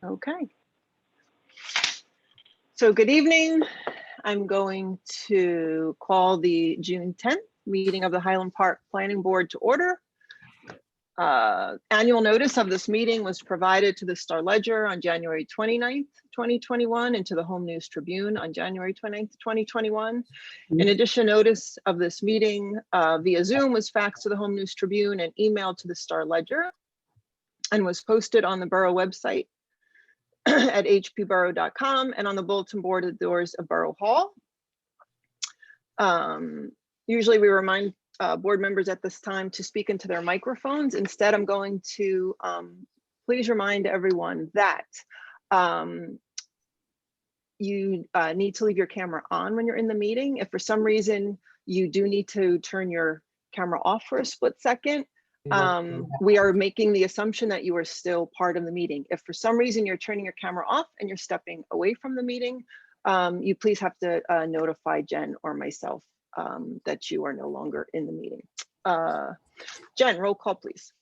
Okay. So good evening. I'm going to call the June 10th meeting of the Highland Park Planning Board to order. Annual notice of this meeting was provided to the Star Ledger on January 29th, 2021, and to the Home News Tribune on January 29th, 2021. In addition, notice of this meeting via Zoom was faxed to the Home News Tribune and emailed to the Star Ledger and was posted on the borough website at hpborough.com and on the bulletin board at the doors of Borough Hall. Usually we remind board members at this time to speak into their microphones. Instead, I'm going to please remind everyone that you need to leave your camera on when you're in the meeting. If for some reason you do need to turn your camera off for a split second, we are making the assumption that you are still part of the meeting. If for some reason you're turning your camera off and you're stepping away from the meeting, you please have to notify Jen or myself that you are no longer in the meeting. Jen, roll call, please.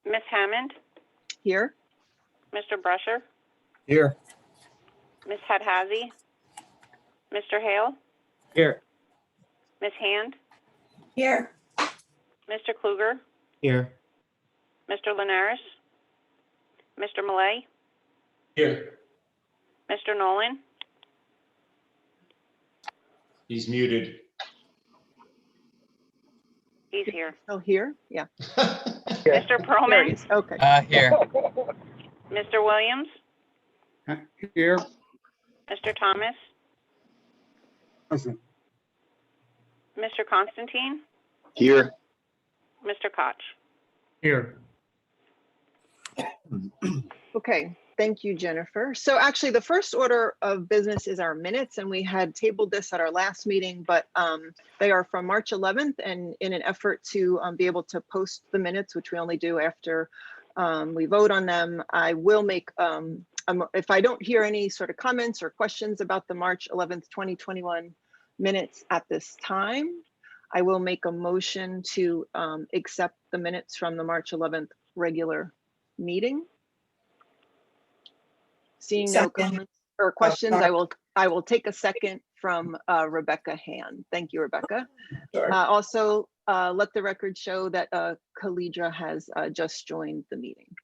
Ms. Hammond? Here. Mr. Brusher? Here. Ms. Hadhazi? Mr. Hale? Here. Ms. Hand? Here. Mr. Kluger? Here. Mr. Linares? Mr. Millay? Here. Mr. Nolan? He's muted. He's here. Oh, here? Yeah. Mr. There he Perlman? is. Okay. Here. Mr. Williams? Here. Mr. Thomas? Present. Mr. Constantine? Here. Mr. Koch? Here. Okay, thank you, Jennifer. So actually the first order of business is our minutes, and we had tabled this at our last meeting, but they are from March 11th, and in an effort to be able to post the minutes, which we only do after we vote on them, I will make, if I don't hear any sort of comments or questions about the March 11th, 2021 minutes at this time, I will make a motion to accept the minutes from the March 11th regular meeting. Seeing no comments or questions, I will take a second from Rebecca Hand. Thank you, Rebecca. Also, let the record show that Khalidra has just joined the meeting.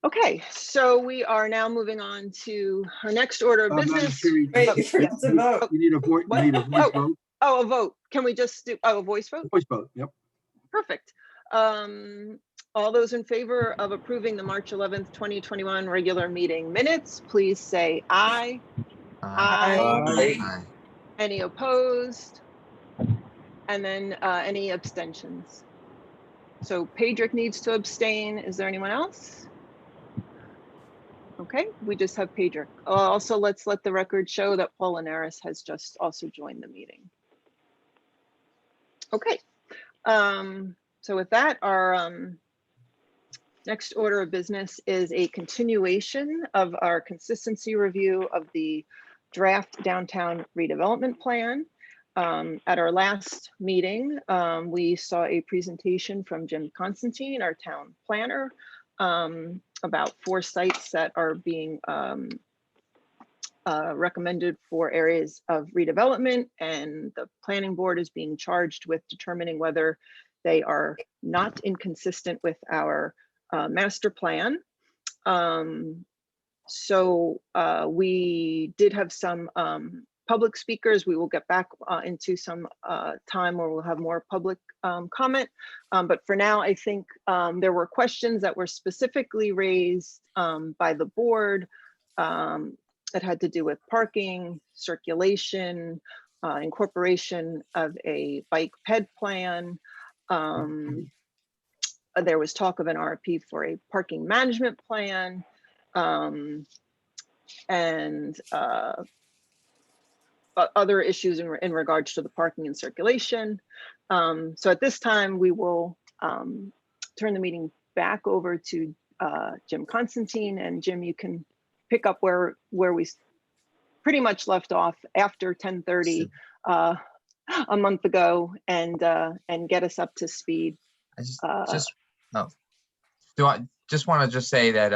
Okay, so we are now moving on to our next order of business. Wait, you forgot to vote. You need a voice vote. Oh, a vote. Can we just do a voice vote? Voice vote, yep. Perfect. All those in favor of approving the March 11th, 2021 regular meeting minutes, please say aye. Aye. Any opposed? And then any abstentions? So Pedrick needs to abstain. Is there anyone else? Okay, we just have Pedrick. Also, let's let the record show that Paul Linares has just also joined the meeting. Okay, so with that, our next order of business is a continuation of our consistency review of the draft downtown redevelopment plan. At our last meeting, we saw a presentation from Jim Constantine, our town planner, about 4 sites that are being recommended for areas of redevelopment, and the planning board is being charged with determining whether they are not inconsistent with our master plan. So we did have some public speakers. We will get back into some time where we'll have more public comment. But for now, I think there were questions that were specifically raised by the board that had to do with parking, circulation, incorporation of a bike ped plan. There was talk of an RFP for a parking management plan, and other issues in regards to the parking and circulation. So at this time, we will turn the meeting back over to Jim Constantine, and Jim, you can pick up where we pretty much left off after 10:30 a month ago, and get us up to speed. I just want to say that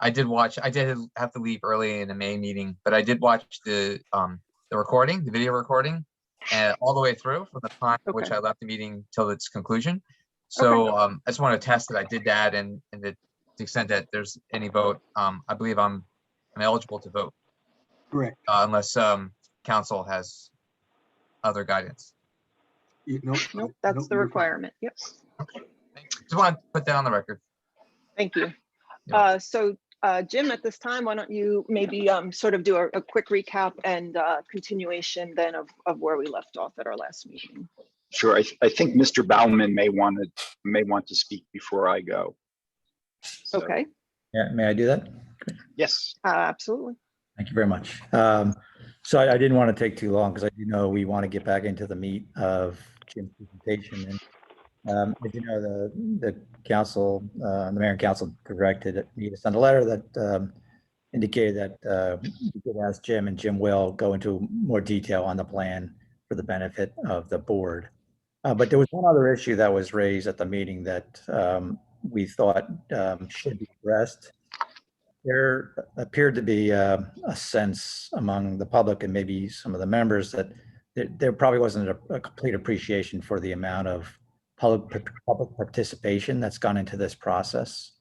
I did have to leave early in the May meeting, but I did watch the recording, the video recording, and all the way through from the time in which Okay. I left the meeting till its conclusion. So I just want to test that I did that, and to the extent that there's any vote, I believe I'm eligible to vote Correct. unless council has other guidance. Nope. Nope, that's the you're fine. requirement. Yep. Just want to put that on the record. Thank you. Yeah. So Jim, at this time, why don't you maybe sort of do a quick recap and continuation then of where we left off at our last meeting. Sure. I think Mr. Bauman may want to speak before I go. So, Okay, Yeah, may I do that? Yes. absolutely. Thank you very much. So I didn't want to take too long because I do know we want to get back into the meat of Jim's presentation. And as you know, the council, the mayor and council directed me to send a letter that indicated that we could ask Jim, and Jim will go into more detail on the plan for the benefit of the board. But there was one other issue that was raised at the meeting that we thought should be addressed. There appeared to be a sense among the public and maybe some of the members that there probably wasn't a complete appreciation for the amount of public participation that's gone into this process.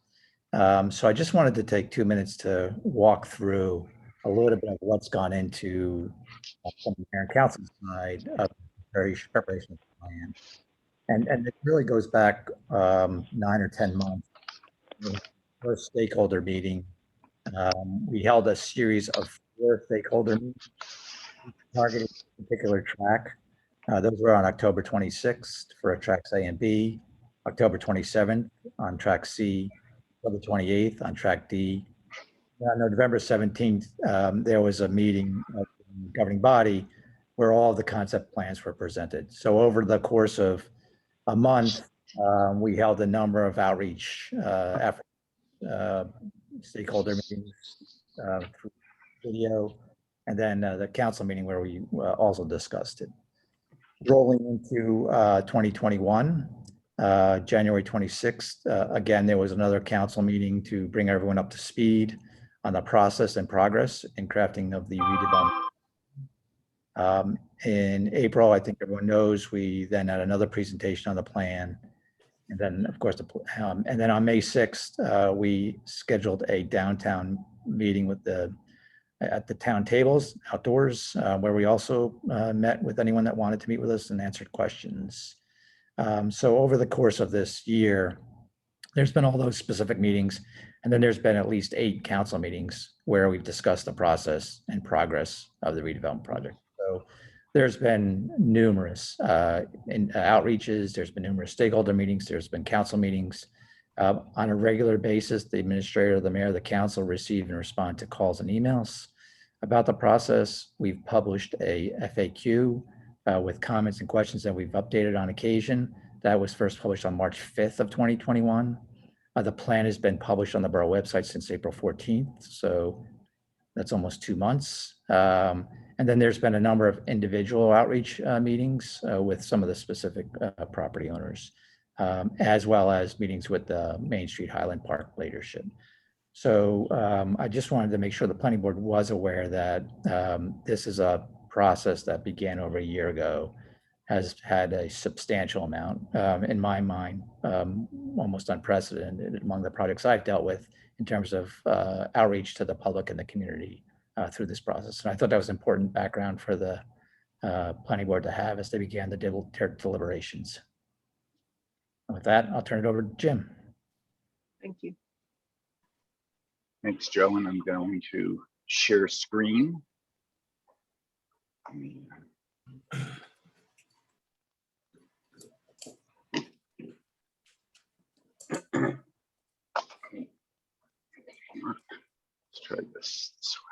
So I just wanted to take 2 minutes to walk through a little bit of what's gone into from the mayor and council side of the preparation of the plan. And it really goes back 9 or 10 months. The first stakeholder meeting, we held a series of 4 stakeholder meetings targeting a particular track. Those were on October 26th for tracks A and B, October 27th on track C, October 28th on track D. On November 17th, there was a meeting of the governing body where all the concept plans were presented. So over the course of a month, we held a number of outreach efforts, stakeholder meetings through video, and then the council meeting where we also discussed it. Rolling into 2021, January 26th, again, there was another council meeting to bring everyone up to speed on the process and progress in crafting of the redevelopment. In April, I think everyone knows, we then had another presentation on the plan. And then, of course, and then on May 6th, we scheduled a downtown meeting with at the town tables outdoors, where we also met with anyone that wanted to meet with us and answered questions. So over the course of this year, there's been all those specific meetings, and then there's been at least 8 council meetings where we've discussed the process and progress of the redevelopment project. So there's been numerous outreaches, there's been numerous stakeholder meetings, there's been council meetings. On a regular basis, the administrator, the mayor, the council receive and respond to calls and emails about the process. We've published a FAQ with comments and questions that we've updated on occasion. That was first published on March 5th of 2021. The plan has been published on the borough website since April 14th. So that's almost 2 months. And then there's been a number of individual outreach meetings with some of the specific property owners, as well as meetings with the Main Street Highland Park leadership. So I just wanted to make sure the planning board was aware that this is a process that began over a year ago, has had a substantial amount, in my mind, almost unprecedented among the projects I've dealt with in terms of outreach to the public and the community through this process. And I thought that was important background for the planning board to have as they began the deliberations. And with that, I'll turn it over to Jim. Thank you. Thanks, Joe. And I'm going to share screen. Let's try this way.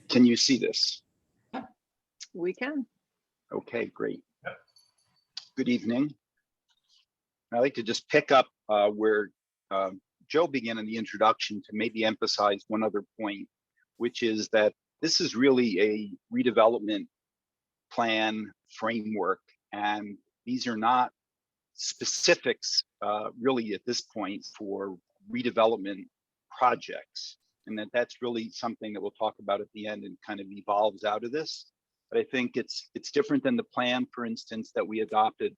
Can you see this? We can. Okay, great. Good evening. I'd like to just pick up where Joe began in the introduction to maybe emphasize one other point which is that this is really a redevelopment plan framework, and these are not specifics really at this point for redevelopment projects, and that's really something that we'll talk about at the end and kind of evolves out of this. But I think it's different than the plan, for instance, that we adopted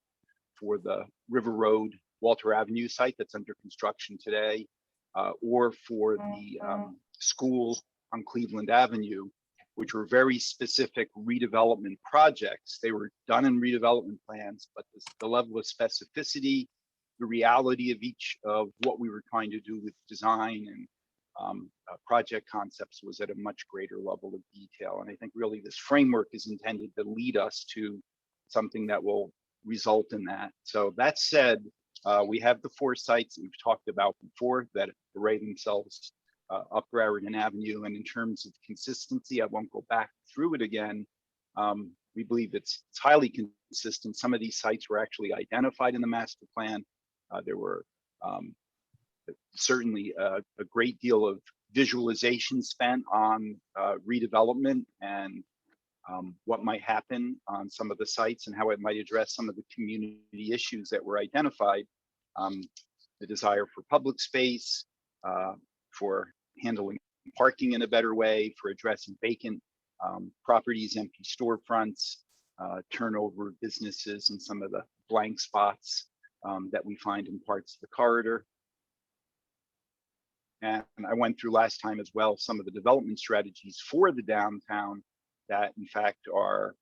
for the River Road, Walter Avenue site that's under construction today, or for the school on Cleveland Avenue, which were very specific redevelopment projects. They were done in redevelopment plans, but the level of specificity, the reality of each of what we were trying to do with design and project concepts was at a much greater level of detail. And I think really this framework is intended to lead us to something that will result in that. So that said, we have the 4 sites that we've talked about before that array themselves up Raritan Avenue. And in terms of consistency, I won't go back through it again. We believe it's highly consistent. Some of these sites were actually identified in the master plan. There were certainly a great deal of visualization spent on redevelopment and what might happen on some of the sites and how it might address some of the community issues that were identified. The desire for public space, for handling parking in a better way, for addressing vacant properties, empty storefronts, turnover of businesses, and some of the blank spots that we find in parts of the corridor. And I went through last time as well some of the development strategies for the downtown that in fact are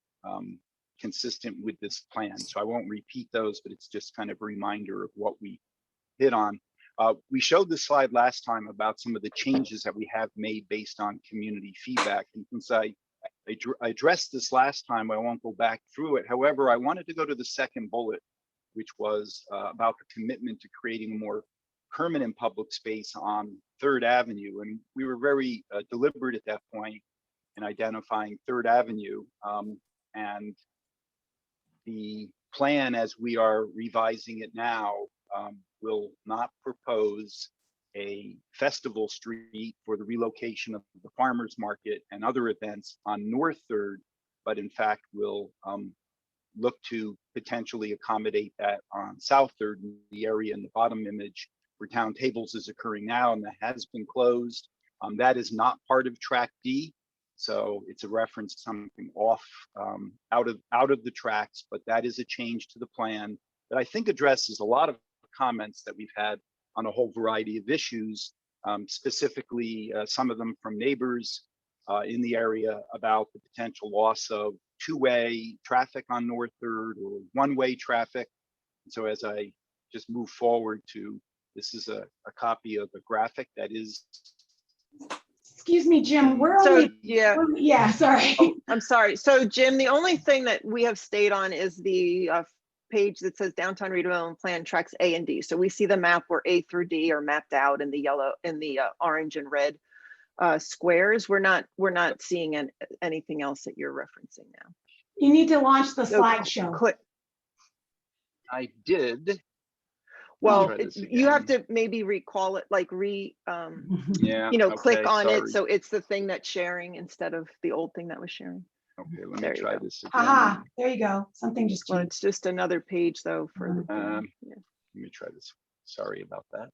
consistent with this plan. So I won't repeat those, but it's just kind of a reminder of what we hit on. We showed this slide last time about some of the changes that we have made based on community feedback. And since I addressed this last time, I won't go back through it. However, I wanted to go to the second bullet, which was about the commitment to creating a more permanent public space on 3rd Avenue. And we were very deliberate at that point in identifying 3rd Avenue. And the plan as we are revising it now will not propose a festival street for the relocation of the farmers market and other events on North 3rd, but in fact will look to potentially accommodate that on South 3rd, the area in the bottom image where Town Tables is occurring now and that has been closed. That is not part of Track D. So it's a reference to something off out of the tracks, but that is a change to the plan that I think addresses a lot of comments that we've had on a whole variety of issues, specifically some of them from neighbors in the area about the potential loss of 2-way traffic on North 3rd or 1-way traffic. And so as I just move forward to, this is a copy of the graphic that is. Excuse me, Jim, where are So, we? yeah. Yeah, sorry. Oh, I'm sorry. So Jim, the only thing that we have stayed on is the page that says Downtown Redevelopment Plan Tracks A and D. So we see the map where A through D are mapped out in the yellow, in the orange and red squares. We're not seeing anything else that you're referencing now. You need to launch the So slideshow. click. I did. Well, try this you have again. to maybe recall it, like Yeah. click okay, on sorry. it. So it's the thing that's sharing instead of the old thing that was sharing. Okay, let There me you try go. this again. Aha, there you go. Something just Well, changed. it's just another page though for the thing. Yeah. Let me try this. Sorry about that.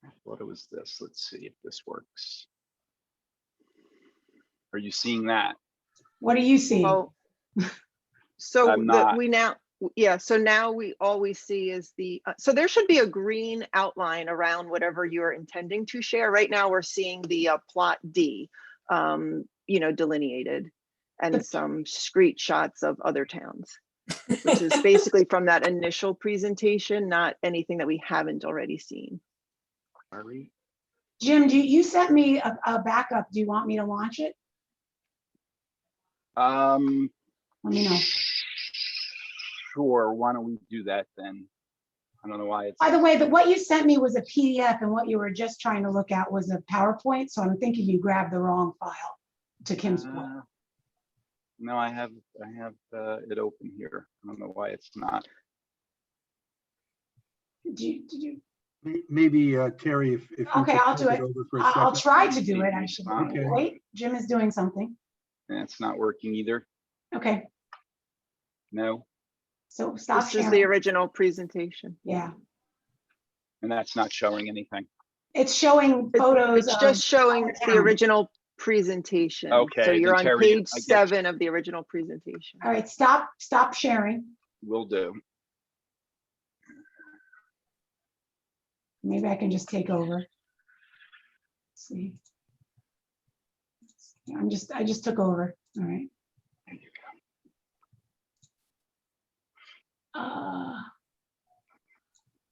I thought it was this. Let's see if this works. Are you seeing that? What do you see? Oh, so I'm not. so now all we see is the, so there should be a green outline around whatever you're intending to share. Right now we're seeing the plot D, delineated and some street shots of other towns, which is basically from that initial presentation, not anything that we haven't already seen. Sorry. Jim, you sent me a backup. Do you want me to launch it? Let me know. Sure. Why don't we do that then? I don't know why it's. By the way, what you sent me was a PDF and what you were just trying to look at was a PowerPoint. So I'm thinking you grabbed the wrong file, to Kim's point. No, I have it open here. I don't know why it's not. Did you? Maybe Terry, if you Okay, could I'll take do it. over for a I'll second. try to do it, I should. Okay. Wait, Jim is doing something. That's not working either. Okay, No, so stop This is the sharing. original presentation. Yeah, and that's not showing anything. it's showing photos It's of. just showing our the town. original presentation. Okay, So you're then on Terry, page I guess- 7 of the original presentation. All right, stop sharing. Will do. Maybe I can just take over. Let's see. I just took over. All right. There you go.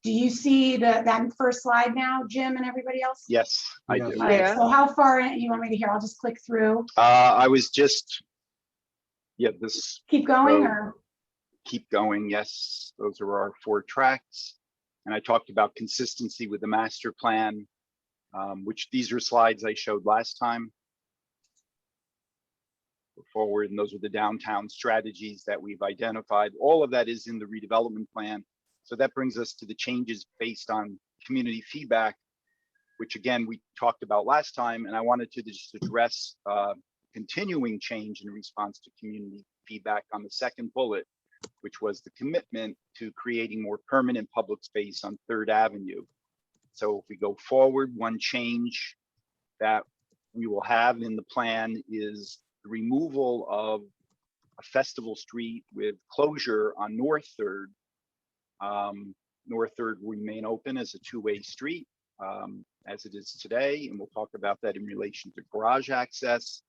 Do you see that first slide now, Jim and everybody else? Yes, I Yes. do. All right, Yeah. so how far in, you want me to hear? I'll just click through. I was just, yeah, this, Keep going So- or, keep going. Yes, those are our 4 tracks. And I talked about consistency with the master plan, which these are slides I showed last time. Go forward, and those are the downtown strategies that we've identified. All of that is in the redevelopment plan. So that brings us to the changes based on community feedback, which again, we talked about last time. And I wanted to just address continuing change in response to community feedback on the second bullet, which was the commitment to creating more permanent public space on 3rd Avenue. So if we go forward, one change that we will have in the plan is the removal of a Festival Street with closure on North 3rd. North 3rd will remain open as a 2-way street as it is today, and we'll talk about that in relation to garage access.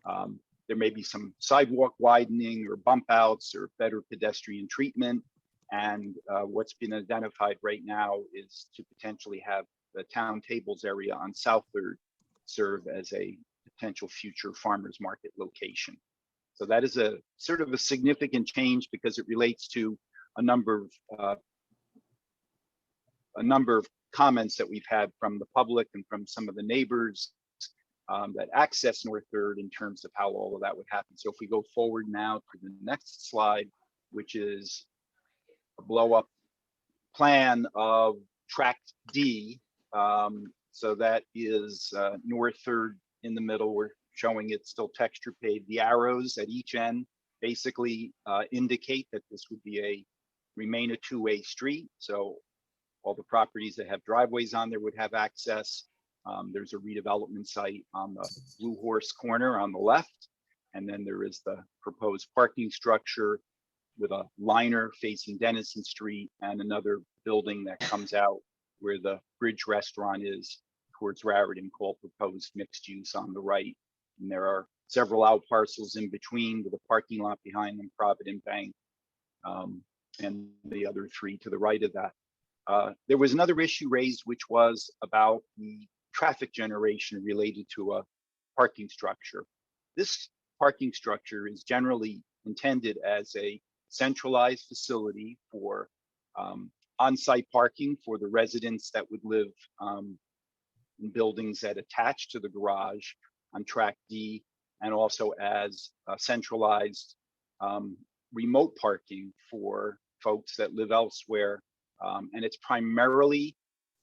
There may be some sidewalk widening or bump outs or better pedestrian treatment. And what's been identified right now is to potentially have the town tables area on South 3rd serve as a potential future farmers market location. So that is a sort of a significant change because it relates to a number of comments that we've had from the public and from some of the neighbors that access North 3rd in terms of how all of that would happen. So if we go forward now to the next slide, which is a blow up plan of tract D. So that is North 3rd in the middle. We're showing it still texture paved. The arrows at each end basically indicate that this would be remain a 2-way street. So all the properties that have driveways on there would have access. There's a redevelopment site on the Blue Horse corner on the left. And then there is the proposed parking structure with a liner facing Dennison Street and another building that comes out where the Bridge Restaurant is towards Raritan called proposed mixed use on the right. And there are several out parcels in between with a parking lot behind them, Provident Bank, and the other 3 to the right of that. There was another issue raised, which was about the traffic generation related to a parking structure. This parking structure is generally intended as a centralized facility for on-site parking for the residents that would live in buildings that attach to the garage on track D, and also as centralized remote parking for folks that live elsewhere. And it's primarily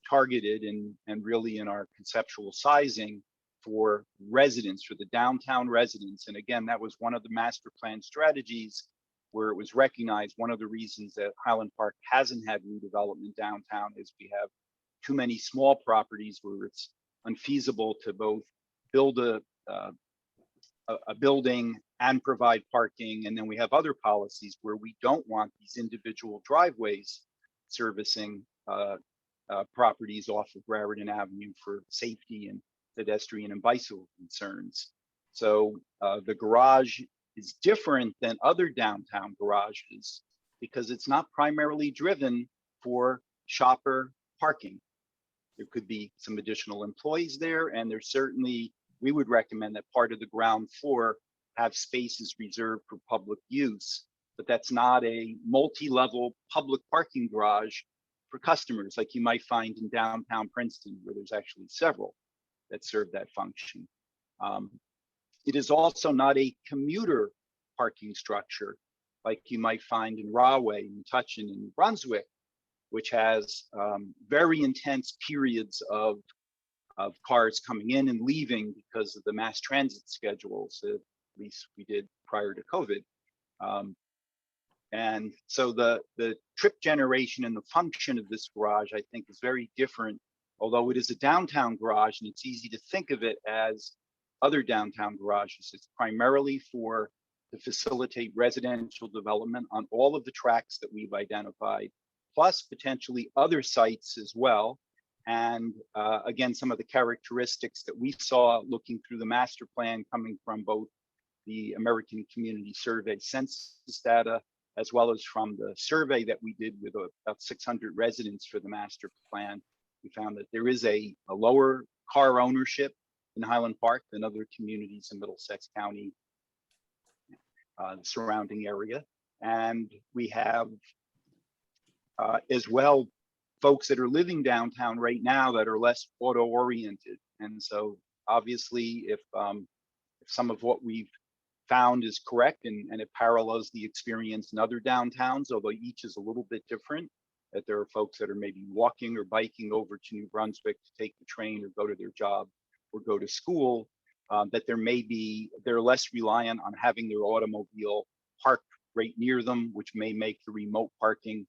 targeted and really in our conceptual sizing for residents, for the downtown residents. And again, that was one of the master plan strategies where it was recognized. One of the reasons that Highland Park hasn't had redevelopment downtown is we have too many small properties where it's unfeasible to both build a building and provide parking. And then we have other policies where we don't want these individual driveways servicing properties off of Raritan Avenue for safety and pedestrian and bicycle concerns. So the garage is different than other downtown garages because it's not primarily driven for shopper parking. There could be some additional employees there, and there's certainly, we would recommend that part of the ground floor have spaces reserved for public use, but that's not a multi-level public parking garage for customers like you might find in downtown Princeton, where there's actually several that serve that function. It is also not a commuter parking structure like you might find in Rahway, Metuchen, and Brunswick, which has very intense periods of cars coming in and leaving because of the mass transit schedules, at least we did prior to COVID. And so the trip generation and the function of this garage, I think, is very different, although it is a downtown garage and it's easy to think of it as other downtown garages. It's primarily to facilitate residential development on all of the tracks that we've identified, plus potentially other sites as well. And again, some of the characteristics that we saw looking through the master plan coming from both the American Community Survey census data, as well as from the survey that we did with about 600 residents for the master plan. We found that there is a lower car ownership in Highland Park than other communities in Middlesex County, the surrounding area. And we have as well folks that are living downtown right now that are less auto oriented. And so obviously if some of what we've found is correct and it parallels the experience in other downtowns, although each is a little bit different, that there are folks that are maybe walking or biking over to New Brunswick to take the train or go to their job or go to school, that they're less reliant on having their automobile parked right near them, which may make the remote parking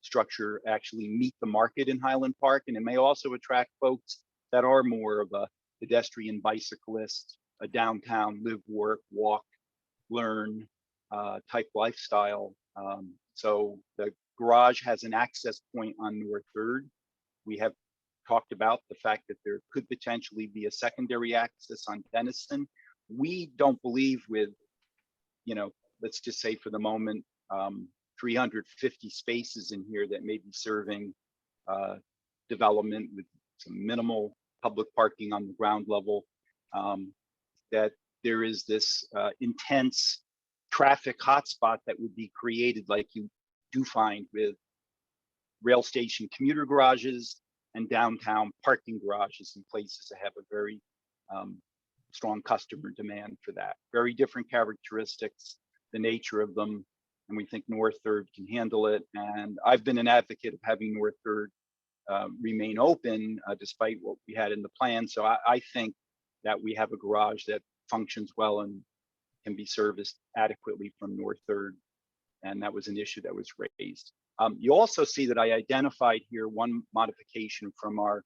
structure actually meet the market in Highland Park. And it may also attract folks that are more of a pedestrian bicyclist, a downtown live, work, walk, learn type lifestyle. So the garage has an access point on North 3rd. We have talked about the fact that there could potentially be a secondary access on Denison. We don't believe with, let's just say for the moment, 350 spaces in here that may be serving development with some minimal public parking on the ground level, that there is this intense traffic hotspot that would be created like you do find with rail station commuter garages and downtown parking garages in places that have a very strong customer demand for that. Very different characteristics, the nature of them, and we think North 3rd can handle it. And I've been an advocate of having North 3rd remain open despite what we had in the plan. So I think that we have a garage that functions well and can be serviced adequately from North 3rd. And that was an issue that was raised. You also see that I identified here one modification from our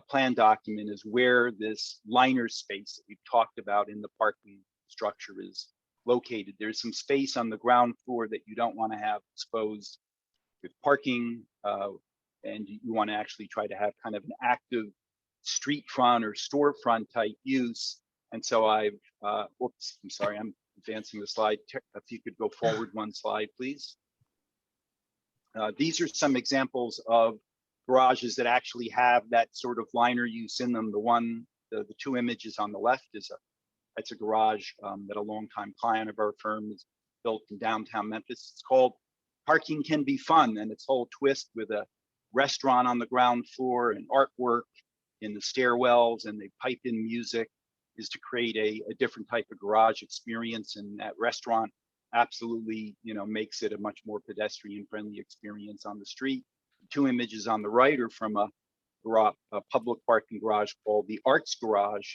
plan document is where this liner space that we've talked about in the parking structure is located. There's some space on the ground floor that you don't want to have exposed with parking, and you want to actually try to have kind of an active street front or storefront type use. And so I'm sorry, I'm advancing the slide. If you could go forward one slide, please. These are some examples of garages that actually have that sort of liner use in them. The two images on the left that's a garage that a longtime client of our firm has built in downtown Memphis. It's called Parking Can Be Fun, and its whole twist with a restaurant on the ground floor and artwork in the stairwells, and they pipe in music, is to create a different type of garage experience. And that restaurant absolutely, makes it a much more pedestrian friendly experience on the street. The two images on the right are from a public parking garage called the Arts Garage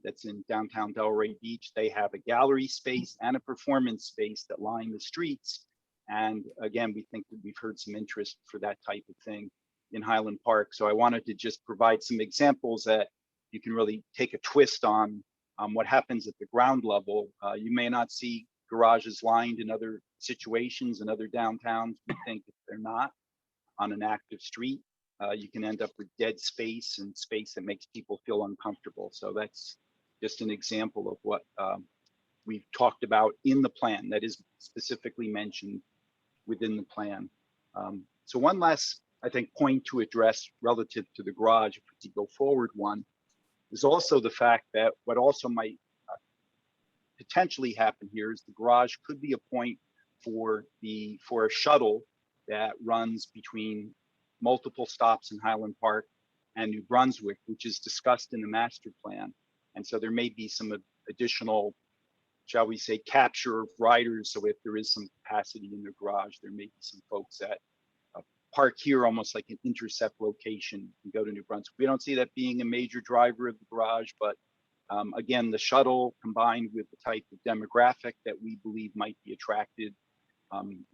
that's in downtown Delray Beach. They have a gallery space and a performance space that line the streets. And again, we think that we've heard some interest for that type of thing in Highland Park. So I wanted to just provide some examples that you can really take a twist on what happens at the ground level. You may not see garages lined in other situations in other downtowns. We think if they're not on an active street, you can end up with dead space and space that makes people feel uncomfortable. So that's just an example of what we've talked about in the plan that is specifically mentioned within the plan. So one last, I think, point to address relative to the garage, if we could go forward one, is also the fact that what also might potentially happen here is the garage could be a point for a shuttle that runs between multiple stops in Highland Park and New Brunswick, which is discussed in the master plan. And so there may be some additional, shall we say, capture of riders. So if there is some capacity in the garage, there may be some folks that park here almost like an intercept location and go to New Brunswick. We don't see that being a major driver of the garage, but again, the shuttle combined with the type of demographic that we believe might be attracted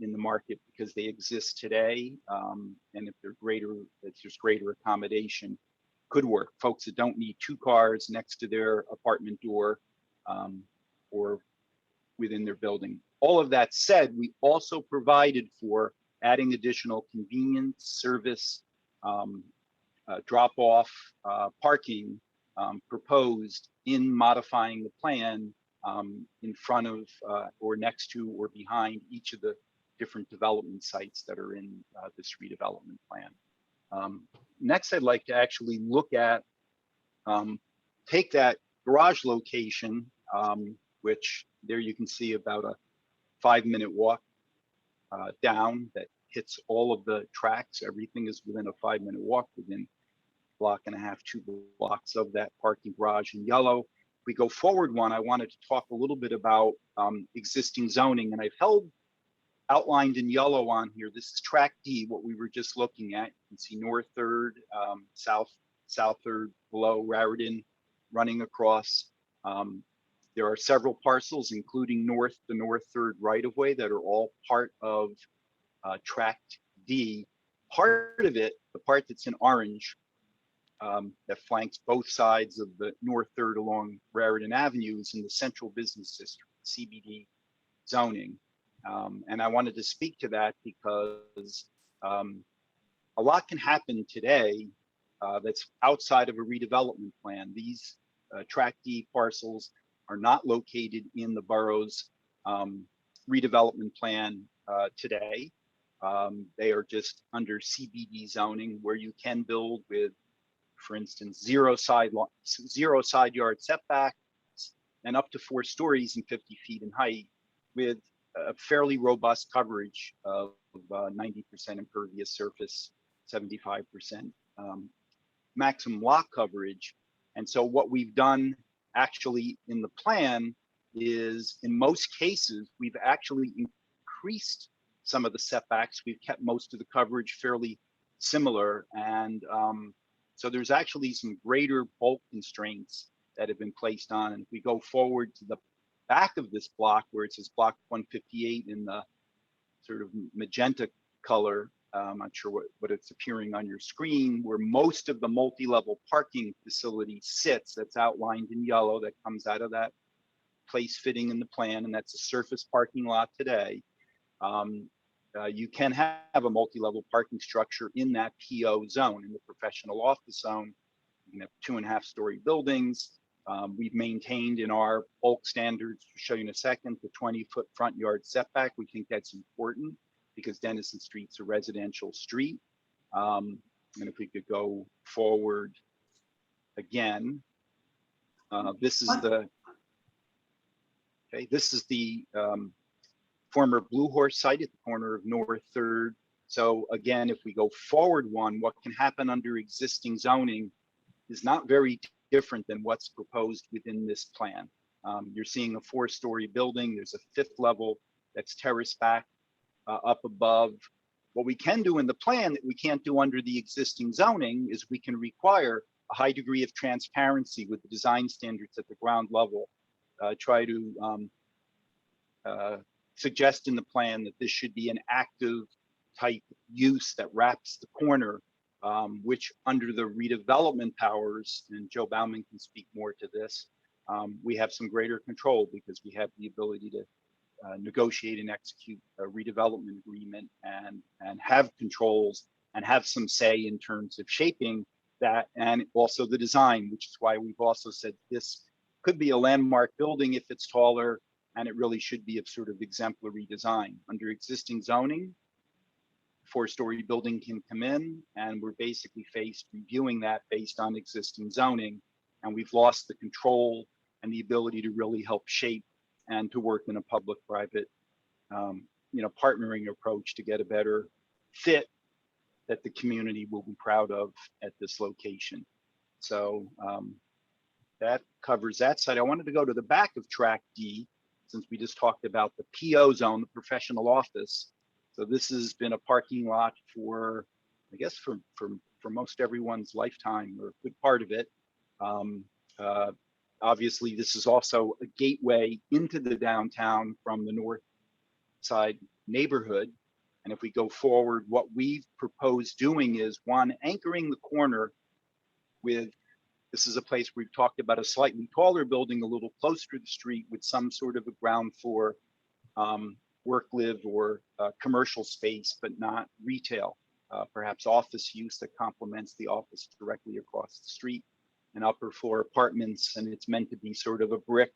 in the market because they exist today, and if they're greater, it's just greater accommodation, could work. Folks that don't need two cars next to their apartment door or within their building. All of that said, we also provided for adding additional convenience, service, drop-off, parking proposed in modifying the plan in front of or next to or behind each of the different development sites that are in this redevelopment plan. Next, I'd like to actually look at, take that garage location, which there you can see about a 5-minute walk down that hits all of the tracks. Everything is within a 5-minute walk, within a block and a half, 2 blocks of that parking garage in yellow. If we go forward one, I wanted to talk a little bit about existing zoning, and I've held outlined in yellow on here. This is track D, what we were just looking at. You can see North Third, South Third below Raritan running across. There are several parcels, including the North Third right-of-way that are all part of track D. Part of it, the part that's in orange, that flanks both sides of the North Third along Raritan Avenue, is in the Central Business District, CBD Zoning. And I wanted to speak to that because a lot can happen today that's outside of a redevelopment plan. These track D parcels are not located in the borough's redevelopment plan today. They are just under CBD zoning, where you can build with, for instance, zero side yard setbacks and up to 4 stories and 50 feet in height, with a fairly robust coverage of 90% impervious surface, 75% maximum lot coverage. And so what we've done actually in the plan is, in most cases, we've actually increased some of the setbacks. We've kept most of the coverage fairly similar. And so there's actually some greater bulk constraints that have been placed on. And if we go forward to the back of this block, where it says block 158 in the sort of magenta color, I'm not sure what it's appearing on your screen, where most of the multi-level parking facility sits, that's outlined in yellow, that comes out of that place fitting in the plan, and that's a surface parking lot today. You can have a multi-level parking structure in that PO zone, in the professional office zone. You can have 2.5-story buildings. We've maintained in our bulk standards, to show you in a second, the 20-foot front yard setback. We think that's important because Denison Street's a residential street. And if we could go forward again, this is the former Blue Horse site at the corner of North Third. So again, if we go forward one, what can happen under existing zoning is not very different than what's proposed within this plan. You're seeing a 4-story building. There's a 5th level that's terraced back up above. What we can do in the plan that we can't do under the existing zoning is we can require a high degree of transparency with the design standards at the ground level. Try to suggest in the plan that this should be an active type use that wraps the corner, which under the redevelopment powers, and Joe Bauman can speak more to this, we have some greater control because we have the ability to negotiate and execute a redevelopment agreement and have controls and have some say in terms of shaping that, and also the design, which is why we've also said this could be a landmark building if it's taller, and it really should be a sort of exemplary design. Under existing zoning, 4-story building can come in, and we're basically reviewing that based on existing zoning, and we've lost the control and the ability to really help shape and to work in a public-private, partnering approach to get a better fit that the community will be proud of at this location. So that covers that side. I wanted to go to the back of track D, since we just talked about the PO zone, the professional office. So this has been a parking lot for, I guess, for most everyone's lifetime, or a good part of it. Obviously, this is also a gateway into the downtown from the north side neighborhood. And if we go forward, what we've proposed doing is, one, anchoring the corner with, this is a place we've talked about a slightly taller building a little closer to the street with some sort of a ground floor work, live, or commercial space, but not retail. Perhaps office use that complements the office directly across the street, and upper floor apartments. And it's meant to be sort of a brick,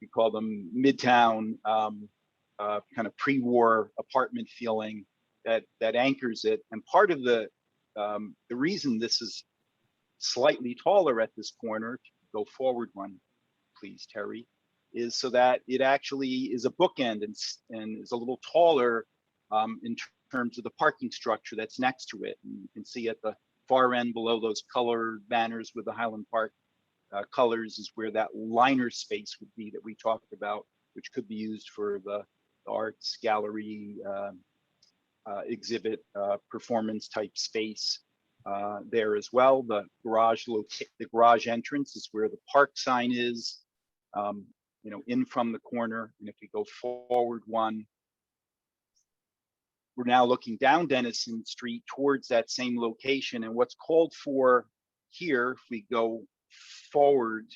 we call them midtown, kind of pre-war apartment feeling that anchors it. And part of the reason this is slightly taller at this corner, if you could go forward one, please, Terry, is so that it actually is a bookend and is a little taller in terms of the parking structure that's next to it. And you can see at the far end below those colored banners with the Highland Park colors is where that liner space would be that we talked about, which could be used for the arts gallery, exhibit, performance type space there as well. The garage entrance is where the park sign is, in from the corner. And if we go forward one, we're now looking down Denison Street towards that same location. And what's called for here, if we go forward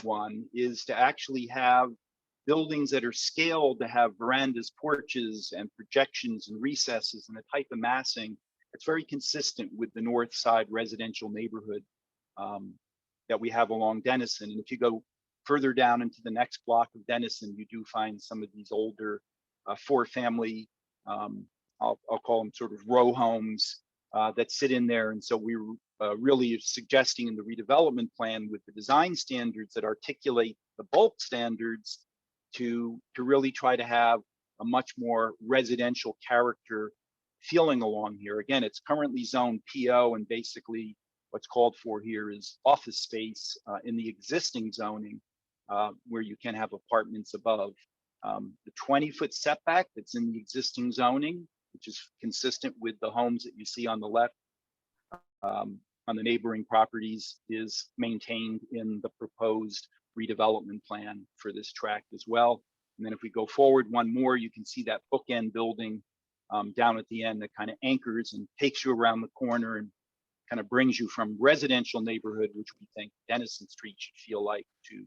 one, is to actually have buildings that are scaled to have verandas, porches, and projections and recesses, and a type of massing that's very consistent with the north side residential neighborhood that we have along Denison. And if you go further down into the next block of Denison, you do find some of these older four-family, I'll call them sort of row homes that sit in there. And so we really suggesting in the redevelopment plan with the design standards that articulate the bulk standards to really try to have a much more residential character feeling along here. Again, it's currently zoned PO, and basically what's called for here is office space in the existing zoning where you can have apartments above. The 20-foot setback that's in the existing zoning, which is consistent with the homes that you see on the left on the neighboring properties, is maintained in the proposed redevelopment plan for this tract as well. And then if we go forward one more, you can see that bookend building down at the end that kind of anchors and takes you around the corner and kind of brings you from residential neighborhood, which we think Denison Street should feel like, to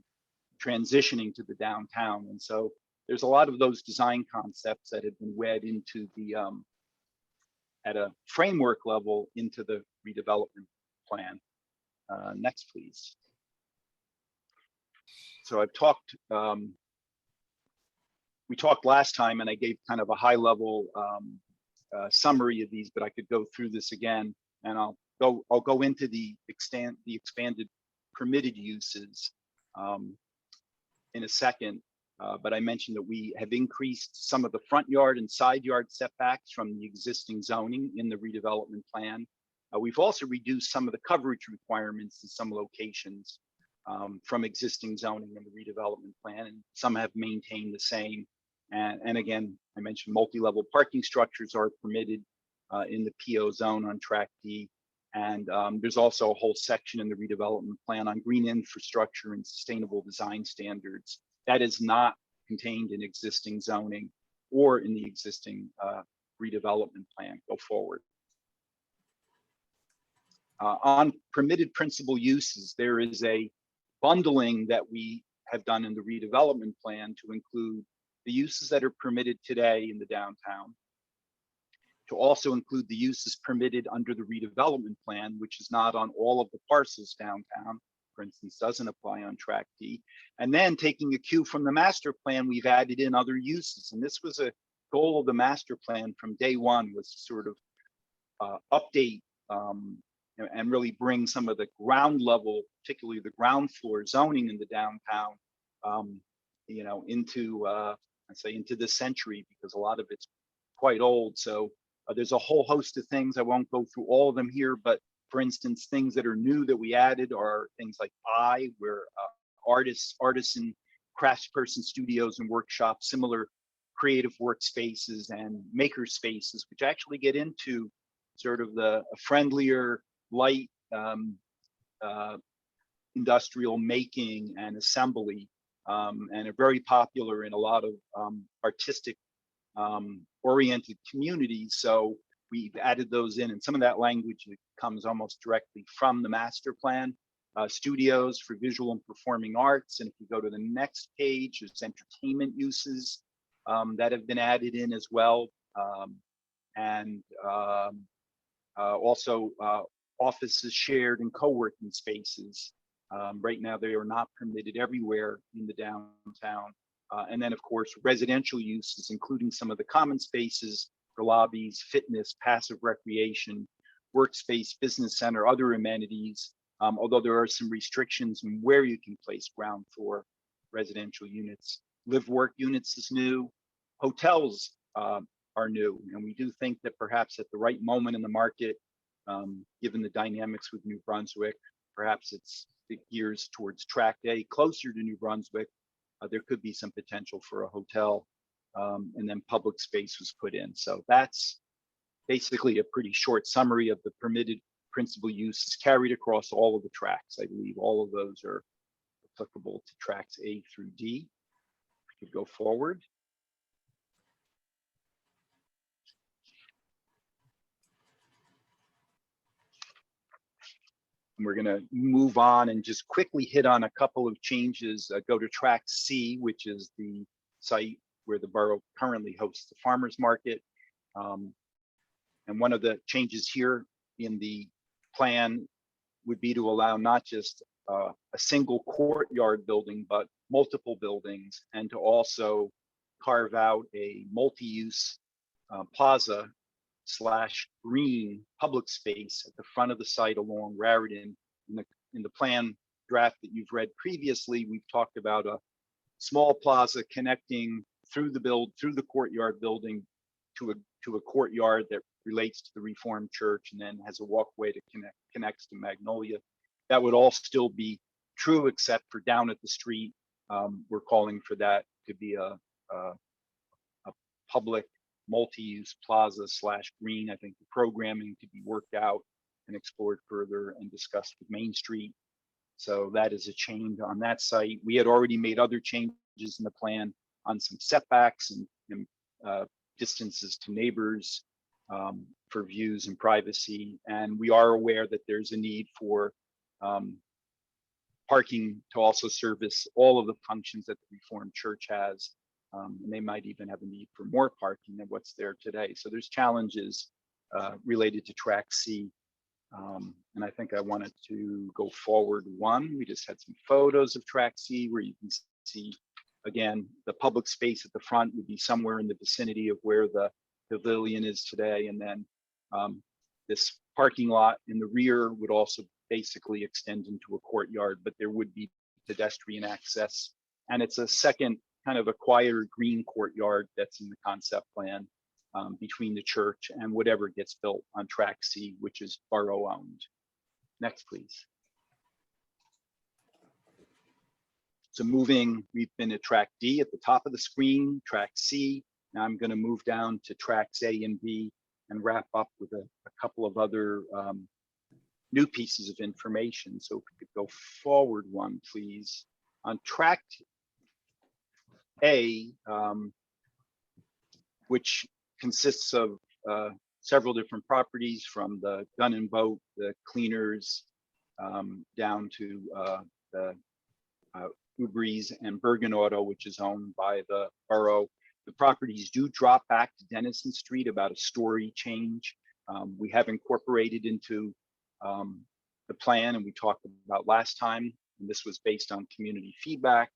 transitioning to the downtown. And so there's a lot of those design concepts that have been wed into the, at a framework level, into the redevelopment plan. Next, please. So I've talked, we talked last time and I gave kind of a high level summary of these, but I could go through this again, and I'll go into the expanded permitted uses in a second. But I mentioned that we have increased some of the front yard and side yard setbacks from the existing zoning in the redevelopment plan. We've also reduced some of the coverage requirements in some locations from existing zoning in the redevelopment plan, and some have maintained the same. And again, I mentioned multi-level parking structures are permitted in the PO zone on Tract D. And there's also a whole section in the redevelopment plan on green infrastructure and sustainable design standards that is not contained in existing zoning or in the existing redevelopment plan. Go forward. On permitted principal uses, there is a bundling that we have done in the redevelopment plan to include the uses that are permitted today in the downtown, to also include the uses permitted under the redevelopment plan, which is not on all of the parcels downtown, for instance, doesn't apply on Tract D. And then taking a cue from the master plan, we've added in other uses. And this was a goal of the master plan from day one, was to sort of update and really bring some of the ground level, particularly the ground floor zoning in the downtown, into, I say into this century, because a lot of it's quite old. So there's a whole host of things. I won't go through all of them here, but for instance, things that are new that we added are things like where artisan craftsperson studios and workshops, similar creative workspaces and maker spaces, which actually get into sort of the friendlier, light industrial making and assembly, and are very popular in a lot of artistic oriented communities. So we've added those in, and some of that language comes almost directly from the master plan. Studios for visual and performing arts, and if you go to the next page, there's entertainment uses that have been added in as well, and also offices shared and co-working spaces. Right now, they are not permitted everywhere in the downtown. And then, of course, residential uses, including some of the common spaces for lobbies, fitness, passive recreation, workspace, business center, other amenities, although there are some restrictions on where you can place ground floor residential units. Live-work units is new. Hotels are new. And we do think that perhaps at the right moment in the market, given the dynamics with New Brunswick, perhaps it's the gears towards Tract A, closer to New Brunswick, there could be some potential for a hotel, and then public space was put in. So that's basically a pretty short summary of the permitted principal uses carried across all of the tracks. I believe all of those are applicable to tracks A through D. We could go forward. And we're going to move on and just quickly hit on a couple of changes. Go to track C, which is the site where the borough currently hosts the farmers market. And one of the changes here in the plan would be to allow not just a single courtyard building, but multiple buildings, and to also carve out a multi-use plaza / green public space at the front of the site along Raritan. In the plan draft that you've read previously, we've talked about a small plaza connecting through the courtyard building to a courtyard that relates to the Reformed Church, and then has a walkway to connects to Magnolia. That would all still be true, except for down at the street. We're calling for that to be a public multi-use plaza / green. I think the programming to be worked out and explored further and discussed with Main Street. So that is a change on that site. We had already made other changes in the plan on some setbacks and distances to neighbors for views and privacy. And we are aware that there's a need for parking to also service all of the functions that the Reformed Church has. And they might even have a need for more parking than what's there today. So there's challenges related to track C. And I think I wanted to go forward one. We just had some photos of track C where you can see, again, the public space at the front would be somewhere in the vicinity of where the pavilion is today. And then this parking lot in the rear would also basically extend into a courtyard, but there would be pedestrian access. And it's a second kind of a quieter green courtyard that's in the concept plan between the church and whatever gets built on track C, which is borough owned. Next, please. So we've been at track D at the top of the screen, track C. Now I'm going to move down to tracks A and B and wrap up with a couple of other new pieces of information. So if we could go forward one, please. On track A, which consists of several different properties, from the gun and boat, the cleaners, down to the Ubrees and Bergen Auto, which is owned by the borough. The properties do drop back to Denison Street, about a story change. We have incorporated into the plan, and we talked about last time, and this was based on community feedback,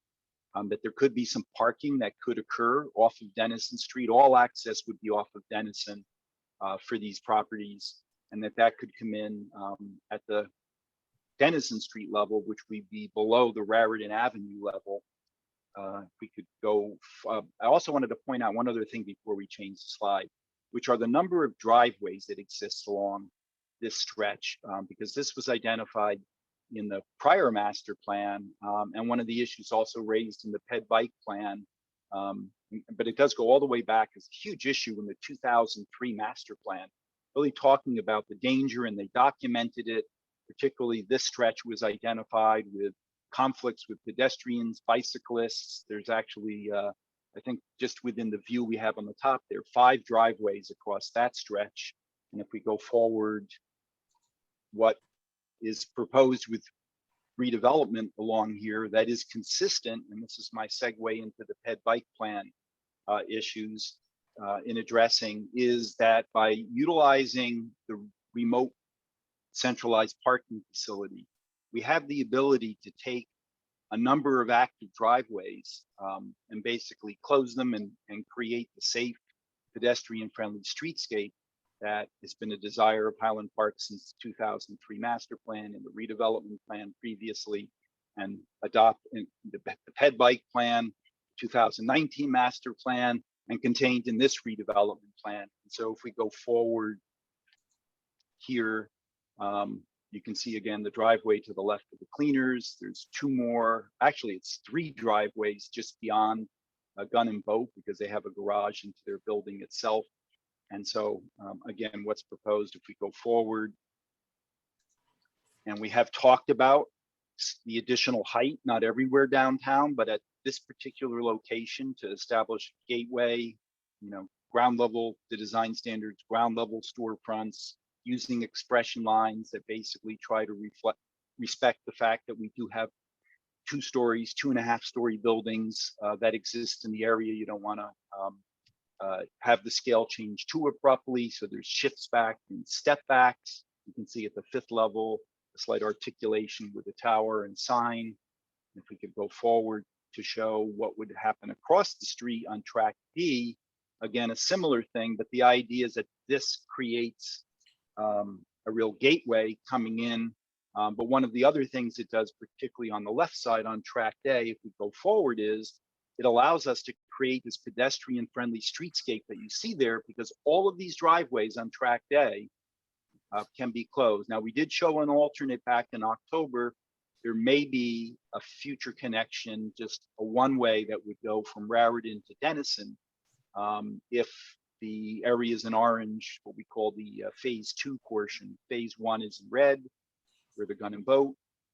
that there could be some parking that could occur off of Denison Street. All access would be off of Denison for these properties, and that could come in at the Denison Street level, which would be below the Raritan Avenue level. If we could go, I also wanted to point out one other thing before we change the slide, which are the number of driveways that exist along this stretch, because this was identified in the prior master plan, and one of the issues also raised in the Ped Bike plan But it does go all the way back. It's a huge issue in the 2003 master plan, really talking about the danger, and they documented it. Particularly this stretch was identified with conflicts with pedestrians, bicyclists. There's actually, I think just within the view we have on the top there, 5 driveways across that stretch. And if we go forward, what is proposed with redevelopment along here that is consistent, and this is my segue into the ped bike plan issues in addressing, is that by utilizing the remote centralized parking facility, we have the ability to take a number of active driveways and basically close them and create the safe pedestrian-friendly streetscape that has been a desire of Highland Park since the 2003 master plan and the redevelopment plan previously, and adopt the ped bike plan, 2019 master plan, and contained in this redevelopment plan. And so if we go forward here, you can see again the driveway to the left of the cleaners. There's 2 more, actually it's 3 driveways just beyond Gun and Boat, because they have a garage into their building itself. And so again, what's proposed if we go forward, and we have talked about the additional height, not everywhere downtown, but at this particular location to establish gateway, ground level, the design standards, ground level storefronts, using expression lines that basically try to respect the fact that we do have 2 stories, 2.5-story buildings that exist in the area. You don't want to have the scale change too abruptly. So there's shifts back and step backs. You can see at the 5th level, a slight articulation with a tower and sign. If we could go forward to show what would happen across the street on track B, again, a similar thing, but the idea is that this creates a real gateway coming in. But one of the other things it does, particularly on the left side on track A, if we go forward, is it allows us to create this pedestrian-friendly streetscape that you see there, because all of these driveways on track A can be closed. Now, we did show an alternate back in October. There may be a future connection, just a one-way that would go from Raritan to Denison, if the areas in orange, what we call the phase 2 portion. Phase 1 is in red, where the Gun and Boat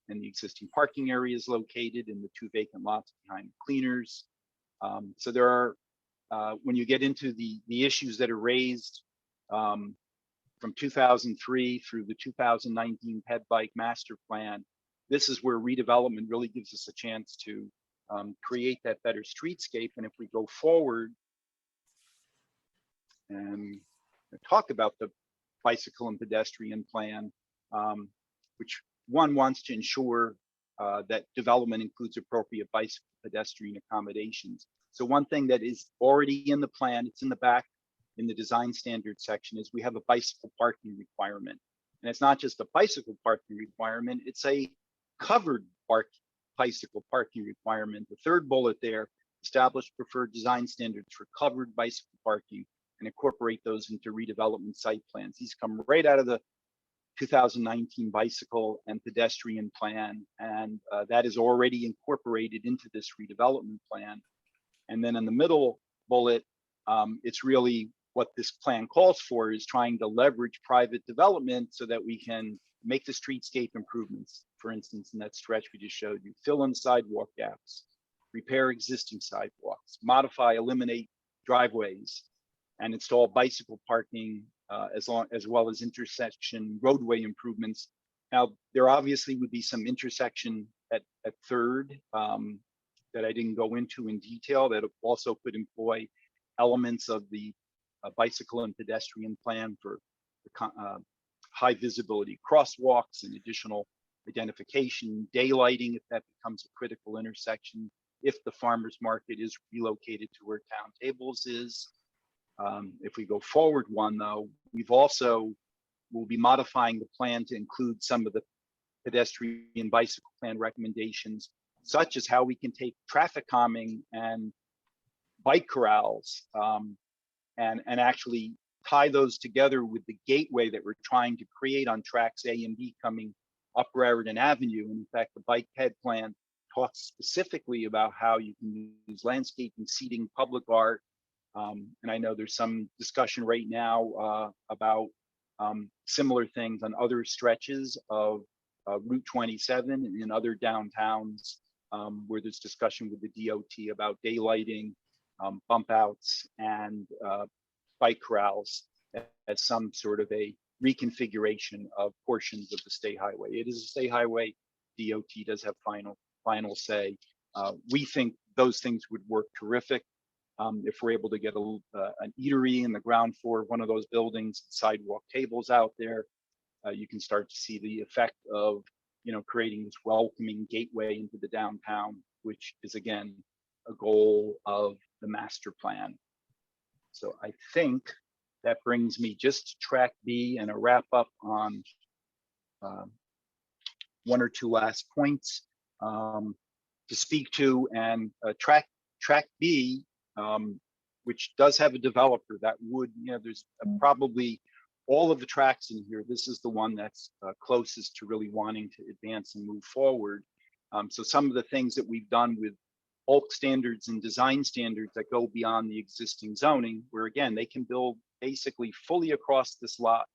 and the existing parking area is located, in the 2 vacant lots behind the cleaners. So there are, when you get into the issues that are raised from 2003 through the 2019 ped bike master plan, this is where redevelopment really gives us a chance to create that better streetscape. And if we go forward and talk about the bicycle and pedestrian plan, which one wants to ensure that development includes appropriate bicycle pedestrian accommodations. So one thing that is already in the plan, it's in the back in the design standards section, is we have a bicycle parking requirement. And it's not just a bicycle parking requirement, it's a covered bicycle parking requirement. The 3rd bullet there, establish preferred design standards for covered bicycle parking and incorporate those into redevelopment site plans. These come right out of the 2019 bicycle and pedestrian plan, and that is already incorporated into this redevelopment plan. And then in the middle bullet, it's really what this plan calls for, is trying to leverage private development so that we can make the streetscape improvements. For instance, in that stretch we just showed you, fill in sidewalk gaps, repair existing sidewalks, modify, eliminate driveways, and install bicycle parking, as well as intersection roadway improvements. Now, there obviously would be some intersection at 3rd that I didn't go into in detail, that also could employ elements of the bicycle and pedestrian plan for high visibility crosswalks and additional identification, daylighting if that becomes a critical intersection, if the farmer's market is relocated to where Town Tables is. If we go forward one, though, we'll be modifying the plan to include some of the pedestrian bicycle plan recommendations, such as how we can take traffic calming and bike corrals and actually tie those together with the gateway that we're trying to create on tracks A and B coming up Raritan Avenue. And in fact, the bike ped plan talks specifically about how you can use landscaping, seating, public art. And I know there's some discussion right now about similar things on other stretches of Route 27 and in other downtowns where there's discussion with the DOT about daylighting, bump outs, and bike corrals as some sort of a reconfiguration of portions of the state highway. It is a state highway. DOT does have final say. We think those things would work terrific if we're able to get an eatery in the ground floor of one of those buildings, sidewalk tables out there. You can start to see the effect of creating this welcoming gateway into the downtown, which is again a goal of the master plan. So I think that brings me just to track B and a wrap up on one or two last points to speak to. And track B, which does have a developer that would, there's probably all of the tracks in here. This is the one that's closest to really wanting to advance and move forward. So some of the things that we've done with bulk standards and design standards that go beyond the existing zoning, where again, they can build basically fully across this lot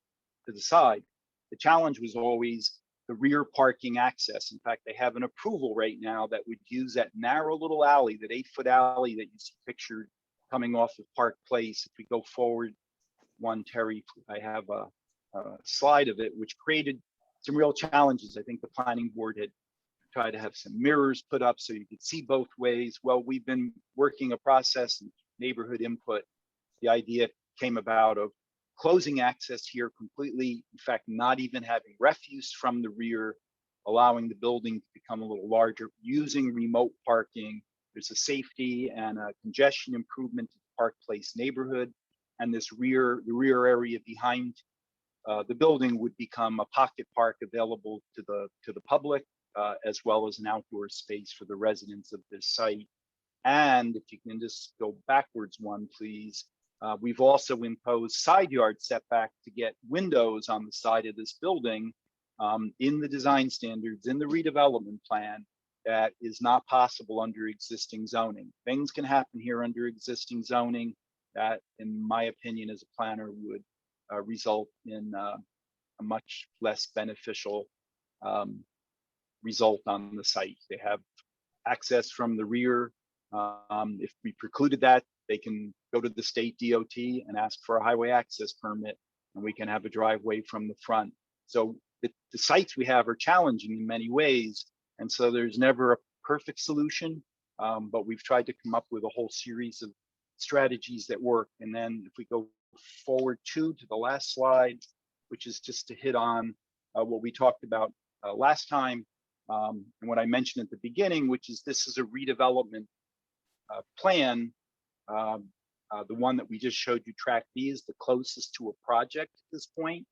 to the side. The challenge was always the rear parking access. In fact, they have an approval right now that would use that narrow little alley, that 8-foot alley that you see pictured coming off of Park Place. If we go forward one, Terry, I have a slide of it, which created some real challenges. I think the planning board had tried to have some mirrors put up so you could see both ways. Well, we've been working a process and neighborhood input. The idea came about of closing access here completely, in fact, not even having refuse from the rear, allowing the building to become a little larger, using remote parking. There's a safety and a congestion improvement to the Park Place neighborhood. And the rear area behind the building would become a pocket park available to the public, as well as an outdoor space for the residents of this site. And if you can just go backwards one, please. We've also imposed side yard setback to get windows on the side of this building in the design standards, in the redevelopment plan, that is not possible under existing zoning. Things can happen here under existing zoning that, in my opinion, as a planner, would result in a much less beneficial result on the site. They have access from the rear. If we precluded that, they can go to the state DOT and ask for a highway access permit, and we can have a driveway from the front. So the sites we have are challenging in many ways, and so there's never a perfect solution, but we've tried to come up with a whole series of strategies that work. And then if we go forward to the last slide, which is just to hit on what we talked about last time, and what I mentioned at the beginning, which is this is a redevelopment plan. The one that we just showed you, track B, is the closest to a project at this point.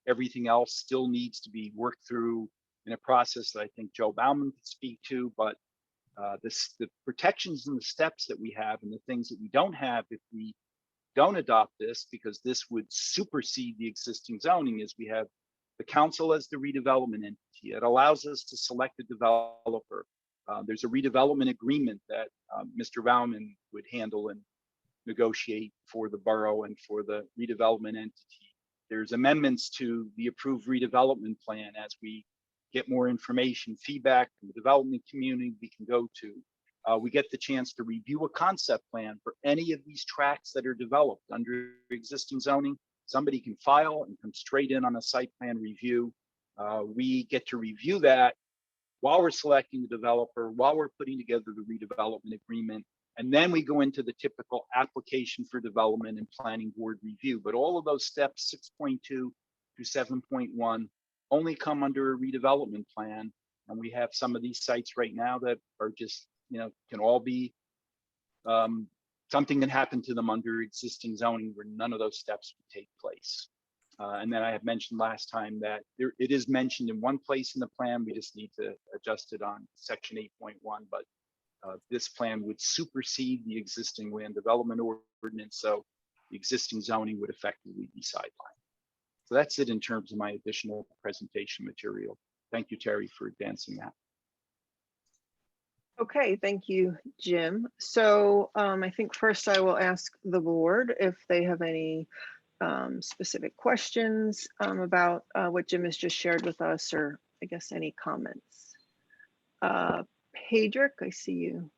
Everything else still needs to be worked through in a process that I think Joe Bauman could speak to, but the protections and the steps that we have and the things that we don't have if we don't adopt this, because this would supersede the existing zoning, is we have the council as the redevelopment entity. It allows us to select a developer. There's a redevelopment agreement that Mr. Bauman would handle and negotiate for the borough and for the redevelopment entity. There's amendments to the approved redevelopment plan as we get more information, feedback from the development community we can go to. We get the chance to review a concept plan for any of these tracks that are developed under existing zoning. Somebody can file and come straight in on a site plan review. We get to review that while we're selecting the developer, while we're putting together the redevelopment agreement, and then we go into the typical application for development and planning board review. But all of those steps, 6.2 through 7.1, only come under a redevelopment plan. And we have some of these sites right now that are just, can all be, something that happened to them under existing zoning where none of those steps would take place. And then I have mentioned last time that it is mentioned in one place in the plan. We just need to adjust it on section 8.1, but this plan would supersede the existing land development ordinance. So the existing zoning would effectively be sidelined. So that's it in terms of my additional presentation material. Thank you, Terry, for advancing that. Okay, thank you, Jim. So I think first I will ask the board if they have any specific questions about what Jim has just shared with us, or I guess any comments. Pedrick, I see you.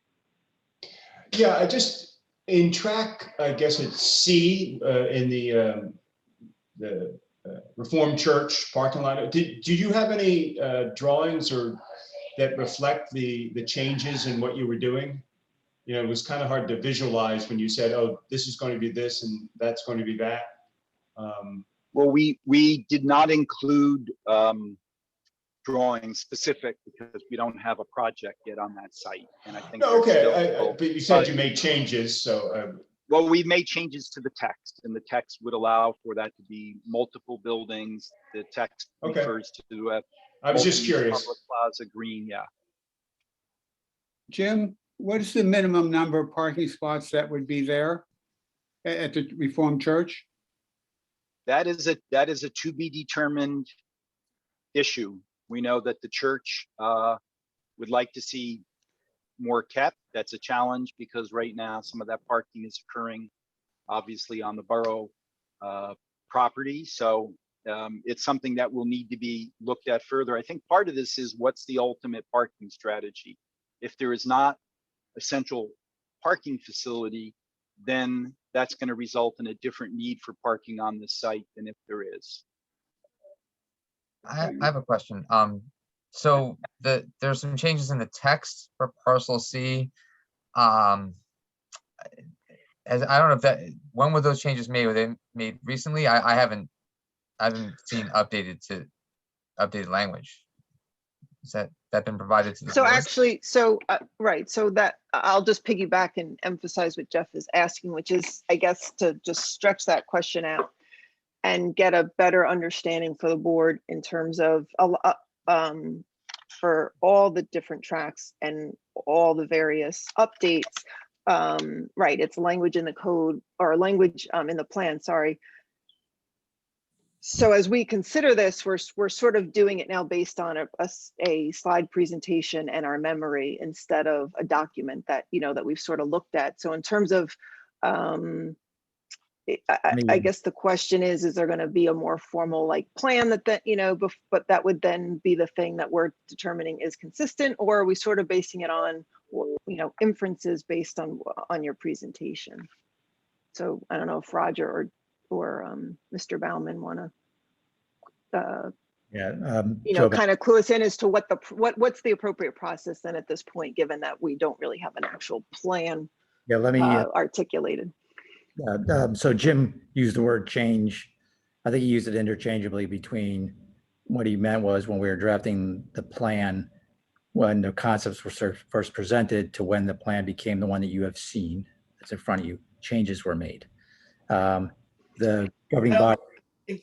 Yeah, I just, in track, I guess it's C in the Reformed Church parking lot. Did you have any drawings or that reflect the changes in what you were doing? You know, it was kind of hard to visualize when you said, oh, this is going to be this and that's going to be that. Well, we did not include drawings specific because we don't have a project yet on that site. And I think No, there's okay, still- but you said you made changes, so. Well, we made changes to the text, and the text would allow for that to be multiple buildings. The text Okay. refers to I was just multi-use curious. public plaza green, yeah. Jim, what is the minimum number of parking spots that would be there at the Reformed Church? That is a to be determined issue. We know that the church would like to see more kept. That's a challenge because right now some of that parking is occurring obviously on the borough property. So it's something that will need to be looked at further. I think part of this is what's the ultimate parking strategy. If there is not a central parking facility, then that's going to result in a different need for parking on the site than if there is. I have a question. So there's some changes in the text for parcel C. As I don't know if that, when were those changes made? Were they made recently? I haven't seen updated language. Is that been provided to the So board? actually, right, so that I'll just piggyback and emphasize what Jeff is asking, which is, I guess, to just stretch that question out and get a better understanding for the board in terms of for all the different tracks and all the various updates. Right, it's language in the code, or language in the plan, sorry. So as we consider this, we're sort of doing it now based on a slide presentation and our memory instead of a document that, that we've sort of looked at. So in terms of, I guess the question is there going to be a more formal like plan that, but that would then be the thing that we're determining is consistent, or are we sort of basing it on, inferences based on your presentation? So I don't know if Roger or Mr. Bauman want to, Joe, kind of clue us in as to what's the appropriate process then at this point, given that we don't really have an actual plan yeah, let me, articulated. so Jim used the word change. I think he used it interchangeably between what he meant was when we were drafting the plan, when the concepts were first presented to when the plan became the one that you have seen that's in front of you, changes were made. The governing body.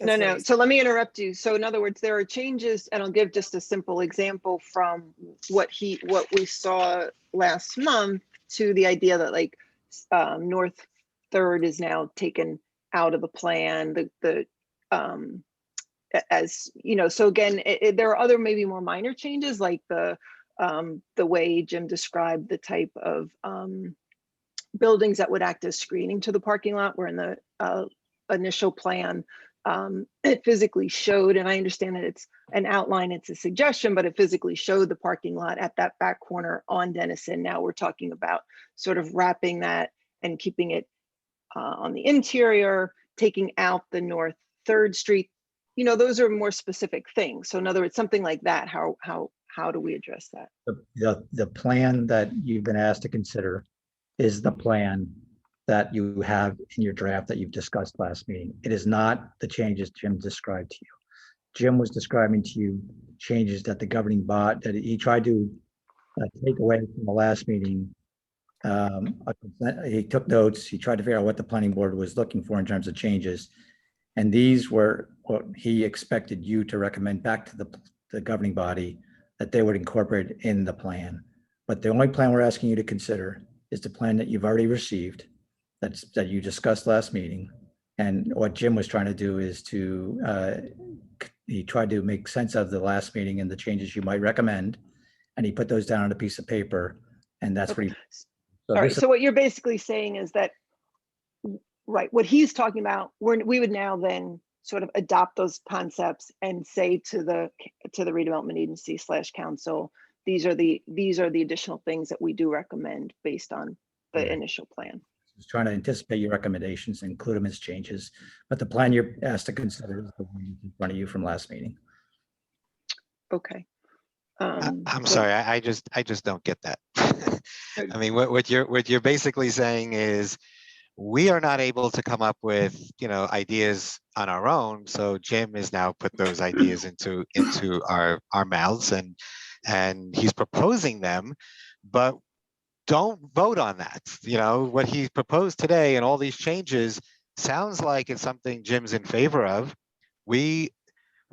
No. So let me interrupt you. So in other words, there are changes, and I'll give just a simple example from what we saw last month to the idea that like North Third is now taken out of the plan. As you know, so again, there are other maybe more minor changes, like the way Jim described the type of buildings that would act as screening to the parking lot, where in the initial plan, it physically showed, and I understand that it's an outline, it's a suggestion, but it physically showed the parking lot at that back corner on Denison. Now we're talking about sort of wrapping that and keeping it on the interior, taking out the North 3rd Street. Those are more specific things. So in other words, something like that, how do we address that? The plan that you've been asked to consider is the plan that you have in your draft that you've discussed last meeting. It is not the changes Jim described to you. Jim was describing to you changes that the governing body, that he tried to take away from the last meeting. He took notes, he tried to figure out what the planning board was looking for in terms of changes. And these were what he expected you to recommend back to the governing body that they would incorporate in the plan. But the only plan we're asking you to consider is the plan that you've already received, that you discussed last meeting. And what Jim was trying to do is he tried to make sense of the last meeting and the changes you might recommend. And he put those down on a piece of paper And that's Okay. what All right, so what you're basically saying is that, right, what he's talking about, we would now then sort of adopt those concepts and say to the redevelopment agency / council, these are the additional things that we do recommend based on the Right. initial plan. Just trying to anticipate your recommendations, include them as changes, but the plan you're asked to consider is the one in front of you from last meeting. Okay. I'm so- sorry, I just don't get that. I mean, what you're basically saying is we are not able to come up with, ideas on our own. So Jim has now put those ideas into our mouths and he's proposing them, but don't vote on that. What he proposed today and all these changes sounds like it's something Jim's in favor of.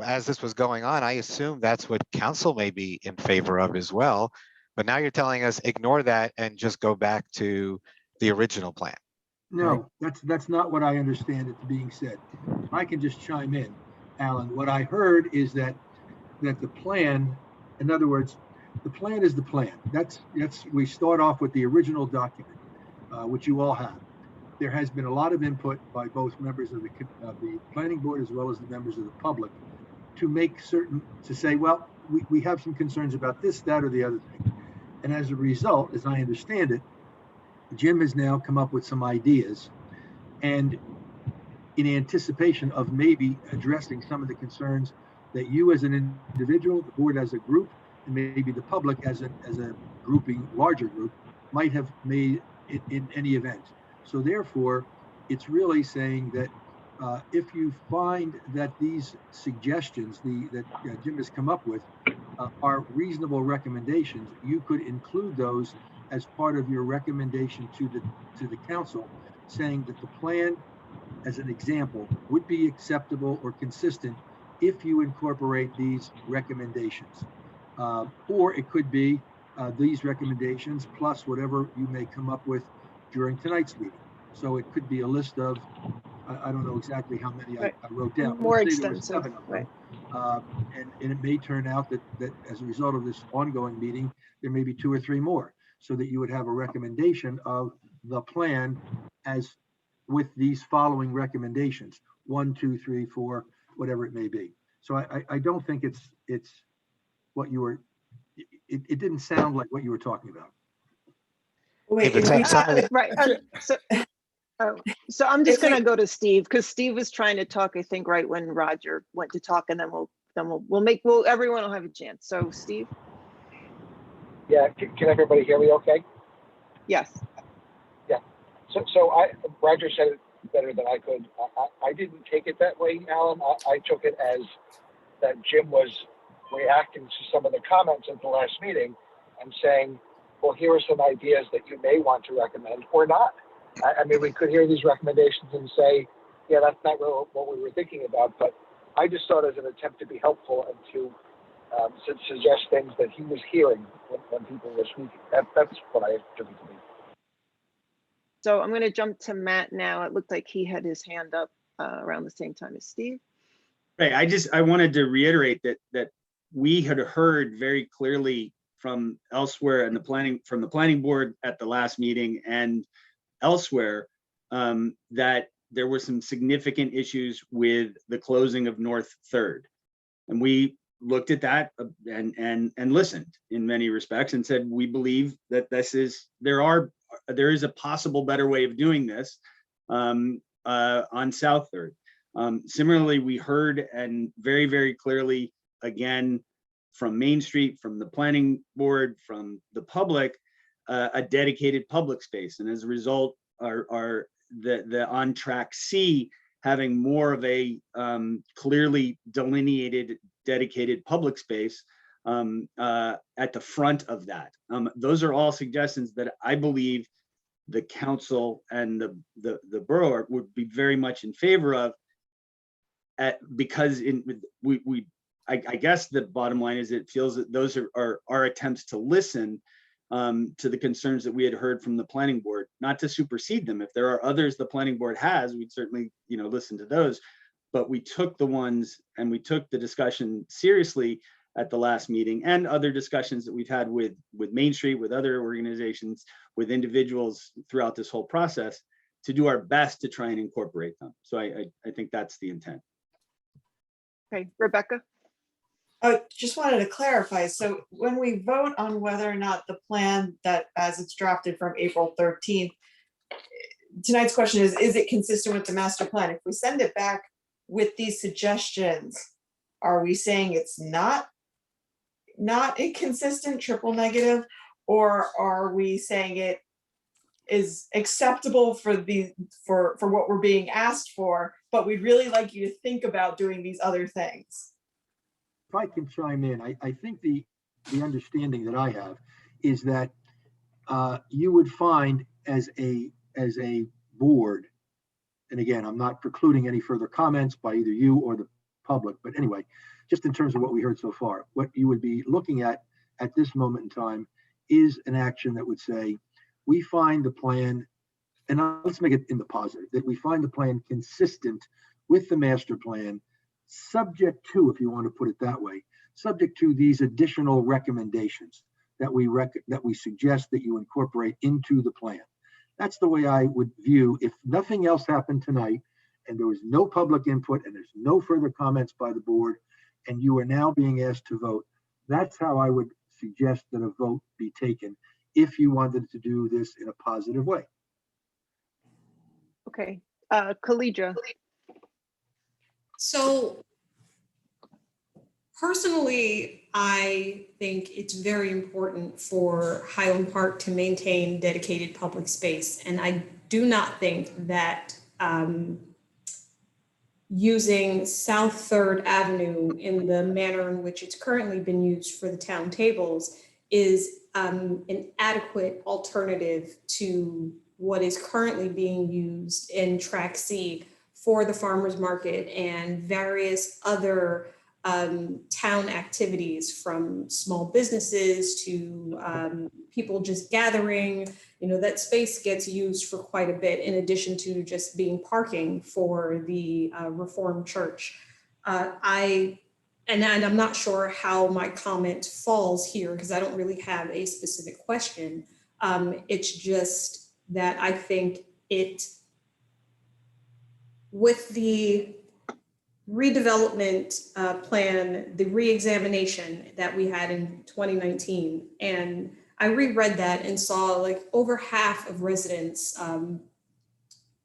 As this was going on, I assume that's what council may be in favor of as well. But now you're telling us ignore that and just go back to the original plan. No, that's not what I understand it being said. If I can just chime in, Alan, what I heard is that the plan, in other words, the plan is the plan. We start off with the original document, which you all have. There has been a lot of input by both members of the planning board as well as the members of the public to make certain, to say, well, we have some concerns about this, that, or the other thing. And as a result, as I understand it, Jim has now come up with some ideas, and in anticipation of maybe addressing some of the concerns that you as an individual, the board as a group, and maybe the public as a grouping, larger group, might have made in any event. So therefore, it's really saying that if you find that these suggestions that Jim has come up with are reasonable recommendations, you could include those as part of your recommendation to the council, saying that the plan, as an example, would be acceptable or consistent if you incorporate these recommendations. Or it could be these recommendations plus whatever you may come up with during tonight's meeting. So it could be a list of, I don't know exactly how many I wrote down. More Let's say there was extensive, 7 of them. right. And it may turn out that as a result of this ongoing meeting, there may be 2 or 3 more, so that you would have a recommendation of the plan as with these following recommendations, 1, 2, 3, 4, whatever it may be. So I don't think it's what you were, it didn't sound like what you were talking about. Wait, but Right. So I'm just going to go to Steve, because Steve was trying to talk, I think, right when Roger went to talk, and then everyone will have a chance. So Steve? Yeah, can everybody hear me okay? Yes. Yeah. So Roger said it better than I could. I didn't take it that way, Alan. I took it as that Jim was reacting to some of the comments at the last meeting and saying, well, here are some ideas that you may want to recommend or not. I mean, we could hear these recommendations and say, yeah, that's not what we were thinking about, but I just thought as an attempt to be helpful and to suggest things that he was hearing when people were speaking. That's what I took it to be. So I'm going to jump to Matt now. It looked like he had his hand up around the same time as Steve. Right. I wanted to reiterate that we had heard very clearly from elsewhere in from the planning board at the last meeting and elsewhere that there were some significant issues with the closing of North 3rd. And we looked at that and listened in many respects and said, we believe that there is a possible better way of doing this on South 3rd. Similarly, we heard and very, very clearly, again, from Main Street, from the planning board, from the public, a dedicated public space. And as a result, the on track C having more of a clearly delineated, dedicated public space at the front of that. Those are all suggestions that I believe the council and the borough would be very much in favor of, because I guess the bottom line is it feels that those are our attempts to listen to the concerns that we had heard from the planning board, not to supersede them. If there are others the planning board has, we'd certainly listen to those. But we took the ones and we took the discussion seriously at the last meeting, and other discussions that we've had with Main Street, with other organizations, with individuals throughout this whole process, to do our best to try and incorporate them. So I think that's the intent. Okay, Rebecca? I just wanted to clarify. So when we vote on whether or not the plan that as it's drafted from April 13th, tonight's question is it consistent with the master plan? If we send it back with these suggestions, are we saying it's not inconsistent, triple negative, or are we saying it is acceptable for what we're being asked for, but we'd really like you to think about doing these other things? If I can chime in, I think the understanding that I have is that you would find as a board, and again, I'm not precluding any further comments by either you or the public, but anyway, just in terms of what we heard so far, what you would be looking at this moment in time is an action that would say, we find the plan, and let's make it in the positive, that we find the plan consistent with the master plan, subject to, if you want to put it that way, subject to these additional recommendations that we suggest that you incorporate into the plan. That's the way I would view, if nothing else happened tonight and there was no public input and there's no further comments by the board and you are now being asked to vote, that's how I would suggest that a vote be taken if you wanted to do this in a positive way. Okay, Khalidra. So personally, I think it's very important for Highland Park to maintain dedicated public space. And I do not think that using South 3rd Avenue in the manner in which it's currently been used for the town tables is an adequate alternative to what is currently being used in Track C for the farmers market and various other town activities, from small businesses to people just gathering. You know, that space gets used for quite a bit, in addition to just being parking for the Reformed Church. And I'm not sure how my comment falls here because I don't really have a specific question. It's just that I think with the redevelopment plan, the re-examination that we had in 2019, and I reread that and saw like over half of residents,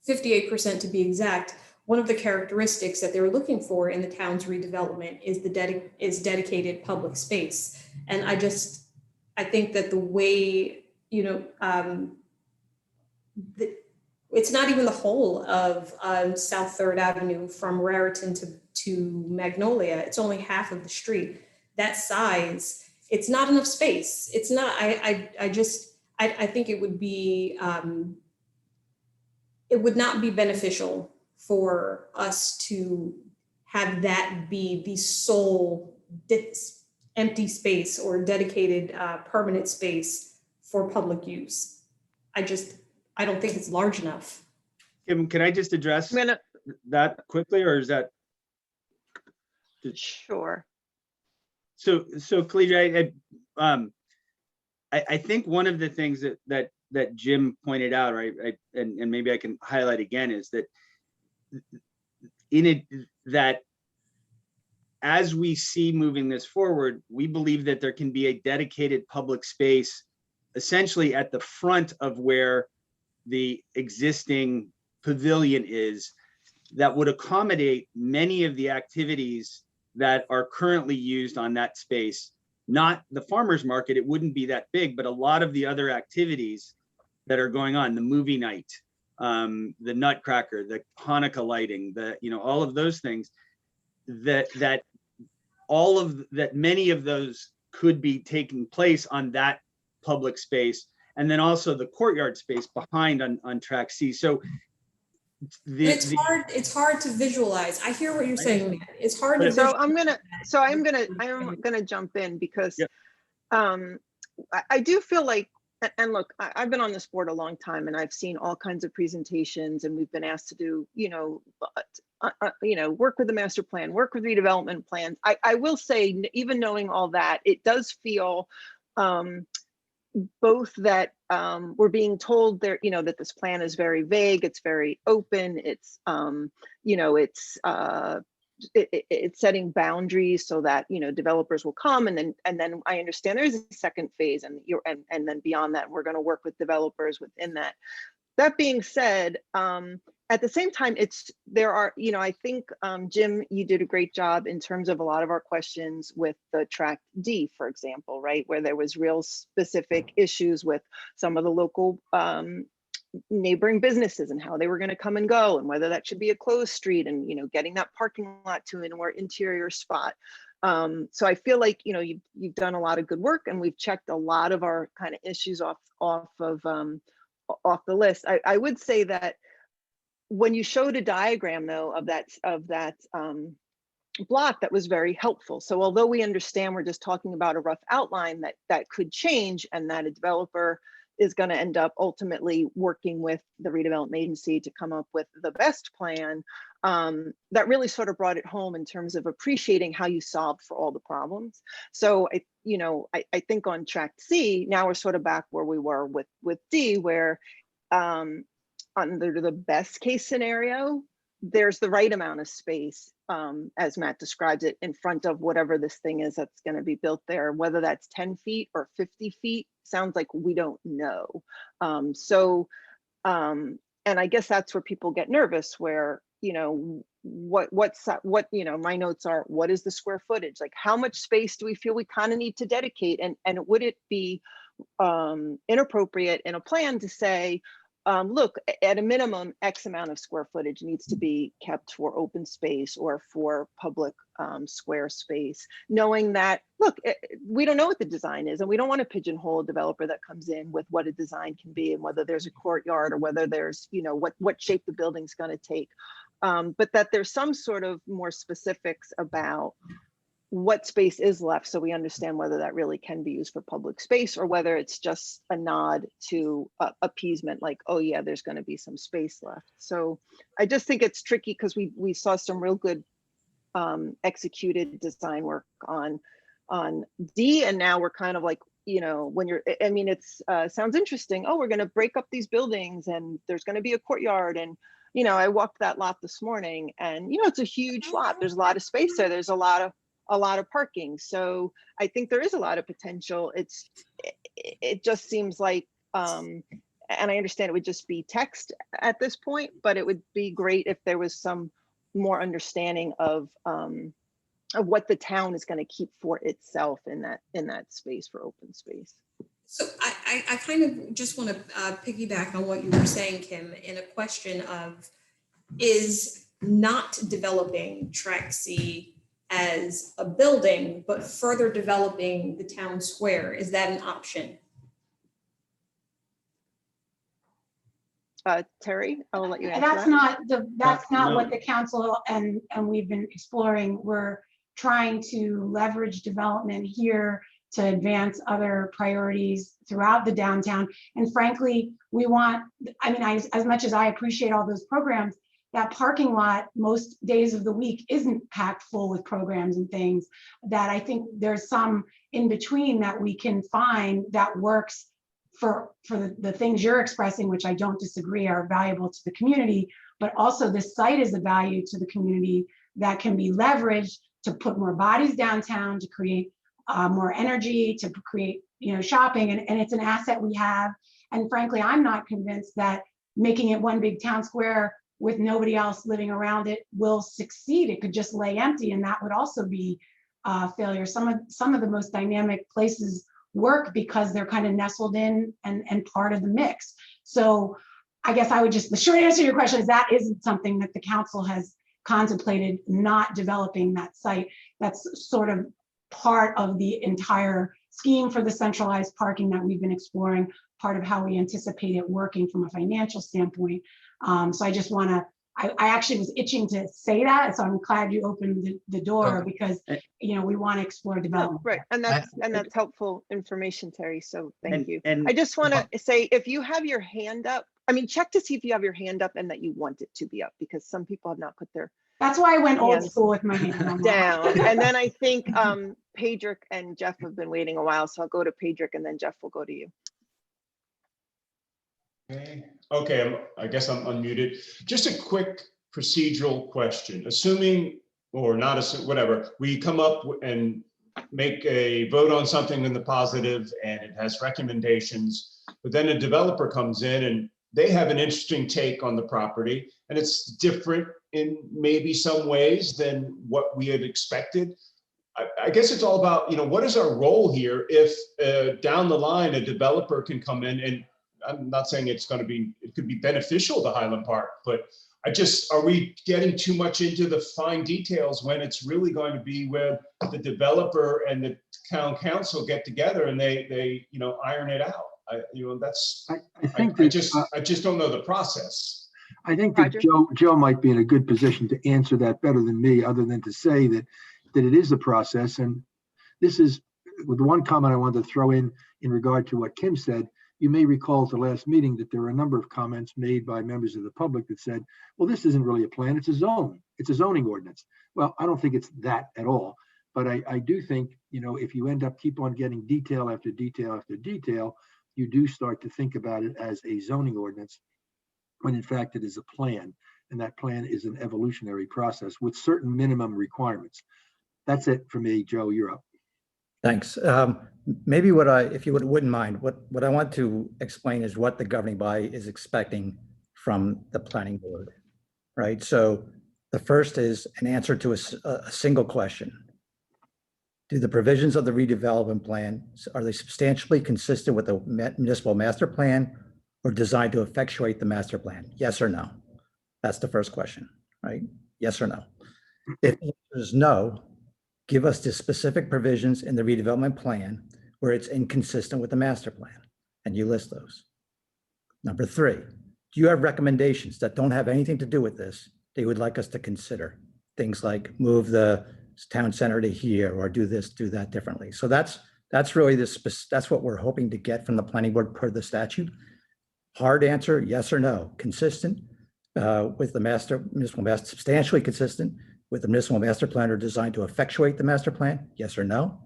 58% to be exact, one of the characteristics that they were looking for in the town's redevelopment is dedicated public space. And I think that the way, it's not even the whole of South 3rd Avenue from Raritan to Magnolia. It's only half of the street. That size, it's not enough space. It's not, I think it would be, it would not be beneficial for us to have that be the sole empty space or dedicated permanent space for public use. I don't think it's large enough. Kim, can I just address that quickly, or is that? Sure. So Khalidra, I think one of the things that Jim pointed out, right, and maybe I can highlight again, is that that as we see moving this forward, we believe that there can be a dedicated public space essentially at the front of where the existing pavilion is, that would accommodate many of the activities that are currently used on that space. Not the farmers market, it wouldn't be that big, but a lot of the other activities that are going on, the movie night, the Nutcracker, the Hanukkah lighting, all of those things, that many of those could be taking place on that public space. And then also the courtyard space behind on Track C. So it's hard to visualize. I hear what you're saying, Matt. It's hard to So I'm gonna jump in because I do feel like, And look, I've been on this board a long time and I've seen all kinds of presentations and we've been asked to do, work with the master plan, work with redevelopment plans. I will say, even knowing all that, it does feel both that we're being told there, that this plan is very vague, it's very open, it's, it's setting boundaries so that developers will come, and then I understand there's a second phase, and then beyond that we're going to work with developers within that. That being said, at the same time, I think Jim, you did a great job in terms of a lot of our questions with the Tract D, for example, right, where there was real specific issues with some of the local neighboring businesses and how they were going to come and go, and whether that should be a closed street, and getting that parking lot to a more interior spot. So I feel like you've done a lot of good work, and we've checked a lot of our kind of issues off the list. I would say that when you showed a diagram though of that block, that was very helpful. So although we understand we're just talking about a rough outline that could change, and that a developer is going to end up ultimately working with the redevelopment agency to come up with the best plan, that really sort of brought it home in terms of appreciating how you solved for all the problems. So I think on Tract C, now we're sort of back where we were with D, where under the best case scenario, there's the right amount of space, as Matt describes it, in front of whatever this thing is that's going to be built there. Whether that's 10 feet or 50 feet, sounds like we don't know. And I guess that's where people get nervous, where, my notes are, what is the square footage? Like, how much space do we feel we kind of need to dedicate? And would it be inappropriate in a plan to say, look, at a minimum, X amount of square footage needs to be kept for open space or for public square space, knowing that, look, we don't know what the design is, and we don't want to pigeonhole a developer that comes in with what a design can be, and whether there's a courtyard or whether there's, what shape the building's going to take. But that there's some sort of more specifics about what space is left, so we understand whether that really can be used for public space, or whether it's just a nod to appeasement, like, oh yeah, there's going to be some space left. So I just think it's tricky, because we saw some real good executed design work on D, and now we're kind of like, when you're, it's sounds interesting. Oh, we're going to break up these buildings, and there's going to be a courtyard, and I walked that lot this morning, and it's a huge lot. There's a lot of space there. There's a lot of parking. So I think there is a lot of potential. It just seems like, and I understand it would just be text at this point, but it would be great if there was some more understanding of what the town is going to keep for itself in that space for open space. So I kind of just want to piggyback on what you were saying, Kim, in a question of, is not developing Tract C as a building, but further developing the town square, is that an option? Terry, I will let you answer That's not No. what the council and we've been exploring. We're trying to leverage development here to advance other priorities throughout the downtown. And frankly, we want, as much as I appreciate all those programs, that parking lot most days of the week isn't packed full with programs and things, that I think there's some in between that we can find that works for the things you're expressing, which I don't disagree are valuable to the community, but also the site is a value to the community that can be leveraged to put more bodies downtown, to create more energy, to create shopping, and it's an asset we have. And frankly, I'm not convinced that making it one big town square with nobody else living around it will succeed. It could just lay empty, and that would also be a failure. Some of the most dynamic places work because they're kind of nestled in and part of the mix. So I guess the short answer to your question is that isn't something that the council has contemplated, not developing that site. That's sort of part of the entire scheme for the centralized parking that we've been exploring, part of how we anticipate it working from a financial standpoint. So I just want to I actually was itching to say that, so I'm glad you opened the door Okay. because, you know, we want to explore development. Right, and that's helpful information, Terry, so thank you. And I just want to say, if you have your hand up, I mean, check to see if you have your hand up and that you want it to be up, because some people have not put their That's why I went old hands school with my hand on that. down. And then I think Pedrick and Jeff have been waiting a while, so I'll go to Pedrick and then Jeff will go to you. Okay, I guess I'm unmuted. Just a quick procedural question. Assuming, or not assuming, whatever, we come up and make a vote on something in the positive and it has recommendations, but then a developer comes in and they have an interesting take on the property and it's different in maybe some ways than what we had expected. I guess it's all about, you know, what is our role here if down the line a developer can come in, and I'm not saying it's going to be, it could be beneficial to Highland Park, but are we getting too much into the fine details when it's really going to be where the developer and the town council get together and they you know, iron it out? I just don't know the process. I think that Joe might be in a good position to answer that better than me, other than to say that it is a process. And this is with one comment I wanted to throw in regard to what Kim said. You may recall at the last meeting that there were a number of comments made by members of the public that said, well, this isn't really a plan, it's a zone. It's a zoning ordinance. Well, I don't think it's that at all. But I do think, you know, if you end up keep on getting detail after detail after detail, you do start to think about it as a zoning ordinance, when in fact it is a plan. And that plan is an evolutionary process with certain minimum requirements. That's it for me. Joe, you're up. Thanks. Maybe if you wouldn't mind, what I want to explain is what the governing body is expecting from the planning board, right? So the first is an answer to a single question. Do the provisions of the redevelopment plan, are they substantially consistent with the municipal master plan or designed to effectuate the master plan? Yes or no? That's the first question, right? Yes or no? If the answer is no, give us the specific provisions in the redevelopment plan where it's inconsistent with the master plan, and you list those. Number 3, do you have recommendations that don't have anything to do with this that you would like us to consider? Things like move the town center to here, or do this, do that differently. So that's really that's what we're hoping to get from the planning board per the statute. Hard answer, yes or no. Consistent with the municipal master, substantially consistent with the municipal master plan or designed to effectuate the master plan? Yes or no?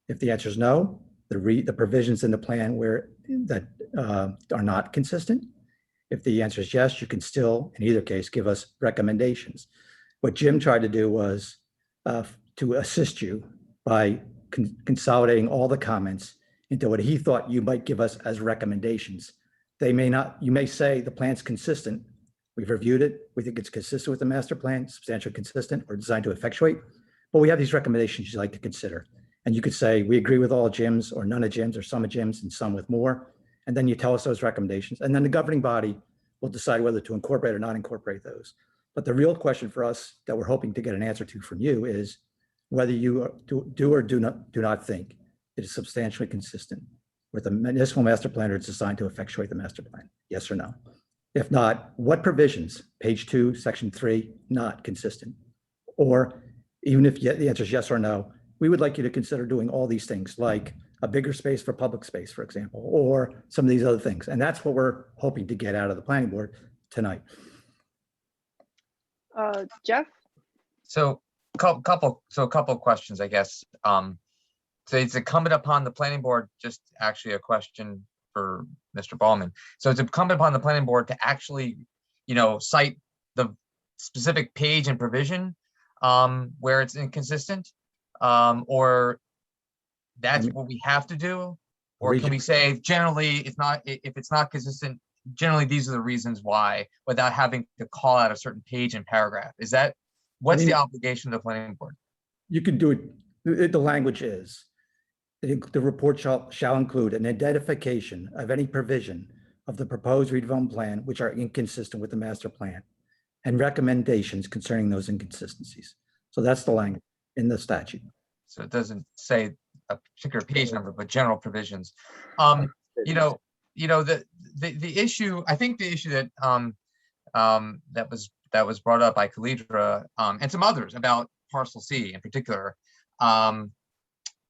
If the answer is no, the provisions in the plan that are not consistent. If the answer is yes, you can still, in either case, give us recommendations. What Jim tried to do was to assist you by consolidating all the comments into what he thought you might give us as recommendations. They may not, you may say the plan's consistent. We've reviewed it. We think it's consistent with the master plan, substantially consistent or designed to effectuate, but we have these recommendations you'd like to consider. And you could say, we agree with all Jim's or none of Jim's or some of Jim's and some with more. And then you tell us those recommendations. And then the governing body will decide whether to incorporate or not incorporate those. But the real question for us that we're hoping to get an answer to from you is whether you do or do not think it is substantially consistent with the municipal master plan or it's designed to effectuate the master plan. Yes or no? If not, what provisions, page 2, section 3, not consistent? Or even if the answer is yes or no, we would like you to consider doing all these things, like a bigger space for public space, for example, or some of these other things. And that's what we're hoping to get out of the planning board tonight. Jeff? So a couple of questions, I guess. So it's incumbent upon the planning board, just actually a question for Mr. Ballman. So it's incumbent upon the planning board to actually, cite the specific page and provision where it's inconsistent, or that's what we have to do? Or can we say generally if it's not consistent, generally these are the reasons why, without having to call out a certain page and paragraph? What's the obligation of the planning board? You can do it. The language is, the report shall include an identification of any provision of the proposed redevelopment plan which are inconsistent with the master plan and recommendations concerning those inconsistencies. So that's the language in the statute. So it doesn't say a particular page number, but general provisions. The issue, I think the issue that that was that was brought up by Khalidra and some others about Parcel C in particular. And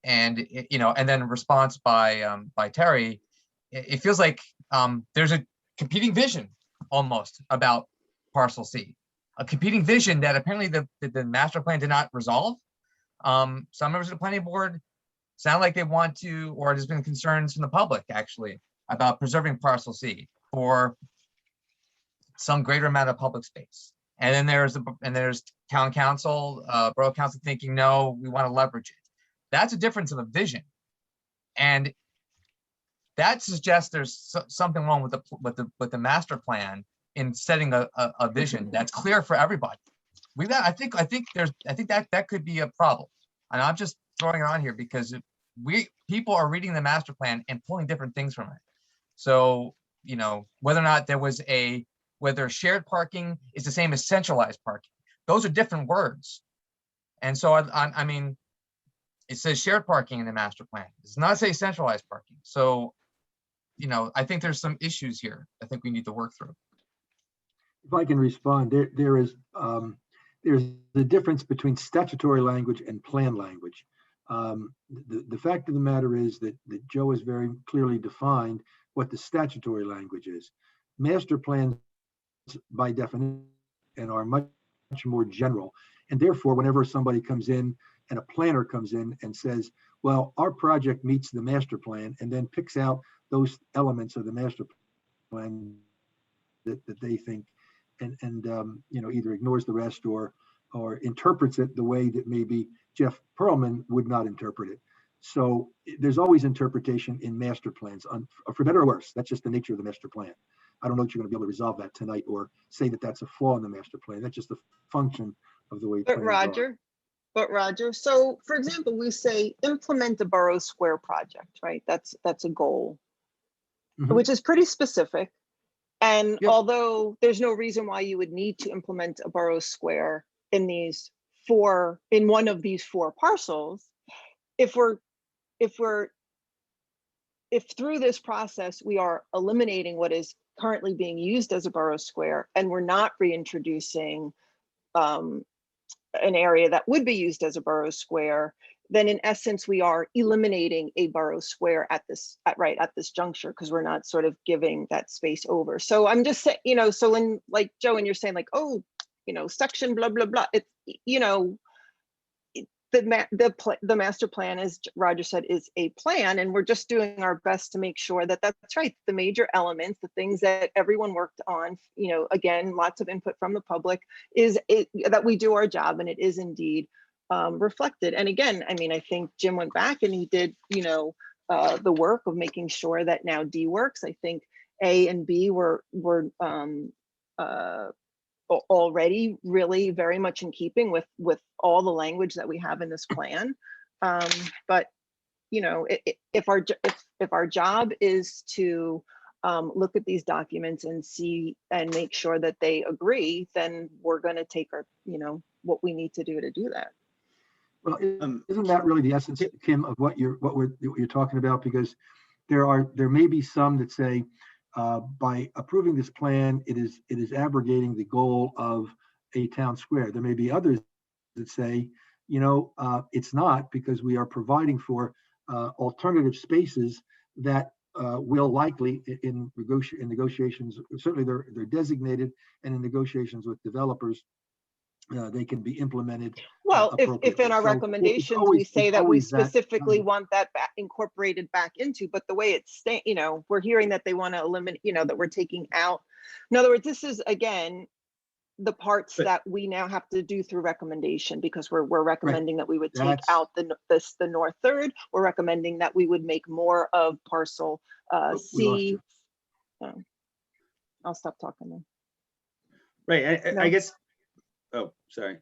then response by Terry, it feels like there's a competing vision almost about Parcel C, a competing vision that apparently the master plan did not resolve. Some members of the planning board sound like they want to, or there's been concerns from the public actually about preserving Parcel C for some greater amount of public space. And then there's town council, borough council thinking, no, we want to leverage it. That's a difference of a vision. And that suggests there's something wrong with the master plan in setting a vision that's clear for everybody. I think that could be a problem. And I'm just throwing it on here because people are reading the master plan and pulling different things from it. So, whether or not whether shared parking is the same as centralized parking, those are different words. And so I mean, it says shared parking in the master plan. It does not say centralized parking. So, I think there's some issues here I think we need to work through. If I can respond, there's the difference between statutory language and plan language. The fact of the matter is that Joe has very clearly defined what the statutory language is. Master plans, by definition, are much more general. And therefore, whenever somebody comes in and a planner comes in and says, well, our project meets the master plan, and then picks out those elements of the master plan that they think and either ignores the rest or interprets it the way that maybe Jeff Perlman would not interpret it. So there's always interpretation in master plans, for better or worse. That's just the nature of the master plan. I don't know that you're going to be able to resolve that tonight or say that that's a flaw in the master plan. That's just the function of the way. But Roger, so for example, we say implement a borough square project, right? That's a goal, which is pretty specific. And although there's no reason why you would need to implement a borough square in one of these 4 parcels, if through this process we are eliminating what is currently being used as a borough square and we're not reintroducing an area that would be used as a borough square, then in essence we are eliminating a borough square at this juncture, because we're not sort of giving that space over. So I'm just saying, so when like Joe, and you're saying like, oh, section blah blah blah, it's the master plan, as Roger said, is a plan, and we're just doing our best to make sure that that's right. The major elements, the things that everyone worked on, again, lots of input from the public, that we do our job, and it is indeed reflected. And again, I mean, I think Jim went back and he did, the work of making sure that now D works. I think A and B were already really very much in keeping with all the language that we have in this plan. But if our job is to look at these documents and see and make sure that they agree, then we're going to take our what we need to do that. Well, isn't that really the essence, Kim, of what you're talking about? Because there may be some that say, by approving this plan, it is abrogating the goal of a town square. There may be others that say, it's not, because we are providing for alternative spaces that will likely in negotiations, certainly they're designated, and in negotiations with developers, they can be implemented. Well, if in our recommendations we say that we specifically want that incorporated back into, but the way it's we're hearing that they want to eliminate, that we're taking out. In other words, this is again the parts that we now have to do through recommendation, because we're recommending that we would take out the north third. We're recommending that we would make more of parcel C. I'll stop talking then. Right, I guess. Oh, sorry.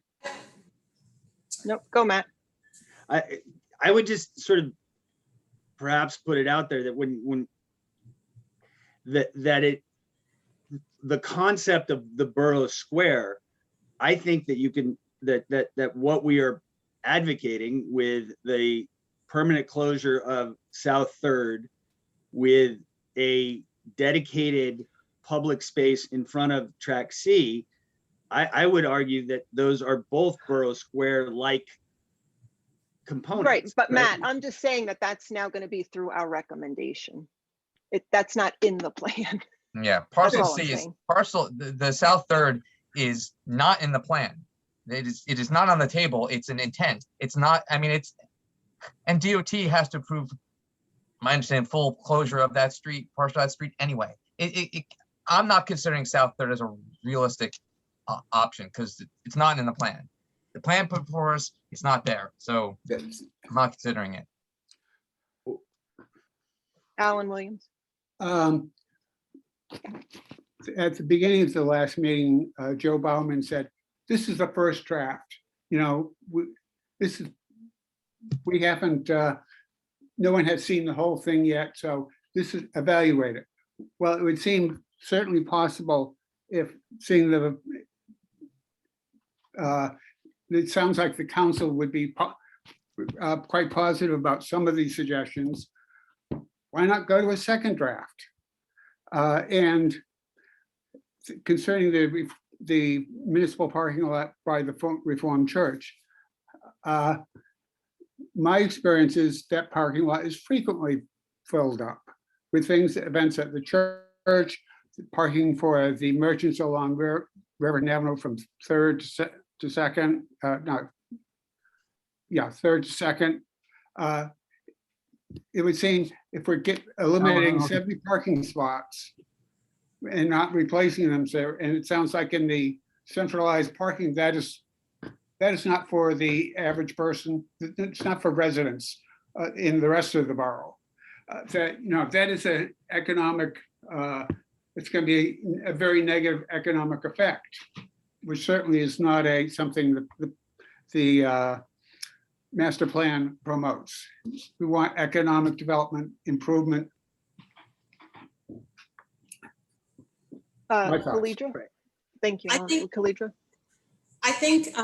Nope, go Matt. I would just sort of perhaps put it out there that the concept of the borough square, I think that you can that what we are advocating with the permanent closure of South Third with a dedicated public space in front of track C I would argue that those are both Borough Square-like components. Right, but Matt, I'm just saying that that's now going to be through our recommendation. That's not in the plan. Yeah, That's parcel all I'm C is saying. parcel, the south third is not in the plan. It is not on the table. It's an intent. It's not, I mean, and DOT has to approve, my understanding, full closure of that street, partial of that street anyway. I'm not considering south third as a realistic option because it's not in the plan. The plan put for us, it's not there. So I'm not considering it. Alan Williams. At the beginning of the last meeting, Joe Bauman said, this is the first draft. You know, we haven't, no one has seen the whole thing yet, so this is evaluated. Well, it would seem certainly possible if seeing it sounds like the council would be quite positive about some of these suggestions. Why not go to a second draft? And concerning the municipal parking lot by the Reformed Church, my experience is that parking lot is frequently filled up with events at the church, parking for the merchants along Reverend Avenue from 3rd to 2nd, 3rd to 2nd. It would seem if we're eliminating 70 parking spots and not replacing them, and it sounds like in the centralized parking, that is not for the average person. It's not for residents in the rest of the borough. That is an economic. It's going to be a very negative economic effect, which certainly is not something that the master plan promotes. We want economic development, improvement. Khalidra? Thank you. Khalidra? I think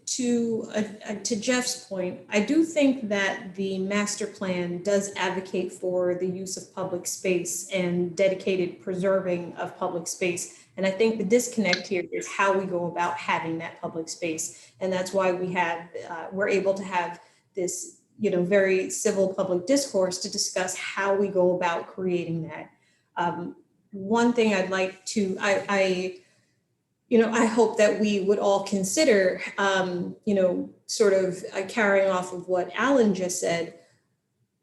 to Jeff's point, I do think that the master plan does advocate for the use of public space and dedicated preserving of public space. And I think the disconnect here is how we go about having that public space. And that's why we're able to have this, very civil public discourse to discuss how we go about creating that. One thing I'd like to, I hope that we would all consider, sort of carrying off of what Alan just said,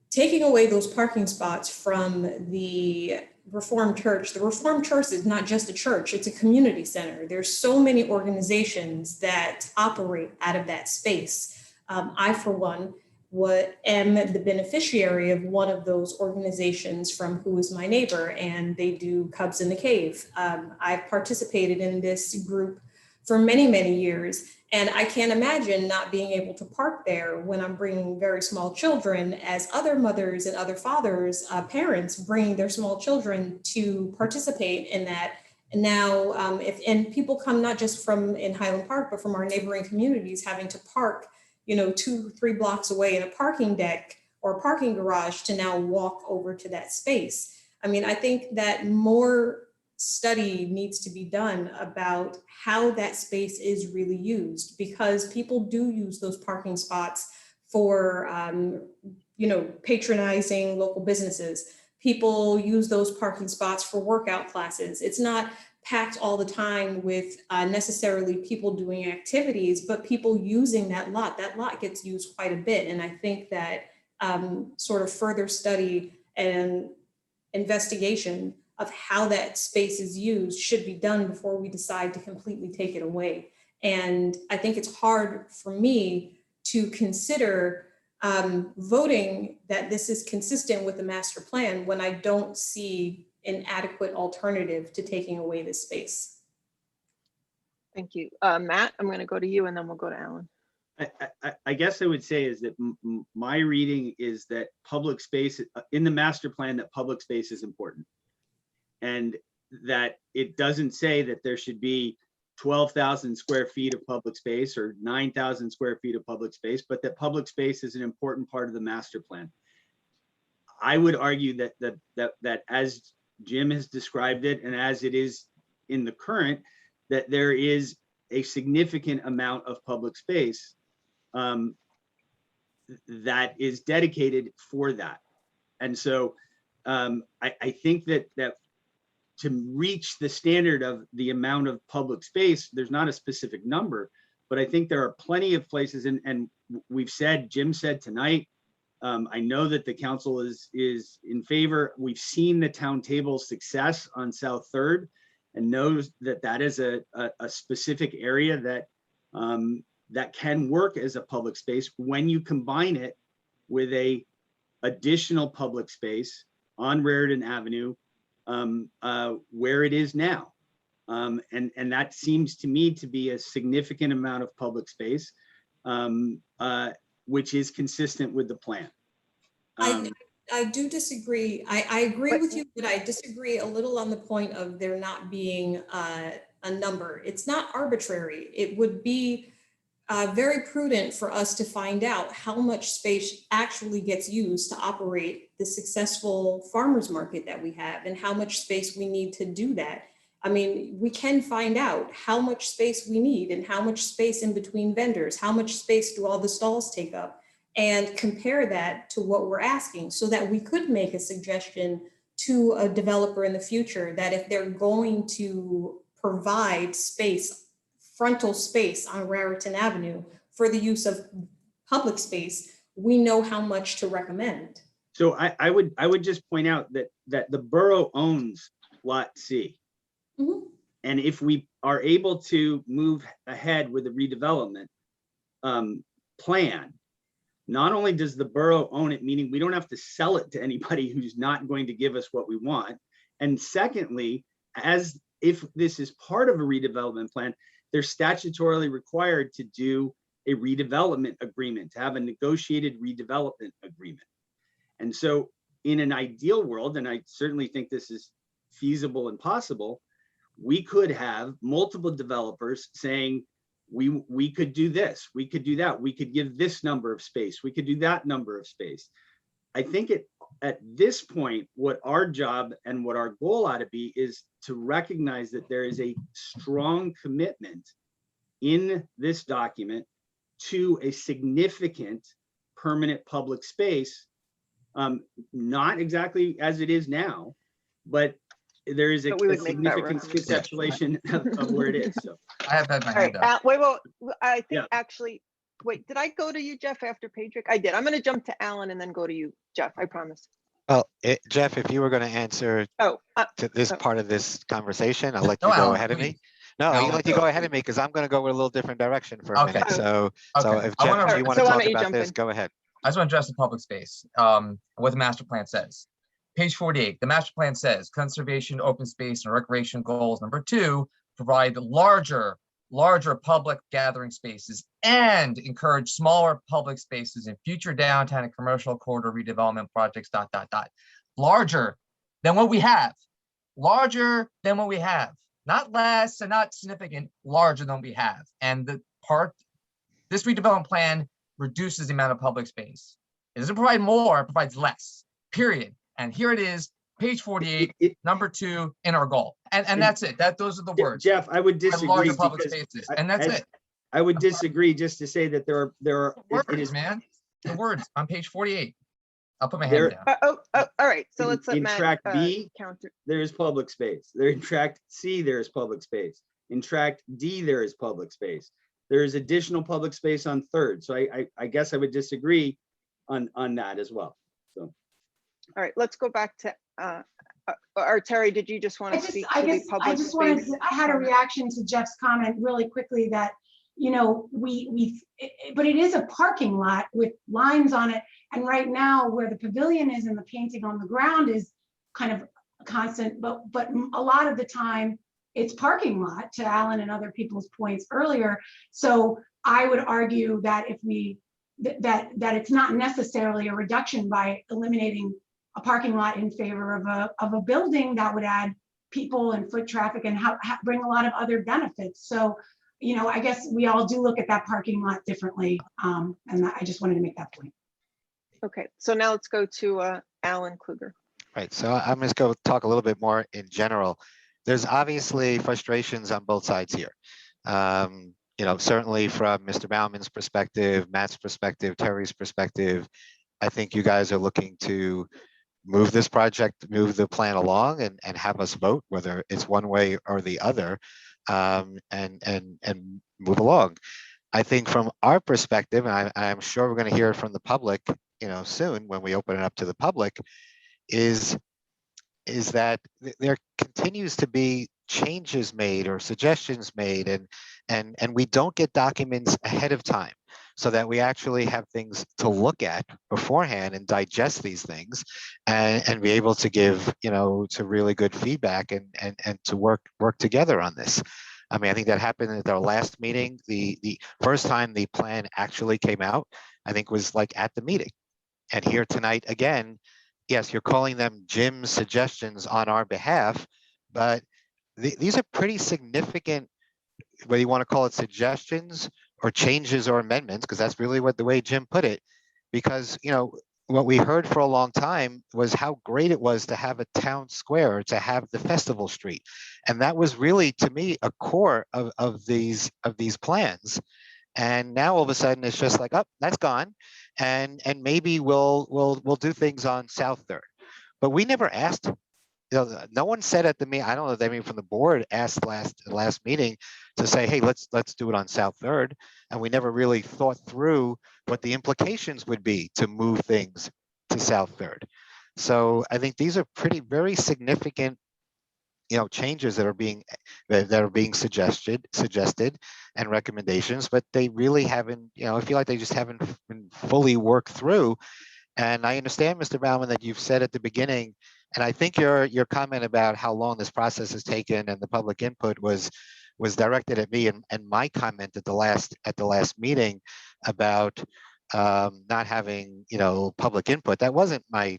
taking away those parking spots from the Reformed Church. The Reformed Church is not just a church, it's a community center. There's so many organizations that operate out of that space. I, for one, am the beneficiary of one of those organizations from Who Is My Neighbor, and they do Cubs in the Cave. I've participated in this group for many, many years, and I can't imagine not being able to park there when I'm bringing very small children, as other mothers and other fathers, parents bringing their small children to participate in that. And now, and people come not just from in Highland Park, but from our neighboring communities, having to park 2-3 blocks away in a parking deck or a parking garage to now walk over to that space. I mean, I think that more study needs to be done about how that space is really used, because people do use those parking spots for, patronizing local businesses. People use those parking spots for workout classes. It's not packed all the time with necessarily people doing activities, but people using that lot. That lot gets used quite a bit. And I think that sort of further study and investigation of how that space is used should be done before we decide to completely take it away. And I think it's hard for me to consider voting that this is consistent with the master plan when I don't see an adequate alternative to taking away this space. Thank you. Matt, I'm going to go to you and then we'll go to Alan. I guess I would say is that my reading is that public space in the master plan, that public space is important. And that it doesn't say that there should be 12,000 square feet of public space or 9,000 square feet of public space, but that public space is an important part of the master plan. I would argue that as Jim has described it, and as it is in the current, that there is a significant amount of public space that is dedicated for that. And so I think that to reach the standard of the amount of public space, there's not a specific number, but I think there are plenty of places, and we've said, Jim said tonight, I know that the council is in favor. We've seen the town table success on South Third and knows that that is a specific area that that can work as a public space when you combine it with a additional public space on Raritan Avenue where it is now. And that seems to me to be a significant amount of public space, which is consistent with the plan. I do disagree. I agree with you, but I disagree a little on the point of there not being a number. It's not arbitrary. It would be very prudent for us to find out how much space actually gets used to operate the successful farmers market that we have and how much space we need to do that. I mean, we can find out how much space we need and how much space in between vendors, how much space do all the stalls take up, and compare that to what we're asking so that we could make a suggestion to a developer in the future that if they're going to provide space, frontal space on Raritan Avenue for the use of public space, we know how much to recommend. So I would just point out that the borough owns Lot C. Mm-hmm. And if we are able to move ahead with the redevelopment plan, not only does the borough own it, meaning we don't have to sell it to anybody who's not going to give us what we want. And secondly, as if this is part of a redevelopment plan, they're statutorily required to do a redevelopment agreement, to have a negotiated redevelopment agreement. And so in an ideal world, and I certainly think this is feasible and possible, we could have multiple developers saying, we could do this, we could do that, we could give this number of space, we could do that number of space. I think at this point, what our job and what our goal ought to be is to recognize that there is a strong commitment in this document to a significant permanent public space, not exactly as it is now, but there is a significant conceptualization of where it is. So I have had my hand up. Wait, I think actually, wait, did I go to you, Jeff, after Pedrick? I did. I'm going to jump to Alan and then go to you, Jeff, I promise. Well, Jeff, if you were going to answer to this part of this conversation, I'll let you go ahead of me. No, I'll let you go ahead of me because I'm going to go with a little different direction for a minute. So if Jeff, if you want to talk about this, go ahead. I just want to address the public space, what the master plan says. Page 48, the master plan says conservation, open space, and recreation goals. Number 2, provide larger public gathering spaces and encourage smaller public spaces in future downtown and commercial corridor redevelopment projects, ... Larger than what we have. Larger than what we have. Not less and not significant, larger than we have. And this redevelopment plan reduces the amount of public space. It doesn't provide more, it provides less, period. And here it is, page 48, number 2 in our goal. And that's it. Those are the words. Jeff, I would disagree. Larger public spaces, and that's it. I would disagree just to say that there are words, man. The words on page 48. I'll put my hand down. All right. So let's let in Matt tract B, counter. there is public space. There in tract C, there is public space. In tract D, there is public space. There is additional public space on Third. So I guess I would disagree on that as well. So. All right, let's go back to, or Terry, did you just want to speak to the public space? I had a reaction to Jeff's comment really quickly that, you know, but it is a parking lot with lines on it. And right now where the pavilion is and the painting on the ground is kind of constant, but a lot of the time it's parking lot, to Alan and other people's points earlier. So I would argue that if that it's not necessarily a reduction by eliminating a parking lot in favor of a building that would add people and foot traffic and bring a lot of other benefits. So, you know, I guess we all do look at that parking lot differently. And I just wanted to make that point. Okay, so now let's go to Alan Kluger. Right, so I'm just going to talk a little bit more in general. there's obviously frustrations on both sides here. Certainly from Mr. Bauman's perspective, Matt's perspective, Terry's perspective, I think you guys are looking to move this project, move the plan along and have us vote, whether it's one way or the other, and move along. I think from our perspective, and I'm sure we're going to hear it from the public, soon when we open it up to the public, is that there continues to be changes made or suggestions made, and we don't get documents ahead of time so that we actually have things to look at beforehand and digest these things and be able to give, to really good feedback and to work together on this. I mean, I think that happened at our last meeting. The first time the plan actually came out, I think was like at the meeting. And here tonight, again, yes, you're calling them Jim's suggestions on our behalf, but these are pretty significant, whether you want to call it suggestions or changes or amendments, because that's really the way Jim put it. Because, what we heard for a long time was how great it was to have a town square, to have the festival street. And that was really, to me, a core of these plans. And now all of a sudden it's just like, oh, that's gone. And maybe we'll do things on South Third. But we never asked, no one said at the meeting, I don't know if anyone from the board asked last meeting to say, hey, let's do it on South Third. And we never really thought through what the implications would be to move things to South Third. So I think these are very significant, changes that are being suggested and recommendations, but they really haven't, I feel like they just haven't been fully worked through. And I understand, Mr. Bauman, that you've said at the beginning, and I think your comment about how long this process has taken and the public input was directed at me, and my comment at the last meeting about not having public input. That wasn't my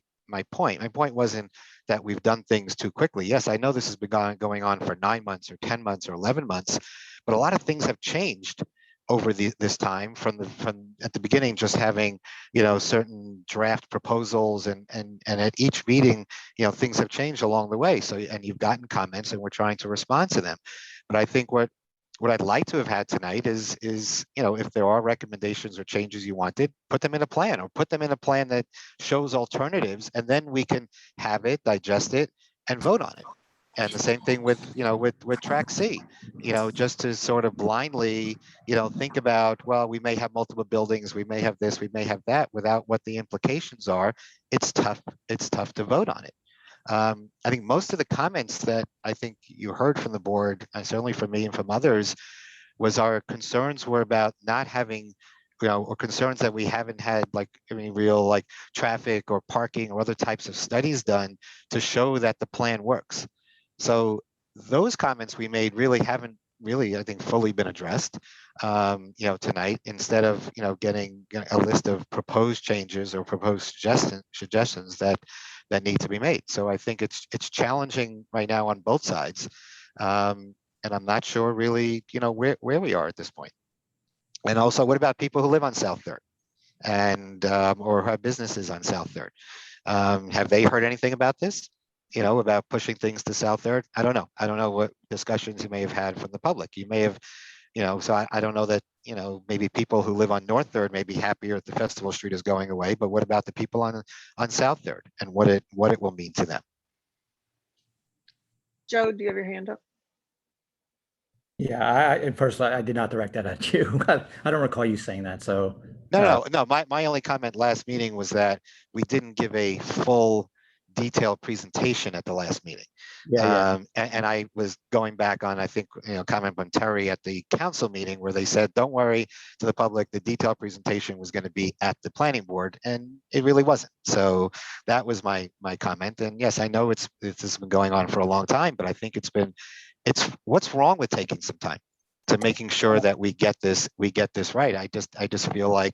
point. My point wasn't that we've done things too quickly. Yes, I know this has been going on for 9 months or 10 months or 11 months, but a lot of things have changed over this time from at the beginning, just having certain draft proposals and at each meeting things have changed along the way. So, and you've gotten comments and we're trying to respond to them. But I think what I'd like to have had tonight is if there are recommendations or changes you wanted, put them in a plan, or put them in a plan that shows alternatives, and then we can have it, digest it, and vote on it. And the same thing with track C, just to sort of blindly, think about, well, we may have multiple buildings, we may have this, we may have that, without what the implications are. It's tough to vote on it. I think most of the comments that I think you heard from the board, and certainly from me and from others, was our concerns were about not having, or concerns that we haven't had real traffic or parking or other types of studies done to show that the plan works. So those comments we made really haven't I think fully been addressed tonight, instead of getting a list of proposed changes or proposed suggestions that need to be made. So I think it's challenging right now on both sides, and I'm not sure really where we are at this point. And also, what about people who live on South Third and or have businesses on South Third? Have they heard anything about this? About pushing things to South Third? I don't know. I don't know what discussions you may have had from the public. You may have, so I don't know that, maybe people who live on North Third may be happier if the Festival Street is going away, but what about the people on South Third and what it will mean to them? Joe, do you have your hand up? Yeah, at first I did not direct that at you. I don't recall you saying that, so. No. My only comment last meeting was that we didn't give a full detailed presentation at the last meeting. And I was going back on, I think, comment from Terry at the council meeting where they said, don't worry, to the public, the detailed presentation was going to be at the planning board, and it really wasn't. So that was my comment. And yes, I know this has been going on for a long time, but I think it's what's wrong with taking some time to making sure that we get this right. I just feel like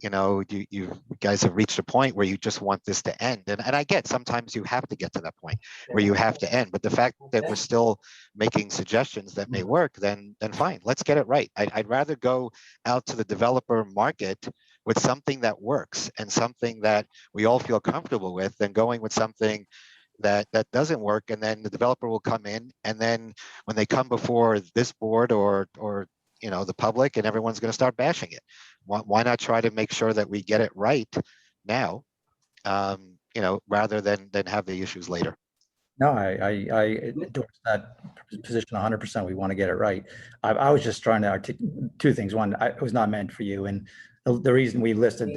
you guys have reached a point where you just want this to end. And I get sometimes you have to get to that point where you have to end. But the fact that we're still making suggestions that may work, then fine, let's get it right. I'd rather go out to the developer market with something that works and something that we all feel comfortable with than going with something that doesn't work, and then the developer will come in, and then when they come before this board or the public, and everyone's going to start bashing it. Why not try to make sure that we get it right now, rather than have the issues later? No, I endorse that position 100%. We want to get it right. I was just trying to articulate two things. One, it was not meant for you. And the reason we listed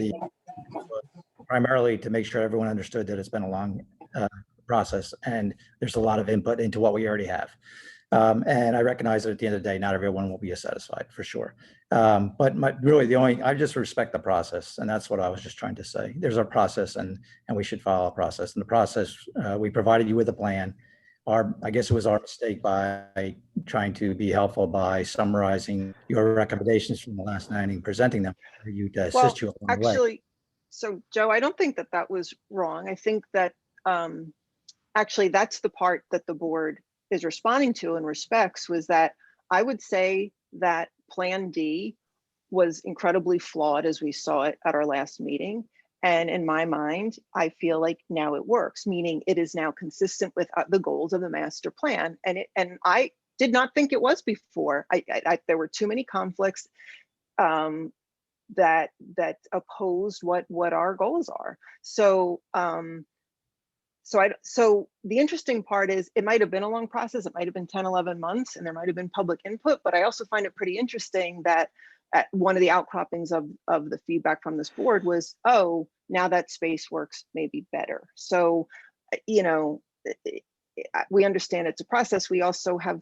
primarily to make sure everyone understood that it's been a long process and there's a lot of input into what we already have. And I recognize that at the end of the day, not everyone will be satisfied for sure. But I just respect the process. And that's what I was just trying to say. There's a process and we should follow a process. And the process, we provided you with a plan. I guess it was our mistake by trying to be helpful by summarizing your recommendations from the last night and presenting them for you to assist you along the way. Actually, so Joe, I don't think that was wrong. I think that actually that's the part that the board is responding to and respects, was that I would say that Plan D was incredibly flawed as we saw it at our last meeting. And in my mind, I feel like now it works, meaning it is now consistent with the goals of the master plan. And I did not think it was before. There were too many conflicts that opposed what our goals are. So the interesting part is it might have been a long process. It might have been 10, 11 months, and there might have been public input, but I also find it pretty interesting that one of the outcroppings of the feedback from this board was, oh, now that space works maybe better. So, we understand it's a process. We also have,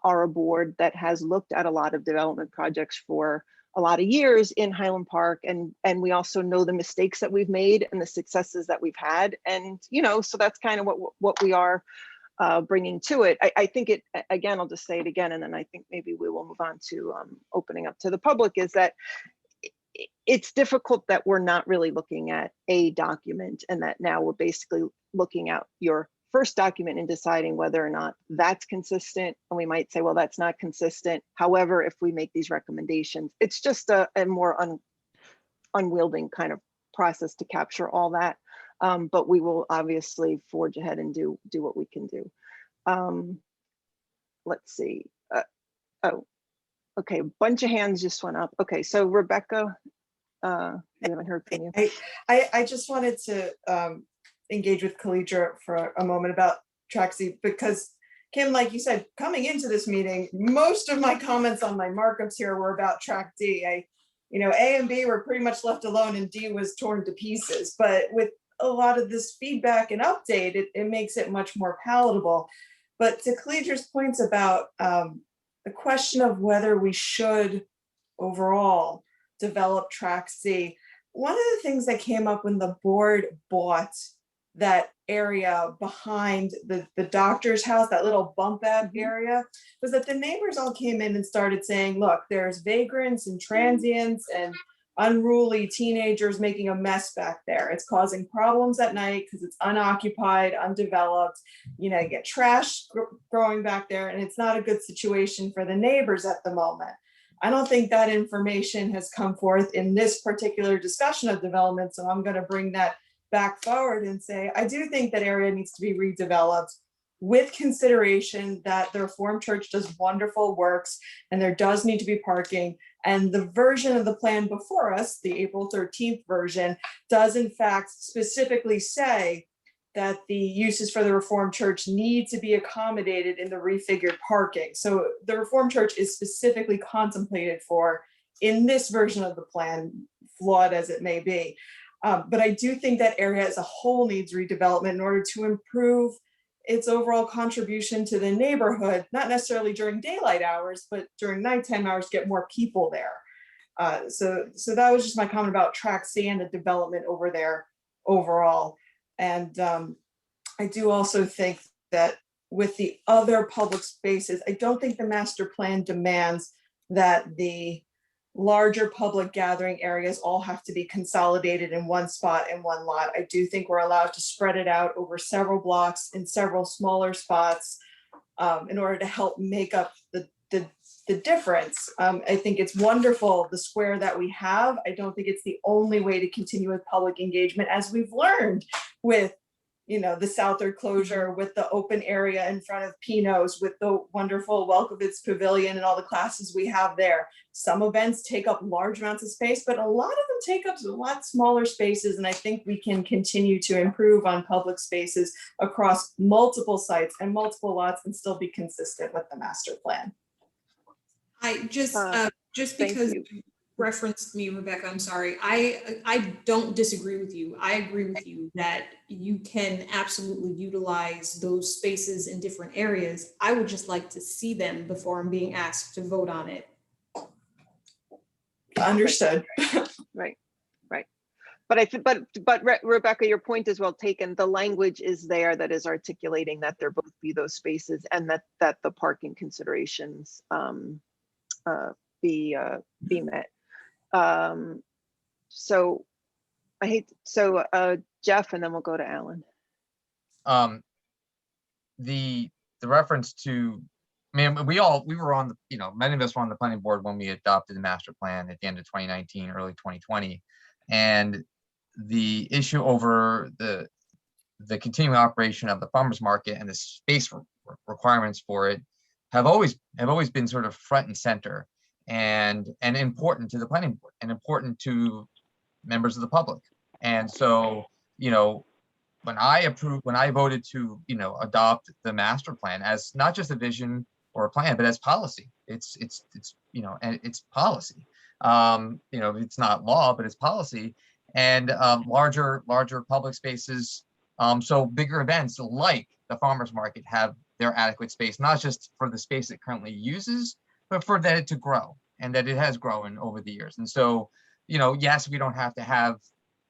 are a board that has looked at a lot of development projects for a lot of years in Highland Park, and we also know the mistakes that we've made and the successes that we've had, and so that's kind of what we are bringing to it. I think it, again, I'll just say it again, and then I think maybe we will move on to opening up to the public, is that it's difficult that we're not really looking at a document, and that now we're basically looking at your first document and deciding whether or not that's consistent. And we might say, well, that's not consistent. However, if we make these recommendations, it's just a more unwielding kind of process to capture all that. But we will obviously forge ahead and do what we can do. Let's see. Oh, okay. A bunch of hands just went up. Okay, so Rebecca, we haven't heard from you. I just wanted to engage with Khalidra for a moment about Track C, because Kim, like you said, coming into this meeting, most of my comments on my markups here were about Track D. A and B were pretty much left alone and D was torn to pieces. But with a lot of this feedback and update, it makes it much more palatable. But to Khalidra's points about the question of whether we should overall develop Track C, one of the things that came up when the board bought that area behind the doctor's house, that little bump out area, was that the neighbors all came in and started saying, look, there's vagrants and transients and unruly teenagers making a mess back there. It's causing problems at night because it's unoccupied, undeveloped. You get trash growing back there, and it's not a good situation for the neighbors at the moment. I don't think that information has come forth in this particular discussion of development, so I'm going to bring that back forward and say, I do think that area needs to be redeveloped with consideration that the Reformed Church does wonderful works and there does need to be parking. And the version of the plan before us, the April 13th version, does in fact specifically say that the uses for the Reformed Church need to be accommodated in the refigured parking. So the Reformed Church is specifically contemplated for in this version of the plan, flawed as it may be. But I do think that area as a whole needs redevelopment in order to improve its overall contribution to the neighborhood, not necessarily during daylight hours, but during nighttime hours, get more people there. So that was just my comment about Track C and the development over there overall. And I do also think that with the other public spaces, I don't think the master plan demands that the larger public gathering areas all have to be consolidated in one spot in one lot. I do think we're allowed to spread it out over several blocks in several smaller spots in order to help make up the difference. I think it's wonderful, the square that we have. I don't think it's the only way to continue with public engagement, as we've learned with the Southard closure with the open area in front of Pino's with the wonderful Welkowitz Pavilion and all the classes we have there. Some events take up large amounts of space, but a lot of them take up a lot smaller spaces. And I think we can continue to improve on public spaces across multiple sites and multiple lots and still be consistent with the master plan. I just thank because you. you referenced me, Rebecca, I'm sorry. I don't disagree with you. I agree with you that you can absolutely utilize those spaces in different areas. I would just like to see them before I'm being asked to vote on it. Understood. Right. But Rebecca, your point is well taken. The language is there that is articulating that there both be those spaces and that the parking considerations be met. So Jeff, and then we'll go to Alan. The reference to, we were on the, many of us were on the planning board when we adopted the master plan at the end of 2019, early 2020. And the issue over the continuing operation of the farmers market and the space requirements for it have always been sort of front and center and important to the planning board and important to members of the public. And so, when I voted to, adopt the master plan as not just a vision or a plan, but as policy, it's and it's policy. It's not law, but it's policy, and larger public spaces. So bigger events like the farmers market have their adequate space, not just for the space it currently uses, but for that to grow, and that it has grown over the years. And so, yes, we don't have to have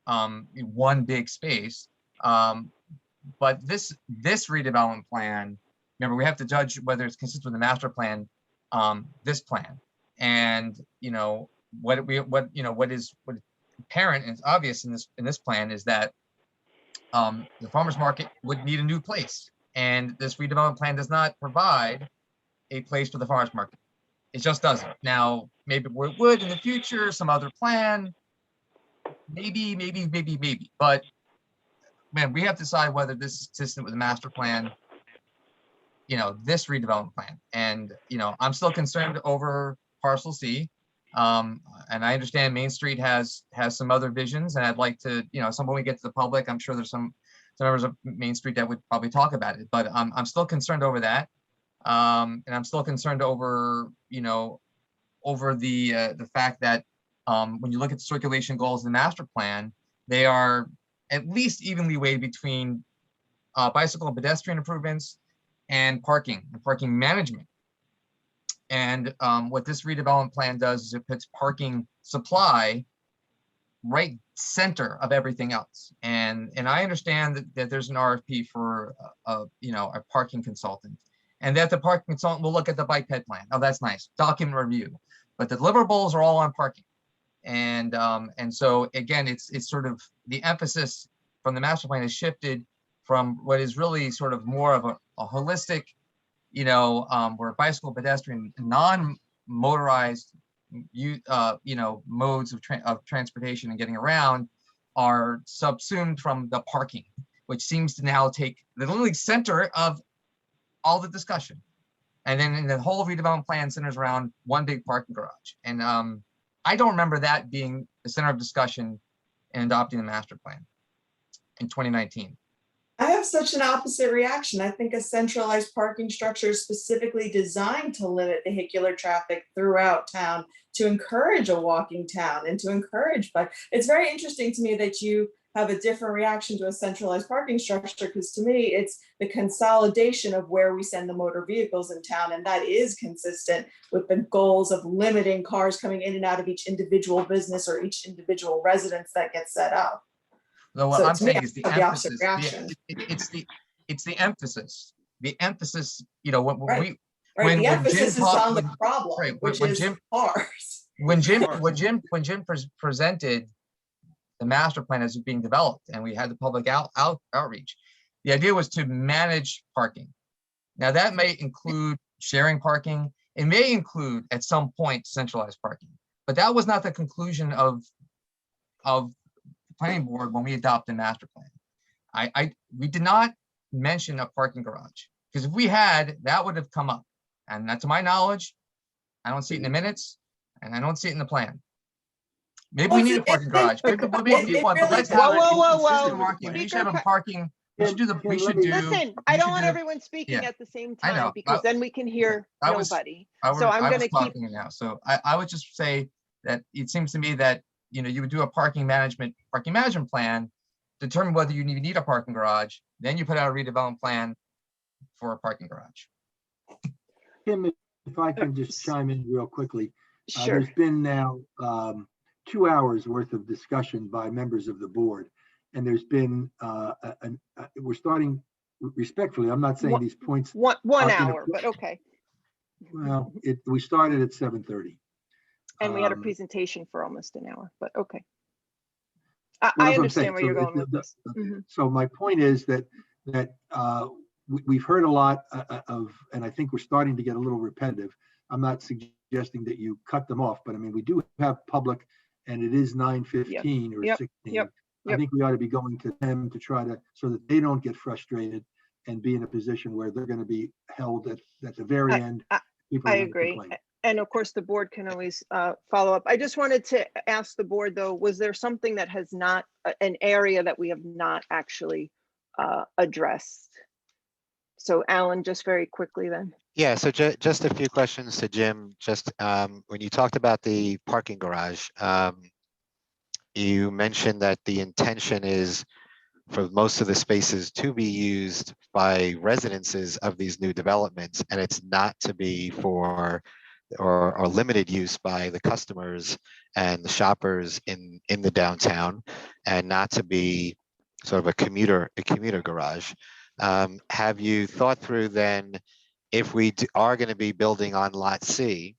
one big space, but this redevelopment plan, remember, we have to judge whether it's consistent with the master plan, this plan, and what is apparent and obvious in this plan is that the farmers market would need a new place, and this redevelopment plan does not provide a place for the farmers market. It just doesn't. Now, maybe it would in the future, some other plan, maybe, but man, we have to decide whether this is consistent with the master plan, this redevelopment plan. And, I'm still concerned over Parcel C. And I understand Main Street has some other visions, and I'd like to, when we get to the public, I'm sure there's some members of Main Street that would probably talk about it, but I'm still concerned over that. And I'm still concerned over, over the fact that when you look at the circulation goals in the master plan, they are at least evenly weighted between bicycle and pedestrian improvements and parking management. And what this redevelopment plan does is it puts parking supply right center of everything else. And I understand that there's an RFP for a parking consultant, and that the parking consultant will look at the bike ped plan. Oh, that's nice. Document review, but the deliverables are all on parking. And so again, it's sort of the emphasis from the master plan has shifted from what is really sort of more of a holistic, where bicycle, pedestrian, non-motorized, modes of transportation and getting around are subsumed from the parking, which seems to now take the literally center of all the discussion. And then in the whole redevelopment plan centers around one big parking garage. And I don't remember that being the center of discussion in adopting the master plan in 2019. I have such an opposite reaction. I think a centralized parking structure is specifically designed to limit vehicular traffic throughout town, to encourage a walking town and to encourage, but it's very interesting to me that you have a different reaction to a centralized parking structure, because to me, it's the consolidation of where we send the motor vehicles in town. And that is consistent with the goals of limiting cars coming in and out of each individual business or each individual residence that gets set up. So what I'm saying is the opposite emphasis. reaction. It's the emphasis. The emphasis. The emphasis is on the problem, which is cars. When Jim presented the master plan as being developed, and we had the public outreach, the idea was to manage parking. Now that may include sharing parking. It may include at some point centralized parking, but that was not the conclusion of the planning board when we adopted the master plan. we did not mention a parking garage, because if we had, that would have come up. And that, to my knowledge, I don't see it in the minutes, and I don't see it in the plan. Maybe we need a parking garage. Maybe, well, maybe we want, but let's have it Whoa, whoa, consistent whoa. parking. We should have a Speaker parking, we should do the, we should do. Listen, I we don't should want do- everyone speaking yeah. at the same I know, time because then we can hear I was- nobody. I So I'm was gonna keep, talking now. So I would just say that it seems to me that, you know, you would do a parking management plan, determine whether you need a parking garage, then you put out a redevelopment plan for a parking garage. Kim, if I can just chime in real quickly. sure. There's been now 2 hours worth of discussion by members of the board. And there's been, we're starting respectfully, I'm not saying these points. One are hour, but okay. Well, we started at 7:30. And we had a presentation for almost an hour, but okay. I Well, that's what I'm understand saying. where So you're going with this. So my point is that we've heard a lot of, and I think we're starting to get a little repetitive. I'm not suggesting that you cut them off, but I mean, we do have public, and it is 9:15 or 16. I think we ought to be going to them to try to, so that they don't get frustrated and be in a position where they're going to be held at the very end. People are I gonna agree. complain. And of course, the board can always follow up. I just wanted to ask the board, though, was there something that has not, an area that we have not actually addressed? So Alan, just very quickly then. Yeah, so just a few questions to Jim. Just when you talked about the parking garage, you mentioned that the intention is for most of the spaces to be used by residences of these new developments, and it's not to be for or limited use by the customers and the shoppers in the downtown, and not to be sort of a commuter garage. Have you thought through then, if we are going to be building on Lot C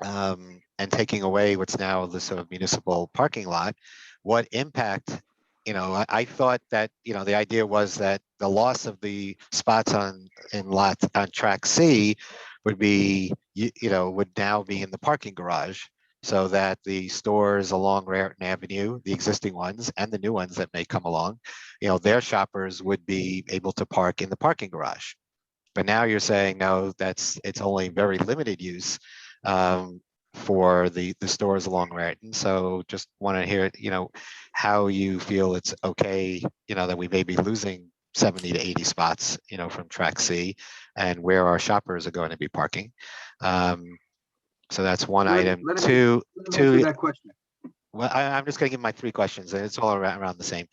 and taking away what's now the sort of municipal parking lot, what impact, you know, I thought that, you know, the idea was that the loss of the spots on track C would be, you know, would now be in the parking garage, so that the stores along Raritan Avenue, the existing ones and the new ones that may come along, you know, their shoppers would be able to park in the parking garage. But now you're saying, no, it's only very limited use for the stores along Raritan. So just want to hear, you know, how you feel it's okay, you know, that we may be losing 70 to 80 spots, you know, from track C, and where our shoppers are going to be parking. So that's one item. Two, that question. Well, I'm just going to give my three questions, and it's all around the same.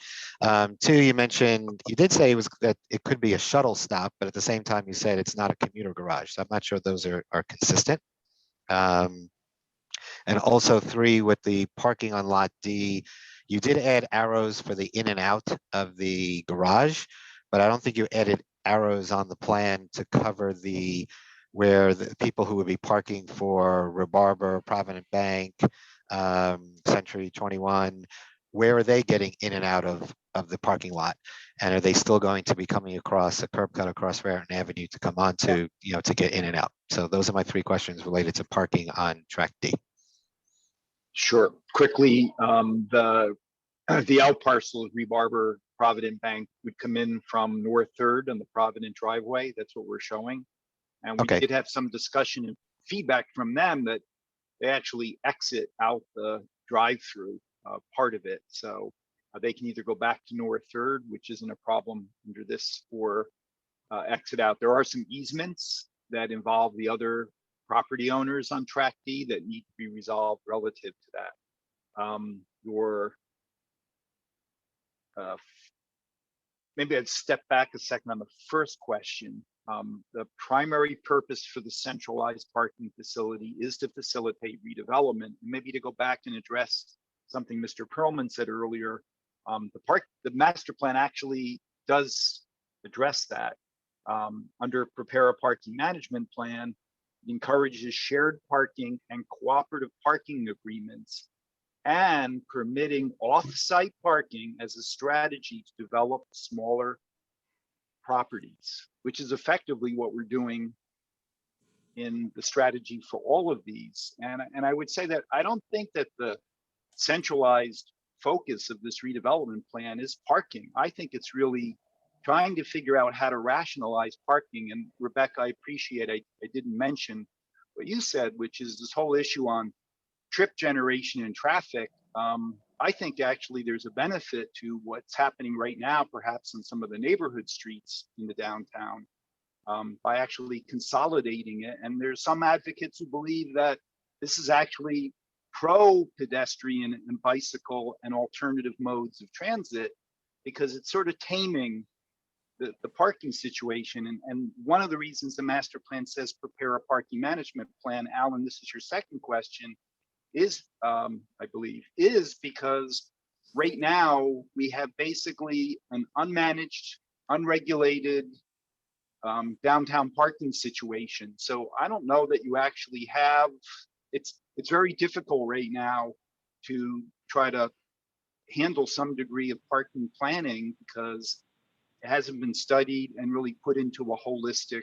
Two, you mentioned, you did say that it could be a shuttle stop, but at the same time you said it's not a commuter garage. So I'm not sure those are consistent. And also three, with the parking on Lot D, you did add arrows for the in and out of the garage, but I don't think you added arrows on the plan to cover where the people who would be parking for Rebarber, Provident Bank, Century 21, where are they getting in and out of the parking lot? And are they still going to be coming across a curb cut across Raritan Avenue to come on to, you know, to get in and out? So those are my three questions related to parking on track D. Sure. Quickly, the out parcel of Rebarber Provident Bank would come in from North 3rd on the Provident driveway. That's what we're showing. And we did have some discussion and feedback from them that they actually exit out the drive-through part of it. So they can either go back to North 3rd, which isn't a problem under this, or exit out. There are some easements that involve the other property owners on track D that need to be resolved relative to that. Maybe I'd step back a second on the first question. The primary purpose for the centralized parking facility is to facilitate redevelopment. Maybe to go back and address something Mr. Perlman said earlier, the master plan actually does address that. Under prepare a parking management plan, it encourages shared parking and cooperative parking agreements, and permitting off-site parking as a strategy to develop smaller properties, which is effectively what we're doing in the strategy for all of these. And I would say that I don't think that the centralized focus of this redevelopment plan is parking. I think it's really trying to figure out how to rationalize parking. And Rebecca, I appreciate, I didn't mention what you said, which is this whole issue on trip generation and traffic. I think actually there's a benefit to what's happening right now, perhaps in some of the neighborhood streets in the downtown, by actually consolidating it. And there's some advocates who believe that this is actually pro-pedestrian and bicycle and alternative modes of transit, because it's sort of taming the parking situation. And one of the reasons the master plan says prepare a parking management plan, Alan, this is your second question, is, I believe, is because right now we have basically an unmanaged, unregulated downtown parking situation. So I don't know that you actually have, it's very difficult right now to try to handle some degree of parking planning because it hasn't been studied and really put into a holistic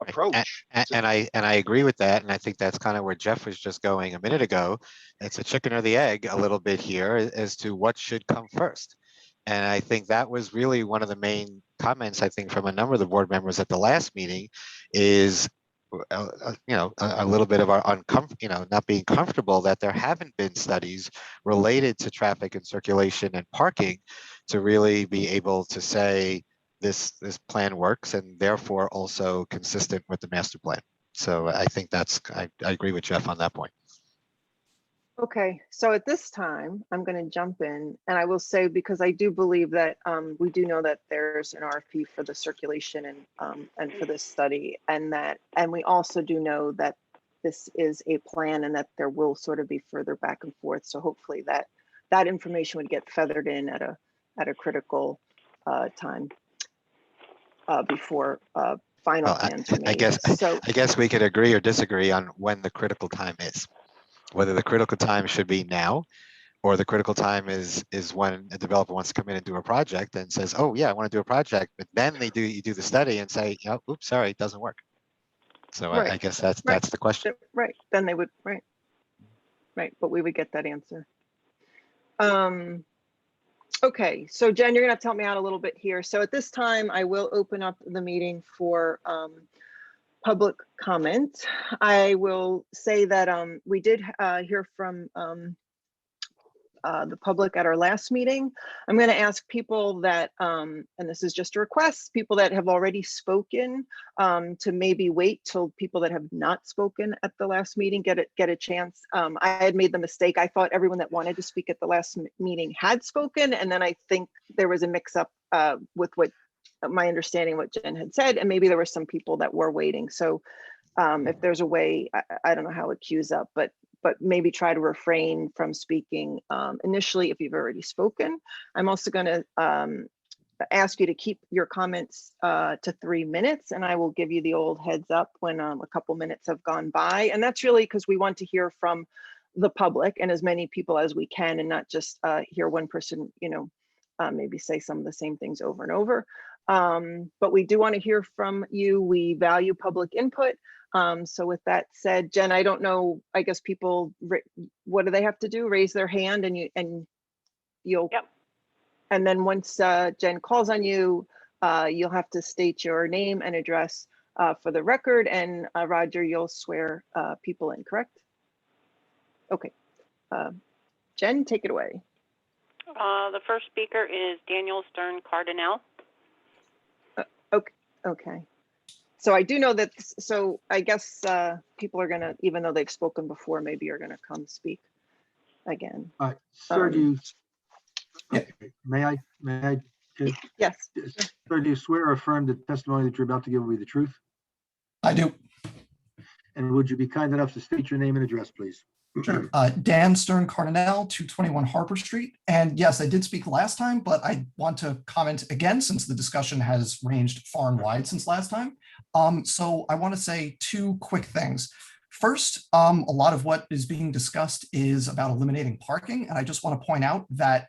approach. And I agree with that. And I think that's kind of where Jeff was just going a minute ago. It's a chicken or the egg a little bit here as to what should come first. And I think that was really one of the main comments, I think, from a number of the board members at the last meeting is, a little bit of our not being comfortable that there haven't been studies related to traffic and circulation and parking to really be able to say this plan works and therefore also consistent with the master plan. So I think I agree with Jeff on that point. Okay, so at this time, I'm going to jump in and I will say, because I do believe that we do know that there's an RFP for the circulation and for this study, and we also do know that this is a plan and that there will sort of be further back and forth. So hopefully that information would get feathered in at a critical time before final plans are made. I guess we could agree or disagree on when the critical time is. Whether the critical time should be now, or the critical time is when a developer wants to come in and do a project and says, "Oh yeah, I want to do a project," but then you do the study and say, "Oops, sorry, it doesn't work." So I guess that's the question. Right. Then they would right. But we would get that answer. Okay, so Jen, you're gonna have to help me out a little bit here. So at this time, I will open up the meeting for public comment. I will say that we did hear from the public at our last meeting. I'm going to ask people that, and this is just a request, people that have already spoken to maybe wait till people that have not spoken at the last meeting get a chance. I had made the mistake. I thought everyone that wanted to speak at the last meeting had spoken, and then I think there was a mix-up with what my understanding what Jen had said, and maybe there were some people that were waiting. So if there's a way, I don't know how it queues up, but maybe try to refrain from speaking initially if you've already spoken. I'm also going to ask you to keep your comments to 3 minutes, and I will give you the old heads up when a couple minutes have gone by. And that's really because we want to hear from the public and as many people as we can, and not just hear one person, maybe say some of the same things over and over. But we do want to hear from you. We value public input. So with that said, Jen, I don't know, I guess people, what do they have to do? Raise their hand and you'll, Yep. And then once Jen calls on you, you'll have to state your name and address for the record, and Roger, you'll swear people in, correct? Okay. Jen, take it away. The first speaker is Daniel Stern Cardinal. Okay. So I do know that, so I guess people are gonna, even though they've spoken before, maybe are gonna come speak again. Sir, may I? Yes. Sir, do you swear or affirm that the testimony that you're about to give will be the truth? I do. And would you be kind enough to state your name and address, please? Sure. Dan Stern Cardinal, 221 Harper Street. And yes, I did speak last time, but I want to comment again since the discussion has ranged far and wide since last time. So I want to say two quick things. First, a lot of what is being discussed is about eliminating parking. And I just want to point out that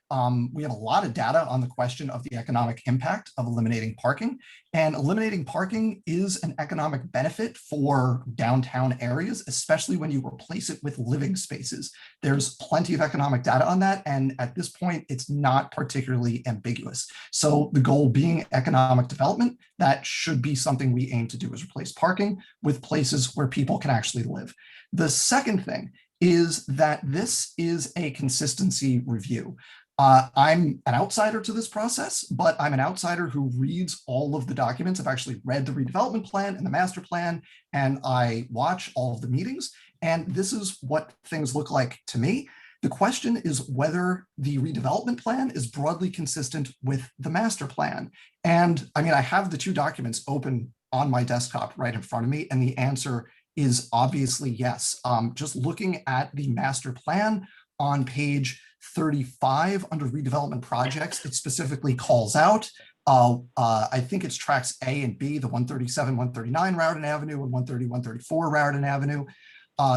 we have a lot of data on the question of the economic impact of eliminating parking. And eliminating parking is an economic benefit for downtown areas, especially when you replace it with living spaces. There's plenty of economic data on that. And at this point, it's not particularly ambiguous. So the goal being economic development, that should be something we aim to do, is replace parking with places where people can actually live. The second thing is that this is a consistency review. I'm an outsider to this process, but I'm an outsider who reads all of the documents. I've actually read the redevelopment plan and the master plan, and I watch all of the meetings. And this is what things look like to me. The question is whether the redevelopment plan is broadly consistent with the master plan. And I mean, I have the two documents open on my desktop right in front of me, and the answer is obviously yes. Just looking at the master plan on page 35 under redevelopment projects, it specifically calls out, I think it's tracks A and B, the 137, 139 Rowden Avenue and 130, 134 Rowden Avenue.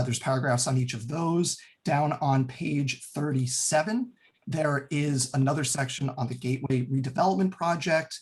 There's paragraphs on each of those. Down on page 37, there is another section on the Gateway redevelopment project.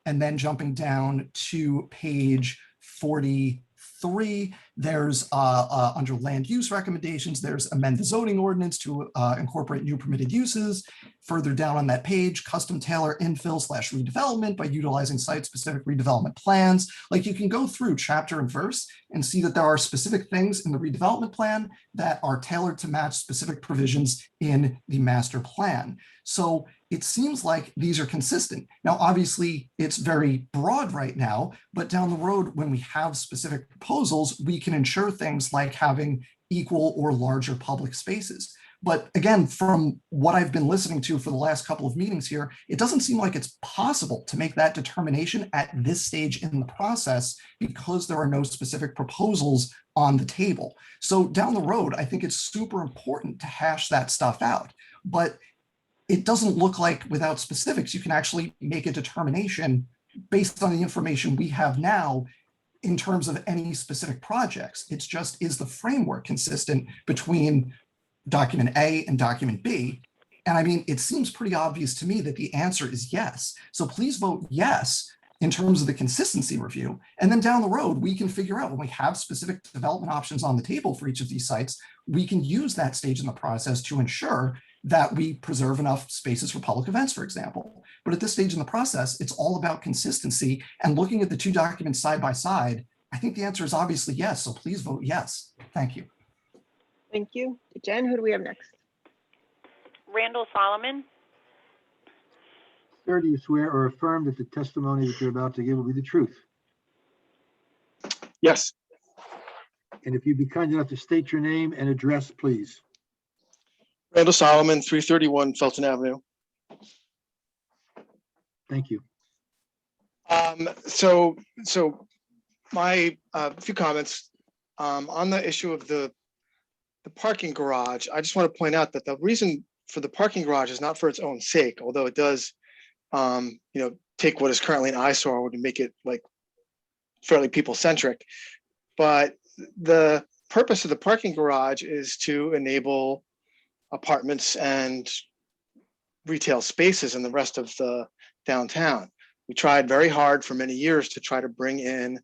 And then jumping down to page 43, there's under land use recommendations, there's amend the zoning ordinance to incorporate new permitted uses. Further down on that page, custom tailor infill / redevelopment by utilizing site-specific redevelopment plans. Like, you can go through chapter and verse and see that there are specific things in the redevelopment plan that are tailored to match specific provisions in the master plan. So it seems like these are consistent. Now, obviously, it's very broad right now, but down the road, when we have specific proposals, we can ensure things like having equal or larger public spaces. But again, from what I've been listening to for the last couple of meetings here, it doesn't seem like it's possible to make that determination at this stage in the process because there are no specific proposals on the table. So down the road, I think it's super important to hash that stuff out. But it doesn't look like without specifics, you can actually make a determination based on the information we have now in terms of any specific projects. It's just, is the framework consistent between document A and document B? And I mean, it seems pretty obvious to me that the answer is yes. So please vote yes in terms of the consistency review. And then down the road, we can figure out when we have specific development options on the table for each of these sites, we can use that stage in the process to ensure that we preserve enough spaces for public events, for example. But at this stage in the process, it's all about consistency, and looking at the two documents side by side, I think the answer is obviously yes. So please vote yes. Thank you. Thank you. Jen, who do we have next? Randall Solomon. Sir, do you swear or affirm that the testimony that you're about to give will be the truth? Yes. And if you'd be kind enough to state your name and address, please. Randall Solomon, 331 Felton Avenue. Thank you. So my few comments on the issue of the parking garage. I just want to point out that the reason for the parking garage is not for its own sake, although it does, take what is currently an eyesore and make it like fairly people-centric. But the purpose of the parking garage is to enable apartments and retail spaces in the rest of the downtown. We tried very hard for many years to try to bring in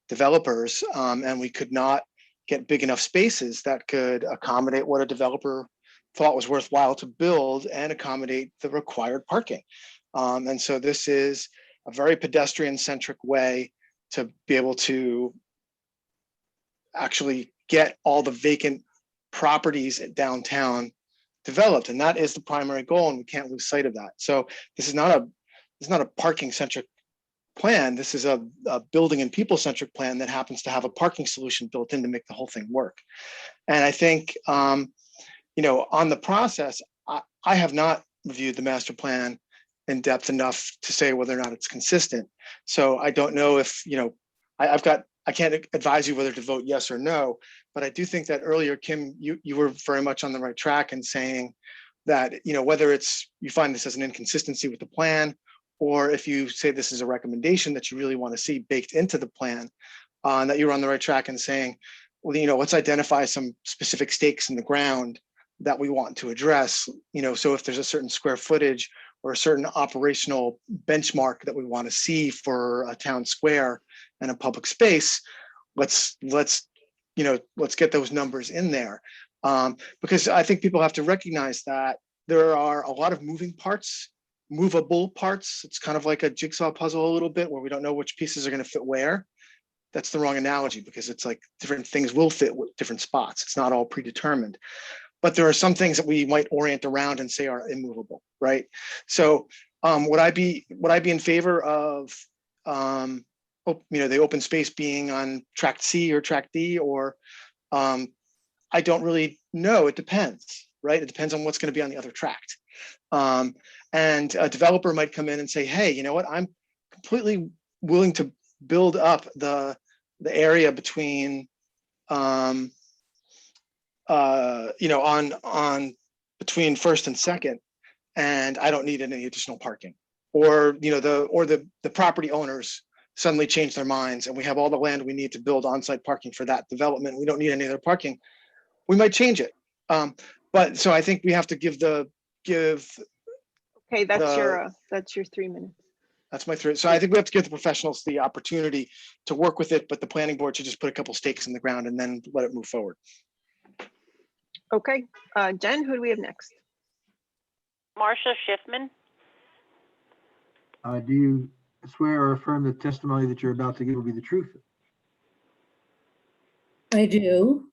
developers, and we could not get big enough spaces that could accommodate what a developer thought was worthwhile to build and accommodate the required parking. And so this is a very pedestrian-centric way to be able to actually get all the vacant properties in downtown developed. And that is the primary goal, and we can't lose sight of that. So this is not a parking-centric plan. This is a building and people-centric plan that happens to have a parking solution built in to make the whole thing work. And I think, on the process, I have not reviewed the master plan in depth enough to say whether or not it's consistent. So I don't know if, I can't advise you whether to vote yes or no, but I do think that earlier, Kim, you were very much on the right track in saying that, whether it's, you find this as an inconsistency with the plan, or if you say this is a recommendation that you really want to see baked into the plan, that you're on the right track in saying, let's identify some specific stakes in the ground that we want to address, so if there's a certain square footage or a certain operational benchmark that we want to see for a town square and a public space, let's get those numbers in there. Because I think people have to recognize that there are a lot of movable parts. It's kind of like a jigsaw puzzle a little bit, where we don't know which pieces are going to fit where. That's the wrong analogy, because it's like different things will fit with different spots. It's not all predetermined. But there are some things that we might orient around and say are immovable, right? So would I be in favor of the open space being on tract C or tract D, or I don't really know. It depends, right? It depends on what's going to be on the other tract. And a developer might come in and say, hey, you know what? I'm completely willing to build up the area between between first and second, and I don't need any additional parking. Or the property owners suddenly change their minds and we have all the land we need to build on-site parking for that development. We don't need any other parking. We might change it. But so I think we have to give. Okay, that's your 3 minutes. That's my 3. So I think we have to give the professionals the opportunity to work with it, but the planning board should just put a couple stakes in the ground and then let it move forward. Okay, Jen, who do we have next? Marcia Schiffman. Do you swear or affirm the testimony that you're about to give will be the truth? I do.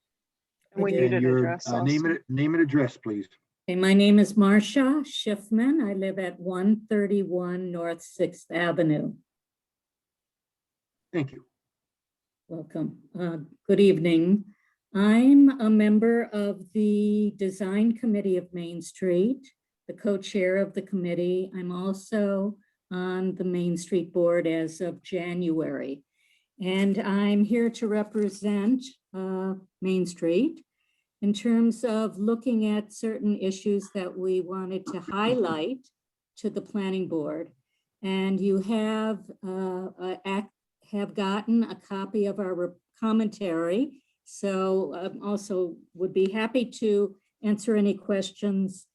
And we need an address also. Name and address, please. Okay, my name is Marcia Schiffman. I live at 131 North 6th Avenue. Thank you. Welcome. Good evening. I'm a member of the Design Committee of Main Street, the co-chair of the committee. I'm also on the Main Street Board as of January. And I'm here to represent Main Street in terms of looking at certain issues that we wanted to highlight to the planning board. And you have gotten a copy of our commentary. So also would be happy to answer any questions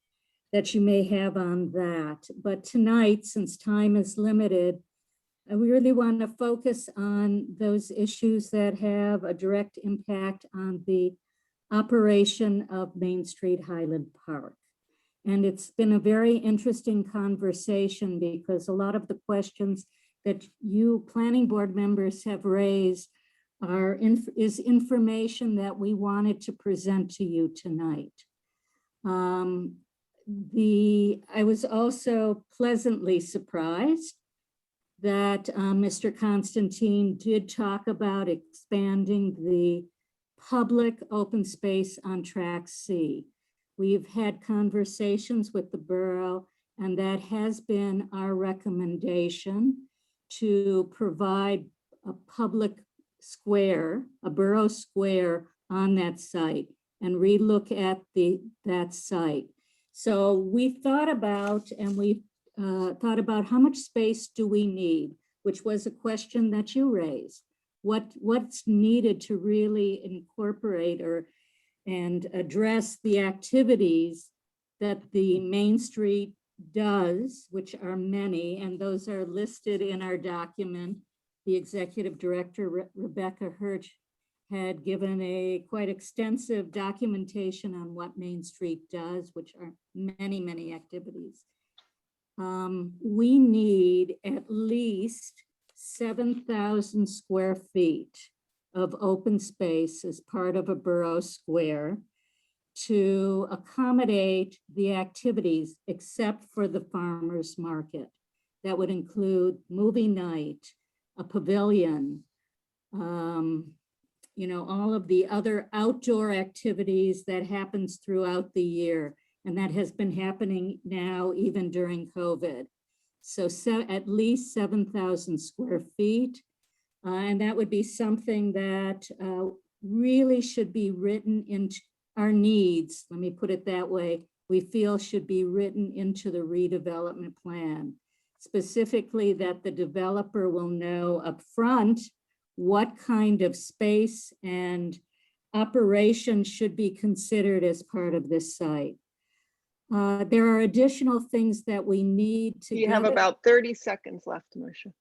that you may have on that. But tonight, since time is limited, we really want to focus on those issues that have a direct impact on the operation of Main Street Highland Park. And it's been a very interesting conversation because a lot of the questions that you planning board members have raised is information that we wanted to present to you tonight. I was also pleasantly surprised that Mr. Constantine did talk about expanding the public open space on tract C. We've had conversations with the borough, and that has been our recommendation to provide a public square, a borough square on that site and relook at that site. So we thought about, and we thought about how much space do we need, which was a question that you raised. What's needed to really incorporate and address the activities that the Main Street does, which are many, and those are listed in our document. The executive director, Rebecca Hirsch, had given a quite extensive documentation on what Main Street does, which are many, many activities. We need at least 7,000 square feet of open space as part of a borough square to accommodate the activities except for the farmers market. That would include movie night, a pavilion, all of the other outdoor activities that happens throughout the year. And that has been happening now even during COVID. So at least 7,000 square feet. And that would be something that really should be written into our needs. Let me put it that way. We feel should be written into the redevelopment plan. Specifically that the developer will know upfront what kind of space and operation should be considered as part of this site. There are additional things that we need to You have get it. about 30 seconds left, Marcia.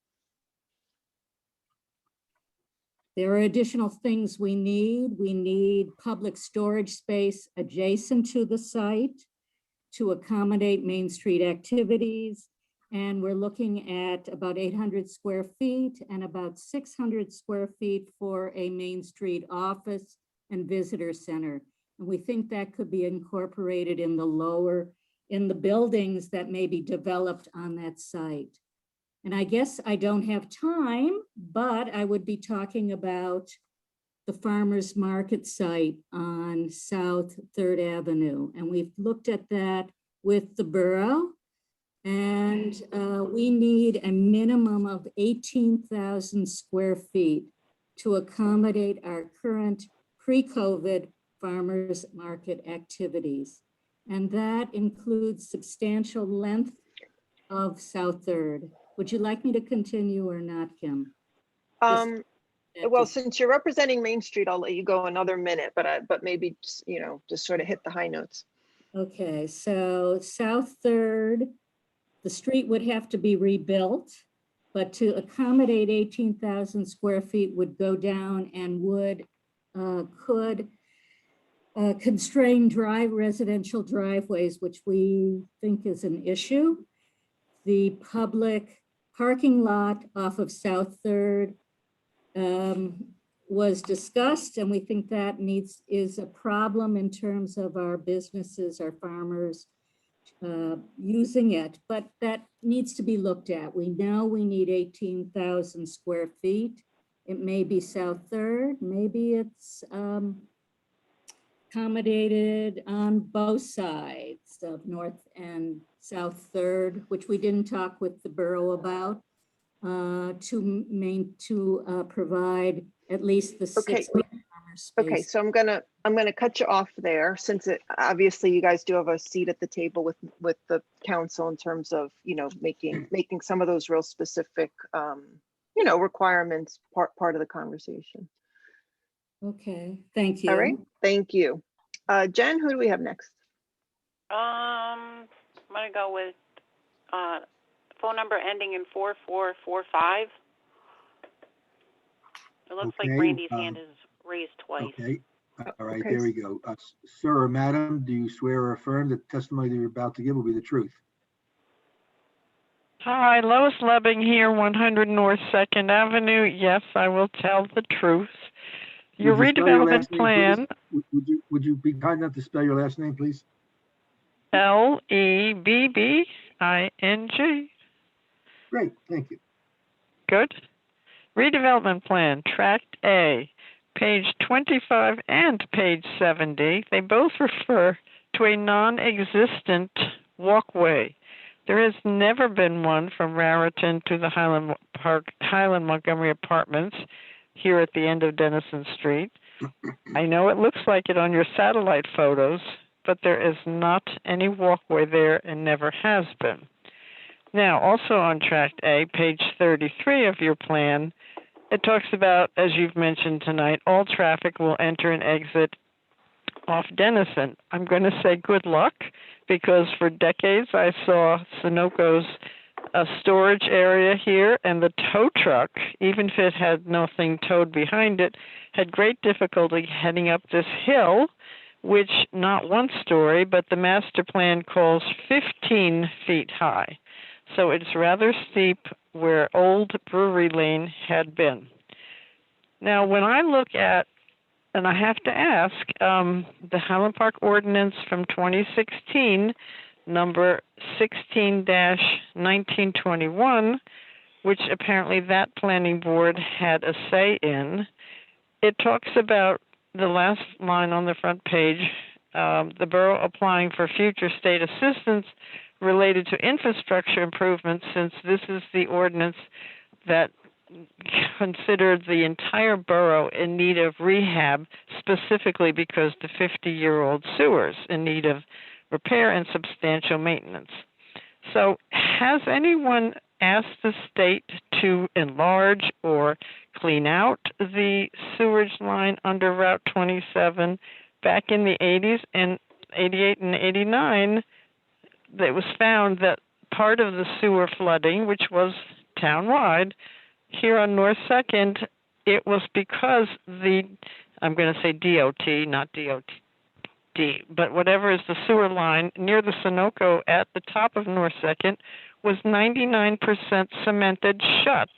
There are additional things we need. We need public storage space adjacent to the site to accommodate Main Street activities. And we're looking at about 800 square feet and about 600 square feet for a Main Street office and visitor center. And we think that could be incorporated in the buildings that may be developed on that site. And I guess I don't have time, but I would be talking about the farmer's market site on South 3rd Avenue. And we've looked at that with the borough. And we need a minimum of 18,000 square feet to accommodate our current pre-COVID farmers market activities. And that includes substantial length of South 3rd. Would you like me to continue or not, Kim? Well, since you're representing Main Street, I'll let you go another minute, but maybe just, just sort of hit the high notes. Okay, so South 3rd, the street would have to be rebuilt, but to accommodate 18,000 square feet would go down and could constrain residential driveways, which we think is an issue. The public parking lot off of South 3rd was discussed, and we think that is a problem in terms of our businesses, our farmers using it, but that needs to be looked at. We know we need 18,000 square feet. It may be South 3rd, maybe it's accommodated on both sides of North and South 3rd, which we didn't talk with the borough about, to provide at least the 6 space. Okay, so I'm gonna cut you off there, since obviously you guys do have a seat at the table with the council in terms of making some of those real specific requirements part of the conversation. Okay, thank you. All right, thank you. Jen, who do we have next? I'm gonna go with phone number ending in 4445. It looks like Okay, Randy's hand is raised twice. Okay, all right, there we go. Sir or madam, do you swear or affirm that the testimony that you're about to give will be the truth? Hi, Lois Lebbing here, 100 North 2nd Avenue. Yes, I will tell the truth. Your Would you spell your last redevelopment name, plan, please? Would you be kind enough to spell your last name, please? Lebbing. Great, thank you. Good. Redevelopment plan, Tract A, page 25 and page 70. They both refer to a non-existent walkway. There has never been one from Raritan to the Highland Montgomery Apartments here at the end of Dennison Street. I know it looks like it on your satellite photos, but there is not any walkway there and never has been. Now, also on Tract A, page 33 of your plan, it talks about, as you've mentioned tonight, all traffic will enter and exit off Dennison. I'm going to say good luck, because for decades I saw Sunoco's storage area here, and the tow truck, even if it had nothing towed behind it, had great difficulty heading up this hill, which not 1 story, but the master plan calls 15 feet high. So it's rather steep where old Brewery Lane had been. Now, when I look at, and I have to ask, the Highland Park ordinance from 2016, number 16-1921, which apparently that planning board had a say in, it talks about the last line on the front page, the borough applying for future state assistance related to infrastructure improvements, since this is the ordinance that considered the entire borough in need of rehab, specifically because the 50-year-old sewers in need of repair and substantial maintenance. So has anyone asked the state to enlarge or clean out the sewerage line under Route 27 back in the 80s, and 88 and 89, it was found that part of the sewer flooding, which was townwide, here on North Second, it was because I'm going to say DOT, not DOT, but whatever is the sewer line near the Sunoco at the top of North Second was 99% cemented shut.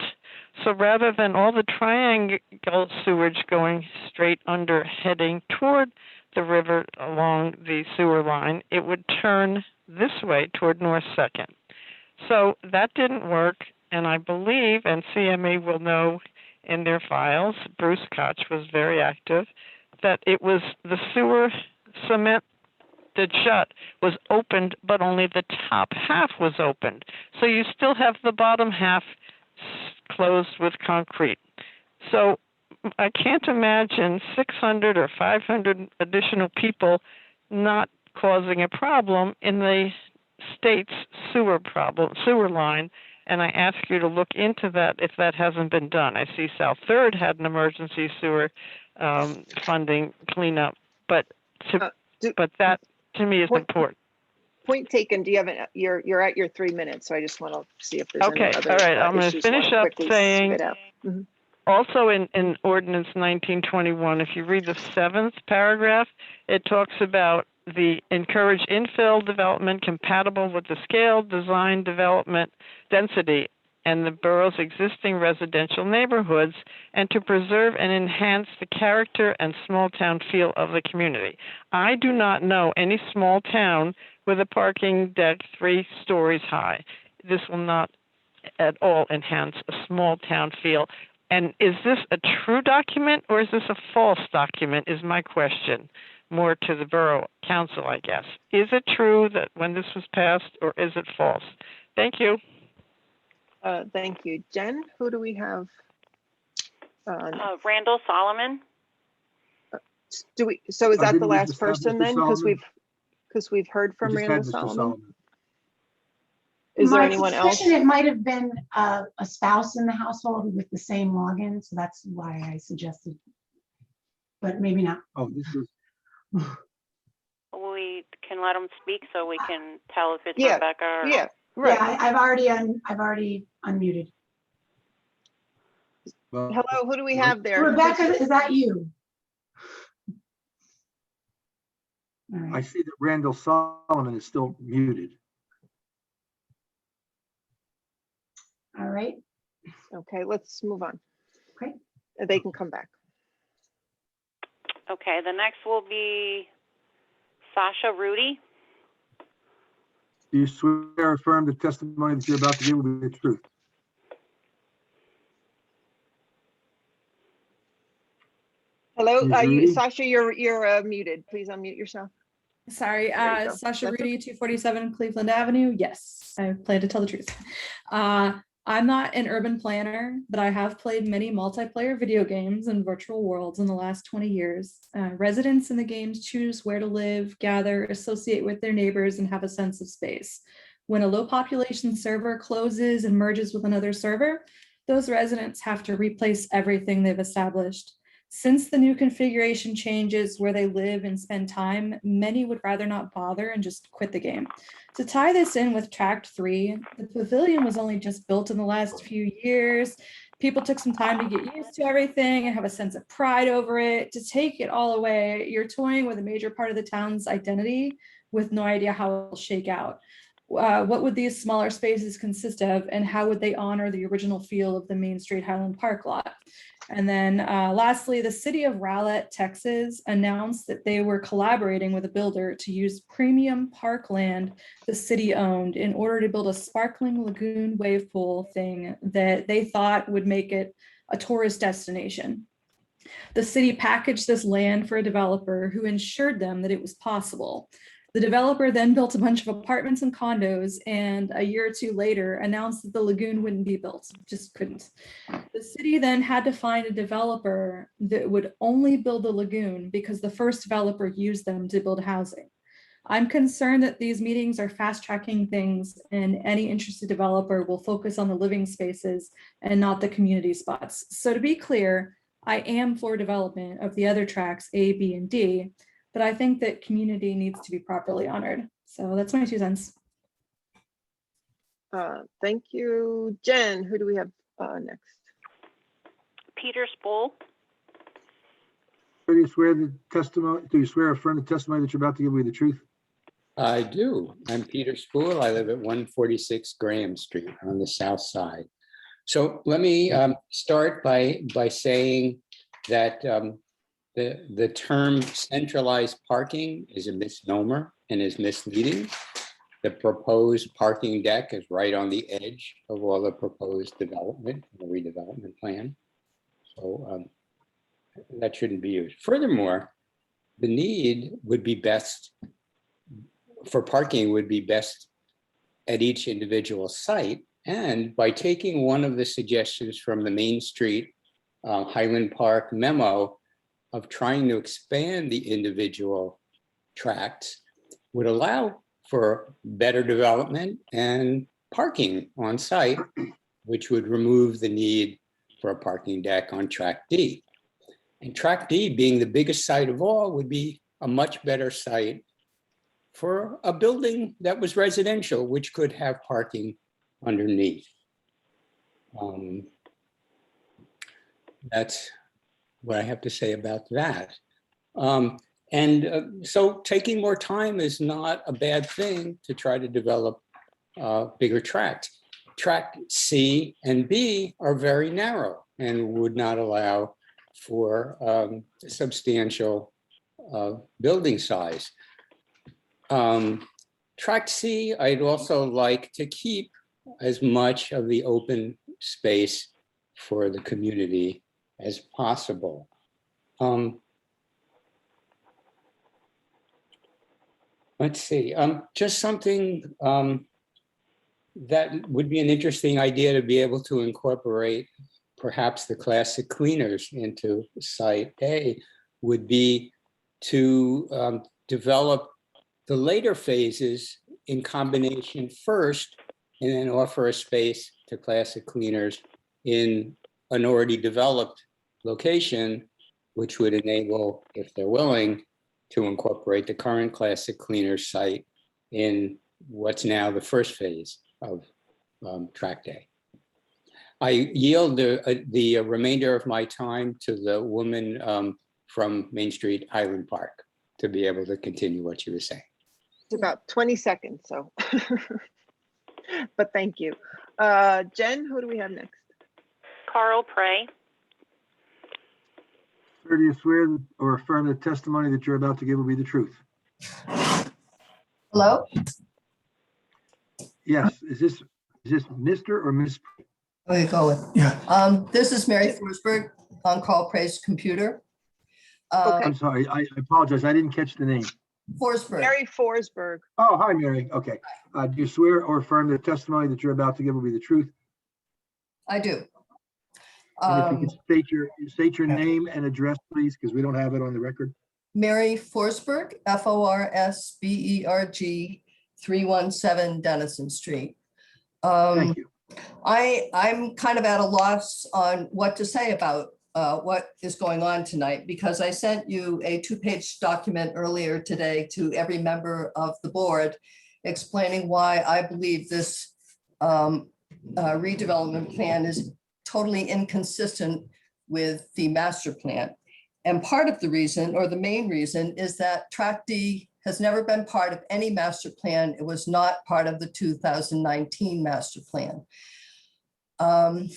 So rather than all the triangle sewage going straight under heading toward the river along the sewer line, it would turn this way toward North Second. So that didn't work, and I believe, and CMA will know in their files, Bruce Koch was very active, that it was the sewer cement that shut was opened, but only the top half was opened. So you still have the bottom half closed with concrete. So I can't imagine 600 or 500 additional people not causing a problem in the state's sewer line. And I ask you to look into that if that hasn't been done. I see South Third had an emergency sewer funding cleanup, but that to me is important. Point taken. Do you have you're at your 3 minutes, so I just want to see if there's Okay, any other all right. I'm going to issues you finish wanna up quickly saying, spit out. Mhm. also in Ordinance 1921, if you read the 7th paragraph, it talks about the encourage infill development compatible with the scale, design, development, density, and the borough's existing residential neighborhoods, and to preserve and enhance the character and small town feel of the community. I do not know any small town with a parking deck 3 stories high. This will not at all enhance a small town feel. And is this a true document or is this a false document is my question, more to the borough council, I guess. Is it true that when this was passed, or is it false? Thank you. Thank you. Jen, who do we have? Randall Solomon. So is that the Didn't we last just have person Mr. then? Solomon? Because we've heard from We just had Randall Mr. Solomon. Is there My anyone suspicion else? it might have been a spouse in the household with the same login, so that's why I suggested, but maybe not. Oh, this is. We can let him speak so we can tell if it's Yeah, Rebecca or. Yeah, right. Yeah, I've already unmuted. Well, Hello, who do we have there? Rebecca, is that you? All right. I see that Randall Solomon is still muted. All right. Okay, let's move on. Okay. They can come back. Okay, the next will be Sasha Rudy. Do you swear or affirm the testimony that you're about to give will be the truth? Hello, Ms. Rudy? Sasha, you're muted. Please unmute yourself. Sorry, There you go. Sasha That's Rudy, 247 Cleveland Avenue. Yes, I plan to tell the truth. I'm not an urban planner, but I have played many multiplayer video games and virtual worlds in the last 20 years. Residents in the games choose where to live, gather, associate with their neighbors, and have a sense of space. When a low population server closes and merges with another server, those residents have to replace everything they've established. Since the new configuration changes where they live and spend time, many would rather not bother and just quit the game. To tie this in with Tract 3, the pavilion was only just built in the last few years. People took some time to get used to everything and have a sense of pride over it. To take it all away, you're toying with a major part of the town's identity with no idea how it will shake out. What would these smaller spaces consist of, and how would they honor the original feel of the Main Street Highland Park lot? And then lastly, the city of Rowlett, Texas announced that they were collaborating with a builder to use premium parkland the city owned in order to build a sparkling lagoon wave pool thing that they thought would make it a tourist destination. The city packaged this land for a developer who assured them that it was possible. The developer then built a bunch of apartments and condos, and a year or two later announced that the lagoon wouldn't be built, just couldn't. The city then had to find a developer that would only build the lagoon because the first developer used them to build housing. I'm concerned that these meetings are fast tracking things and any interested developer will focus on the living spaces and not the community spots. So to be clear, I am for development of the other tracks A, B, and D, but I think that community needs to be properly honored. So that's my 2 cents. Thank you. Jen, who do we have next? Peter Spool. Do you swear the testimony, do you swear or affirm the testimony that you're about to give me the truth? I do. I'm Peter Spool. I live at 146 Graham Street on the south side. So let me start by saying that the term centralized parking is a misnomer and is misleading. The proposed parking deck is right on the edge of all the proposed development, the redevelopment plan. So that shouldn't be used. Furthermore, the need would be best for parking would be best at each individual site. And by taking one of the suggestions from the Main Street Highland Park memo of trying to expand the individual tracts would allow for better development and parking on site, which would remove the need for a parking deck on track D. And track D, being the biggest site of all, would be a much better site for a building that was residential, which could have parking underneath. That's what I have to say about that. So taking more time is not a bad thing to try to develop bigger tracts. Track C and B are very narrow and would not allow for substantial building size. Track C, I'd also like to keep as much of the open space for the community as possible. Let's see, just something that would be an interesting idea to be able to incorporate perhaps the classic cleaners into site A would be to develop the later phases in combination first, and then offer a space to classic cleaners in an already developed location, which would enable, if they're willing, to incorporate the current classic cleaner site in what's now the first phase of track A. I yield the remainder of my time to the woman from Main Street Highland Park to be able to continue what you were saying. It's about 20 seconds, so. But thank you. Jen, who do we have next? Carl Prey. Sir, do you swear or affirm the testimony that you're about to give will be the truth? Hello? Yes. Is this Mr. or Miss? Okay, go with. Yeah. This is Mary Forsberg on Carl Prey's computer. I'm sorry, I apologize. I didn't catch the name. Forsberg. Mary Forsberg. Oh, hi, Mary. Okay. Do you swear or affirm the testimony that you're about to give will be the truth? I do. And if you could state your name and address, please, because we don't have it on the record. Mary Forsberg, Forsberg, 317 Denison Street. Thank you. I'm kind of at a loss on what to say about what is going on tonight, because I sent you a 2-page document earlier today to every member of the board explaining why I believe this redevelopment plan is totally inconsistent with the master plan. And part of the reason, or the main reason, is that Track D has never been part of any master plan. It was not part of the 2019 master plan. The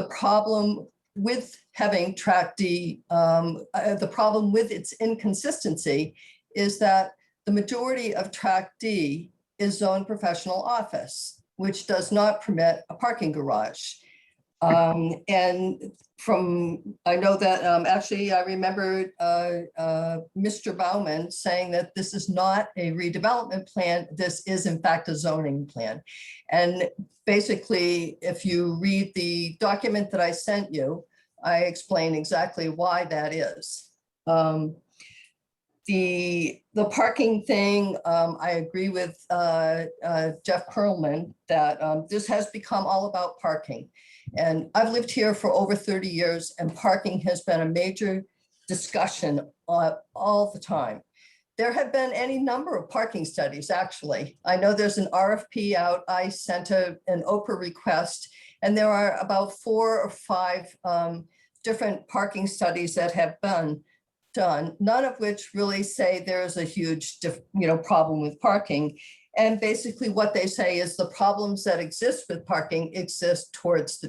problem with having Track D, the problem with its inconsistency is that the majority of Track D is zoned professional office, which does not permit a parking garage. And I know that actually I remember Mr. Bauman saying that this is not a redevelopment plan. This is in fact a zoning plan. And basically, if you read the document that I sent you, I explain exactly why that is. The parking thing, I agree with Jeff Perlman that this has become all about parking. And I've lived here for over 30 years and parking has been a major discussion all the time. There have been any number of parking studies, actually. I know there's an RFP out. I sent an Oprah request, and there are about 4 or 5 different parking studies that have been done, none of which really say there's a huge problem with parking. And basically what they say is the problems that exist with parking exist towards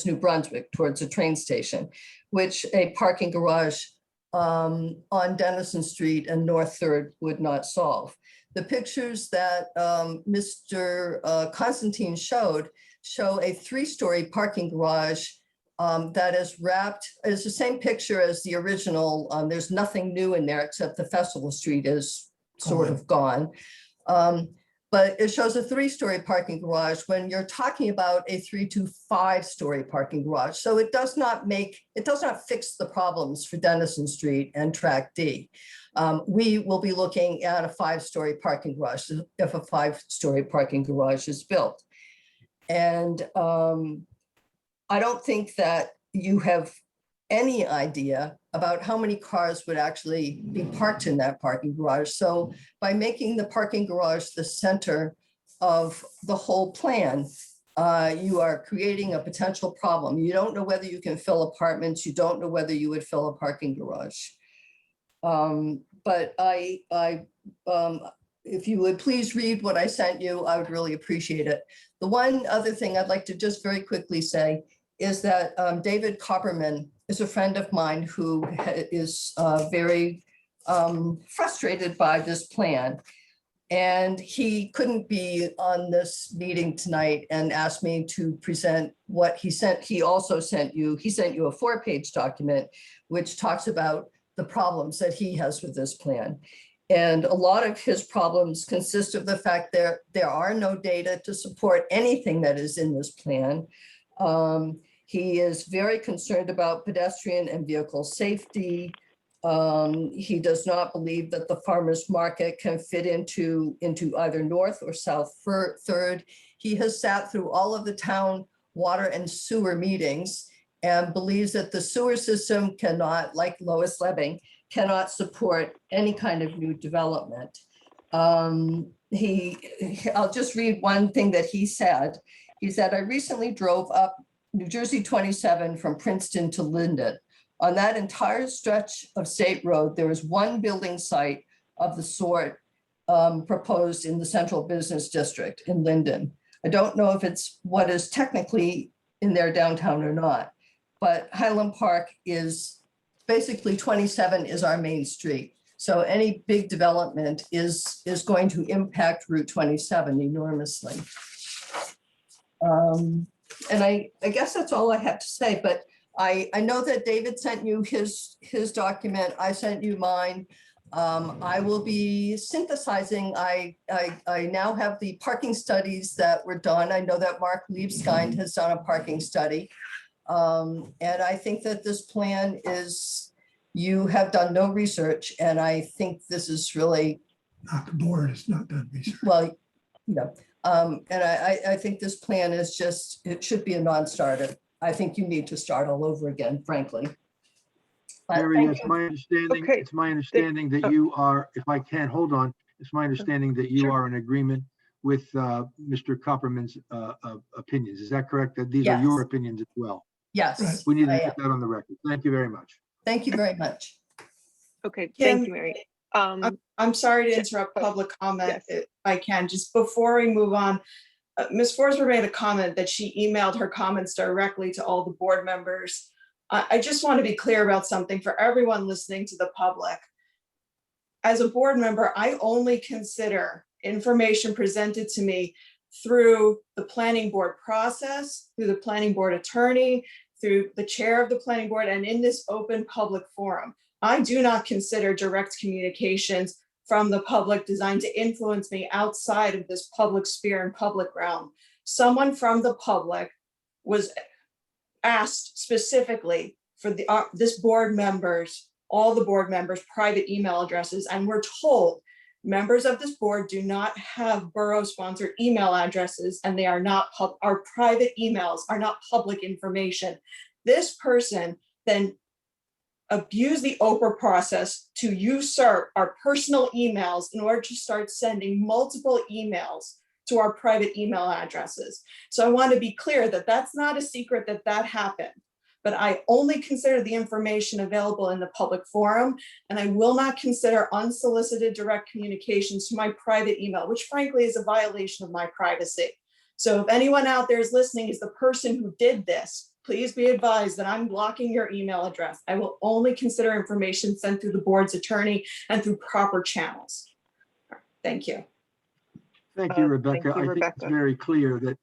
New Brunswick, towards the train station, which a parking garage on Denison Street and North 3rd would not solve. The pictures that Mr. Constantine showed show a 3-story parking garage that is wrapped. It's the same picture as the original. There's nothing new in there except the Festival Street is sort of gone. But it shows a 3-story parking garage when you're talking about a 3 to 5-story parking garage. So it does not fix the problems for Denison Street and Track D. We will be looking at a 5-story parking garage if a 5-story parking garage is built. And I don't think that you have any idea about how many cars would actually be parked in that parking garage. So by making the parking garage the center of the whole plan, you are creating a potential problem. You don't know whether you can fill apartments. You don't know whether you would fill a parking garage. But if you would please read what I sent you, I would really appreciate it. The one other thing I'd like to just very quickly say is that David Copperman is a friend of mine who is very frustrated by this plan. And he couldn't be on this meeting tonight and asked me to present what he sent. He also sent you a 4-page document, which talks about the problems that he has with this plan. And a lot of his problems consist of the fact that there are no data to support anything that is in this plan. He is very concerned about pedestrian and vehicle safety. He does not believe that the farmer's market can fit into either North or South 3rd. He has sat through all of the town water and sewer meetings and believes that the sewer system cannot, like Lois Lebbing, cannot support any kind of new development. I'll just read one thing that he said. He said, I recently drove up New Jersey 27 from Princeton to Linden. On that entire stretch of state road, there is one building site of the sort proposed in the central business district in Linden. I don't know if it's what is technically in their downtown or not, but Highland Park is basically 27 is our main street. So any big development is going to impact Route 27 enormously. And I guess that's all I have to say, but I know that David sent you his document. I sent you mine. I will be synthesizing. I now have the parking studies that were done. I know that Mark Liebskind has done a parking study. And I think that this plan is, you have done no research, and I think this is really. Not the board has not done research. Well, no. And I think this plan is just, it should be a non-starter. I think you need to start all over again, frankly. Mary, it's my understanding, it's my understanding that you are, if I can, hold on. It's my understanding that you are in agreement with Mr. Copperman's opinions. Is that correct? That these are your opinions as well? Yes. We need to get that on the record. Thank you very much. Thank you very much. Okay, Kim, thank you, Mary. I'm sorry to interrupt public comment if I can. Just before we move on, Ms. Forsberg made a comment that she emailed her comments directly to all the board members. I just want to be clear about something for everyone listening to the public. As a board member, I only consider information presented to me through the planning board process, through the planning board attorney, through the chair of the planning board, and in this open public forum. I do not consider direct communications from the public designed to influence me outside of this public sphere and public realm. Someone from the public was asked specifically for this board member's all the board members' private email addresses, and we're told members of this board do not have borough-sponsored email addresses, and they are not our private emails are not public information. This person then abused the Oprah process to usurp our personal emails in order to start sending multiple emails to our private email addresses. So I want to be clear that that's not a secret that that happened, but I only consider the information available in the public forum, and I will not consider unsolicited direct communications to my private email, which frankly is a violation of my privacy. So if anyone out there is listening is the person who did this, please be advised that I'm blocking your email address. I will only consider information sent through the board's attorney and through proper channels. Thank you. Thank you, Rebecca. thank you, I think Rebecca. it's very clear that,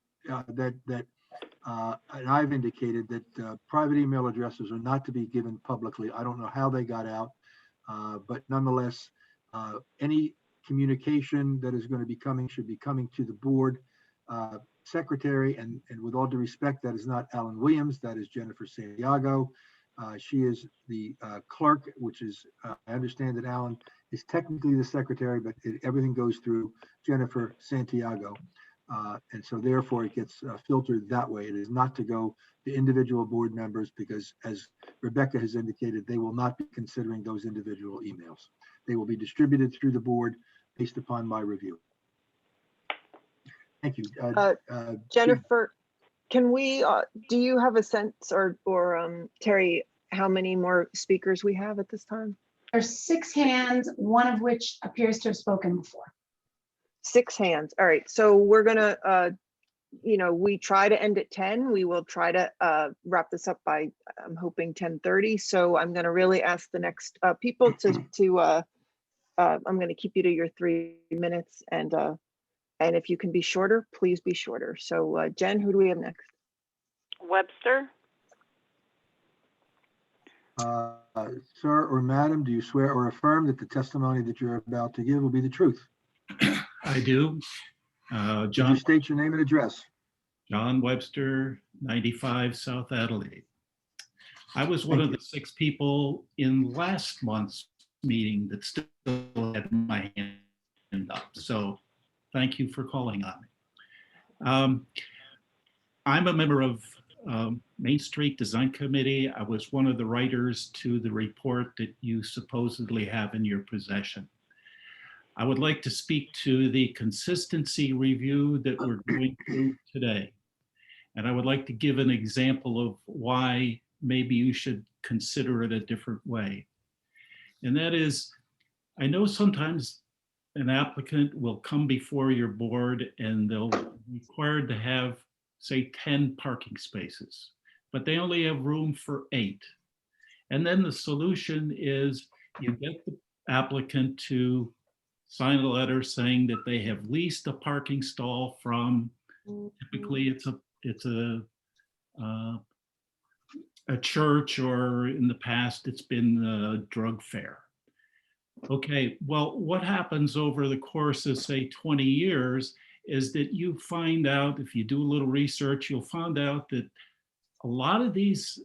and I've indicated that private email addresses are not to be given publicly. I don't know how they got out, but nonetheless, any communication that is going to be coming should be coming to the board secretary, and with all due respect, that is not Alan Williams, that is Jennifer Santiago. She is the clerk, which is, I understand that Alan is technically the secretary, but everything goes through Jennifer Santiago. And so therefore it gets filtered that way. It is not to go to individual board members because, as Rebecca has indicated, they will not be considering those individual emails. They will be distributed through the board based upon my review. Thank you. Jennifer, can we, do you have a sense, or Terry, how many more speakers we have at this time? There's 6 hands, one of which appears to have spoken before. 6 hands. All right. So we're gonna, we try to end at 10. We will try to wrap this up by, I'm hoping 10:30. So I'm gonna really ask the next people to I'm gonna keep you to your 3 minutes, and if you can be shorter, please be shorter. So Jen, who do we have next? Webster. Sir or madam, do you swear or affirm that the testimony that you're about to give will be the truth? I do. Could you state your name and address? John Webster, 95 South Adelaide. I was one of the 6 people in last month's meeting that still had my hand up. So thank you for calling on me. I'm a member of Main Street Design Committee. I was one of the writers to the report that you supposedly have in your possession. I would like to speak to the consistency review that we're going through today. And I would like to give an example of why maybe you should consider it a different way. And that is, I know sometimes an applicant will come before your board and they'll be required to have, say, 10 parking spaces, but they only have room for 8. And then the solution is you get the applicant to sign a letter saying that they have leased a parking stall from, typically it's a church, or in the past it's been a drug fair. Okay, well, what happens over the course of, say, 20 years is that you find out, if you do a little research, you'll find out that a lot of these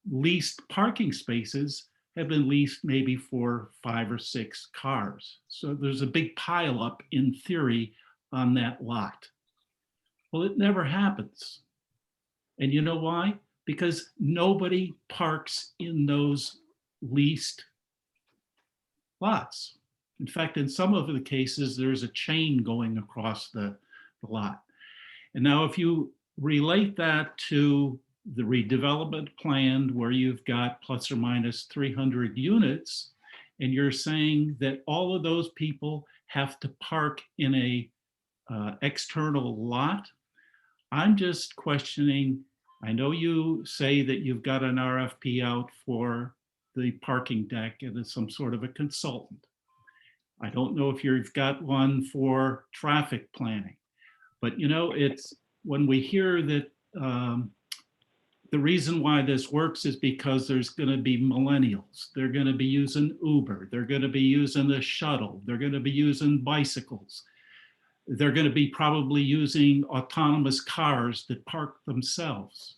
leased parking spaces have been leased maybe for 5 or 6 cars. So there's a big pileup in theory on that lot. Well, it never happens. And you know why? Because nobody parks in those leased lots. In fact, in some of the cases, there's a chain going across the lot. And now if you relate that to the redevelopment plan where you've got plus or minus 300 units, and you're saying that all of those people have to park in a external lot, I'm just questioning. I know you say that you've got an RFP out for the parking deck and it's some sort of a consultant. I don't know if you've got one for traffic planning, but it's when we hear that the reason why this works is because there's going to be millennials. They're going to be using Uber. They're going to be using the shuttle. They're going to be using bicycles. They're going to be probably using autonomous cars that park themselves.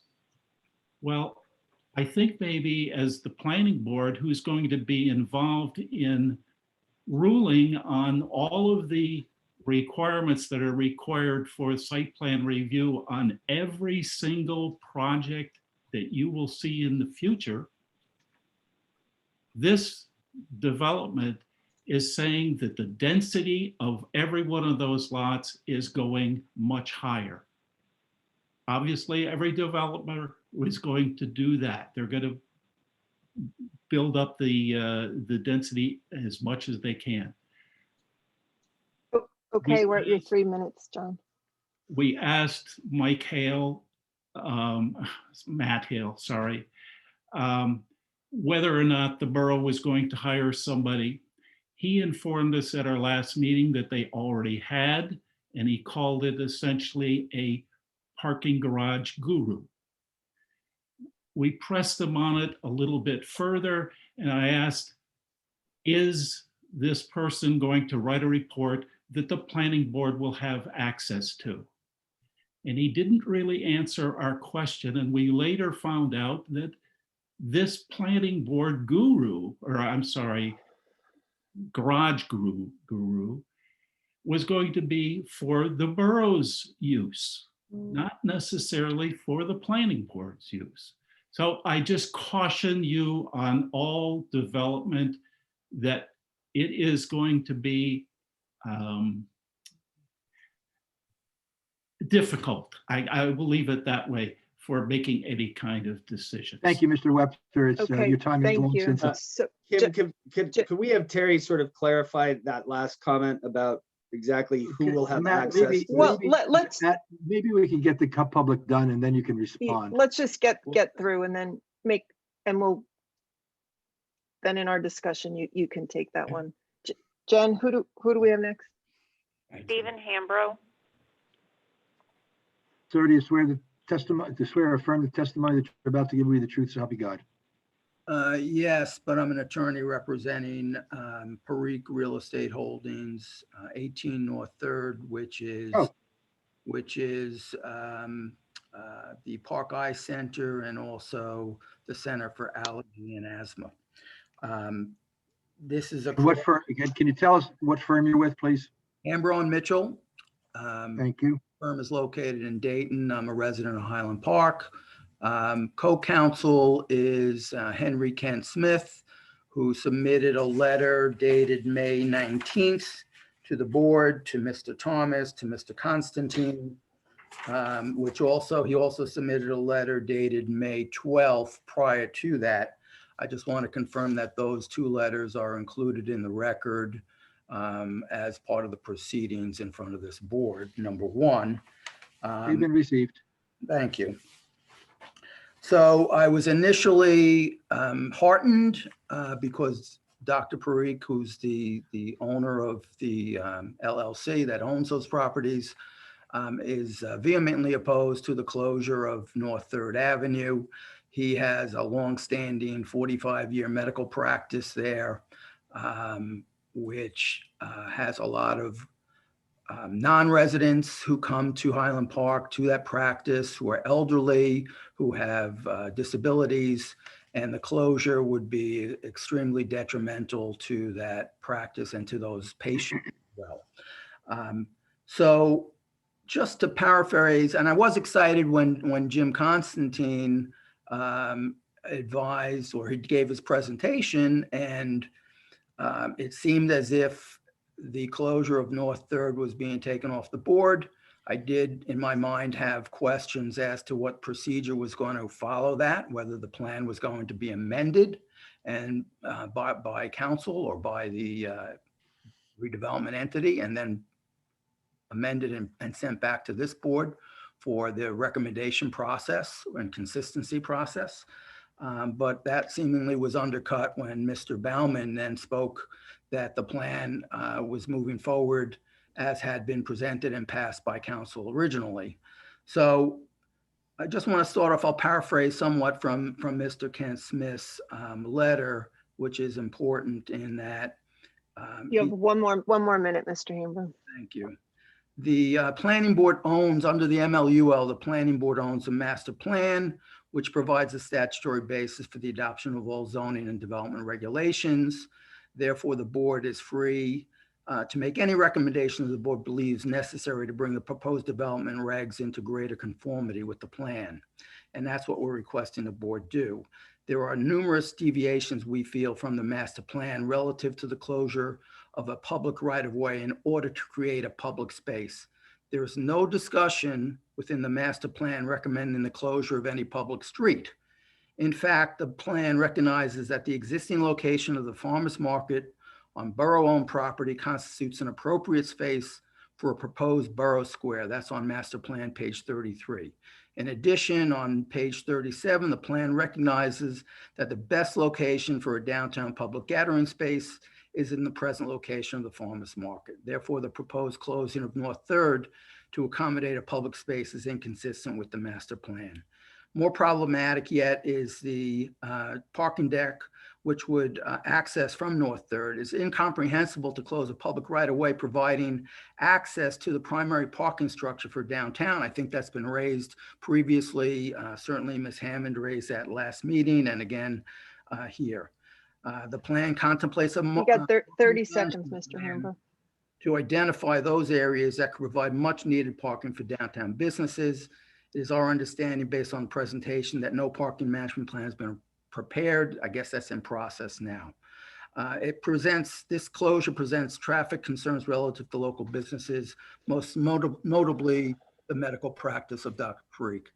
Well, I think maybe as the planning board, who's going to be involved in ruling on all of the requirements that are required for site plan review on every single project that you will see in the future, this development is saying that the density of every one of those lots is going much higher. Obviously, every developer is going to do that. They're going to build up the density as much as they can. Okay, we're at your 3 minutes, John. We asked Mike Hale, Matt Hale, sorry, whether or not the borough was going to hire somebody. He informed us at our last meeting that they already had, and he called it essentially a parking garage guru. We pressed him on it a little bit further, and I asked, is this person going to write a report that the planning board will have access to? And he didn't really answer our question, and we later found out that this planning board guru, or I'm sorry, garage guru, was going to be for the borough's use, not necessarily for the planning board's use. So I just caution you on all development that it is going to be difficult. I will leave it that way for making any kind of decisions. Thank you, Mr. Webster. It's Okay, your time is thank long you. since. So, Could we have Terry sort of clarify that last comment about exactly who will have Matt, access? maybe- to well, this? let's Maybe we can get the public done and then you can respond. let's just get through and then we'll then in our discussion you can take that one. Jen, who do we have next? Stephen Hambro. Sir, do you swear the testimony, or affirm the testimony that you're about to give me the truth, so help you God? Yes, but I'm an attorney representing Parikh Real Estate Holdings, 18 North 3rd, which is the Park Eye Center and also the Center for Allergy and Asthma. This is a What firm, again, can you tell us what firm you're with, please? Hambro and Mitchell. Thank you. Firm is located in Dayton. I'm a resident of Highland Park. Co-counsel is Henry Kent Smith, who submitted a letter dated May 19th to the board, to Mr. Thomas, to Mr. Constantine, he also submitted a letter dated May 12th prior to that. I just want to confirm that those two letters are included in the record as part of the proceedings in front of this board, number one. They've been received. Thank you. So I was initially heartened because Dr. Parikh, who's the owner of the LLC that owns those properties, is vehemently opposed to the closure of North 3rd Avenue. He has a longstanding 45-year medical practice there, which has a lot of non-residents who come to Highland Park to that practice, who are elderly, who have disabilities, and the closure would be extremely detrimental to that practice and to those patients as well. So just to paraphrase, and I was excited when Jim Constantine advised, or he gave his presentation, and it seemed as if the closure of North 3rd was being taken off the board. I did, in my mind, have questions as to what procedure was going to follow that, whether the plan was going to be amended and by council or by the redevelopment entity, and then amended and sent back to this board for the recommendation process and consistency process. But that seemingly was undercut when Mr. Baumann then spoke that the plan was moving forward as had been presented and passed by council originally. So I just want to start off, I'll paraphrase somewhat from Mr. Kent Smith's letter, which is important in that. You have one more minute, Mr. Hambro. Thank you. The planning board owns, under the MLUL, the planning board owns a master plan, which provides a statutory basis for the adoption of all zoning and development regulations. Therefore, the board is free to make any recommendations the board believes necessary to bring the proposed development regs into greater conformity with the plan. And that's what we're requesting the board do. There are numerous deviations, we feel, from the master plan relative to the closure of a public right-of-way in order to create a public space. There is no discussion within the master plan recommending the closure of any public street. In fact, the plan recognizes that the existing location of the farmer's market on borough-owned property constitutes an appropriate space for a proposed borough square. That's on master plan page 33. In addition, on page 37, the plan recognizes that the best location for a downtown public gathering space is in the present location of the farmer's market. Therefore, the proposed closing of North Third to accommodate a public space is inconsistent with the master plan. More problematic yet is the parking deck, which would access from North Third. Is incomprehensible to close a public right-of-way providing access to the primary parking structure for downtown. I think that's been raised previously. Certainly Ms. Hammond raised that last meeting and again here. The plan contemplates You got 30 seconds, Mr. Hamber. to identify those areas that could provide much needed parking for downtown businesses. It is our understanding, based on the presentation, that no parking management plan has been prepared. I guess that's in process now. This closure presents traffic concerns relative to local businesses, most notably the medical practice of Dr. Parikh.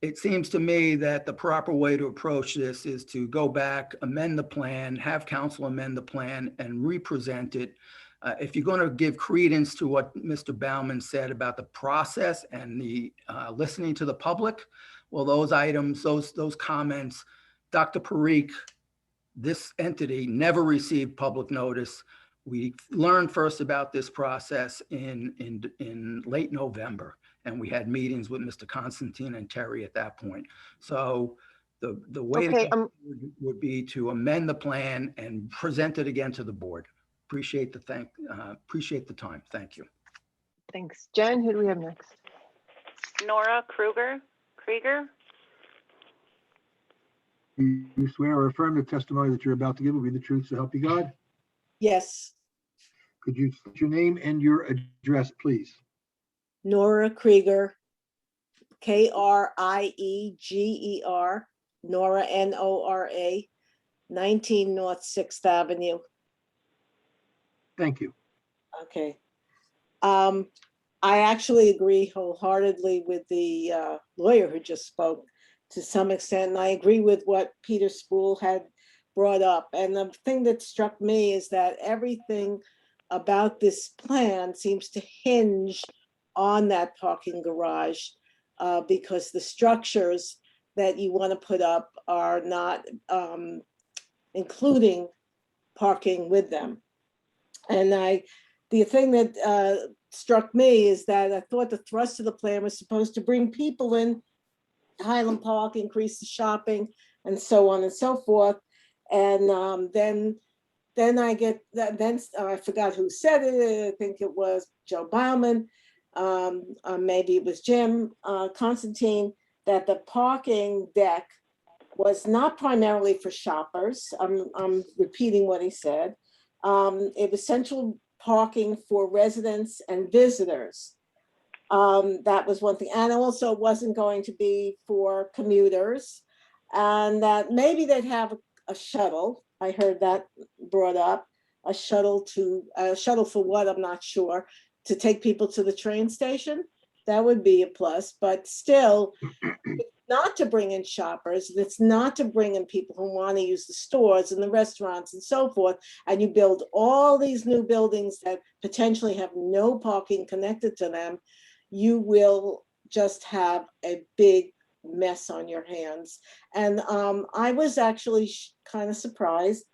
It seems to me that the proper way to approach this is to go back, amend the plan, have council amend the plan and represent it. If you're going to give credence to what Mr. Baumann said about the process and the listening to the public, well, those items, those comments, Dr. Parikh, this entity never received public notice. We learned first about this process in late November, and we had meetings with Mr. Constantine and Terry at that point. So the way Okay, would be to amend the plan and present it again to the board. Appreciate the time. Thank you. Thanks. Jen, who do we have next? Nora Krieger. Do you swear or affirm the testimony that you're about to give will be the truth, so help you God? Yes. Could you state your name and your address, please? Nora Krieger, Krieger, Nora, Nora, 19 North 6th Avenue. Thank you. Okay. I actually agree wholeheartedly with the lawyer who just spoke to some extent, and I agree with what Peter Spool had brought up. And the thing that struck me is that everything about this plan seems to hinge on that parking garage because the structures that you want to put up are not including parking with them. And the thing that struck me is that I thought the thrust of the plan was supposed to bring people in Highland Park, increase the shopping, and so on and so forth. And then I get that. Then I forgot who said it. I think it was Joe Baumann. Maybe it was Jim Constantine. That the parking deck was not primarily for shoppers. I'm repeating what he said. It was central parking for residents and visitors. That was one thing. And also it wasn't going to be for commuters. And that maybe they'd have a shuttle. I heard that brought up. A shuttle for what, I'm not sure. To take people to the train station. That would be a plus. But still, not to bring in shoppers, it's not to bring in people who want to use the stores and the restaurants and so forth, and you build all these new buildings that potentially have no parking connected to them, you will just have a big mess on your hands. And I was actually kind of surprised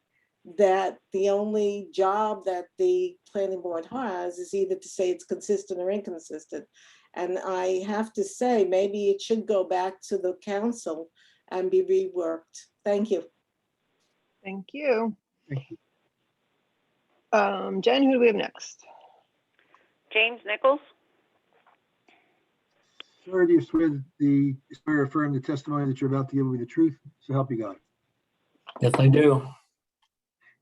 that the only job that the planning board has is either to say it's consistent or inconsistent. And I have to say, maybe it should go back to the council and be reworked. Thank you. Thank you. Thank you. Jen, who do we have next? James Nichols. Sir, do you swear or affirm the testimony that you're about to give will be the truth? So help you God. Yes, I do.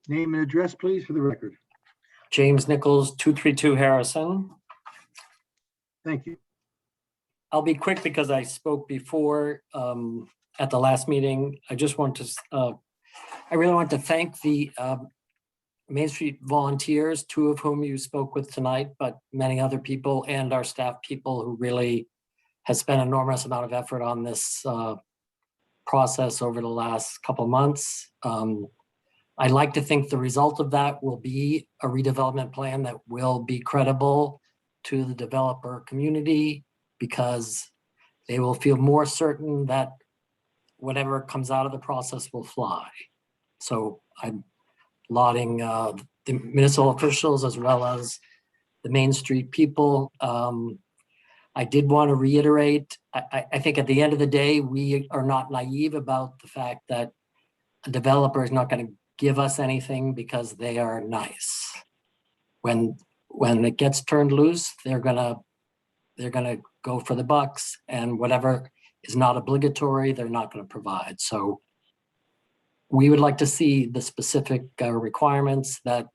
Name and address, please, for the record. James Nichols, 232 Harrison. Thank you. I'll be quick because I spoke before at the last meeting. I just want to, I really want to thank the Main Street volunteers, 2 of whom you spoke with tonight, but many other people and our staff people who really has spent an enormous amount of effort on this process over the last couple of months. I'd like to think the result of that will be a redevelopment plan that will be credible to the developer community, because they will feel more certain that whatever comes out of the process will fly. So I'm lauding the municipal officials as well as the Main Street people. I did want to reiterate, I think at the end of the day, we are not naive about the fact that a developer is not going to give us anything because they are nice. When it gets turned loose, they're gonna go for the bucks, and whatever is not obligatory, they're not going to provide. So we would like to see the specific requirements that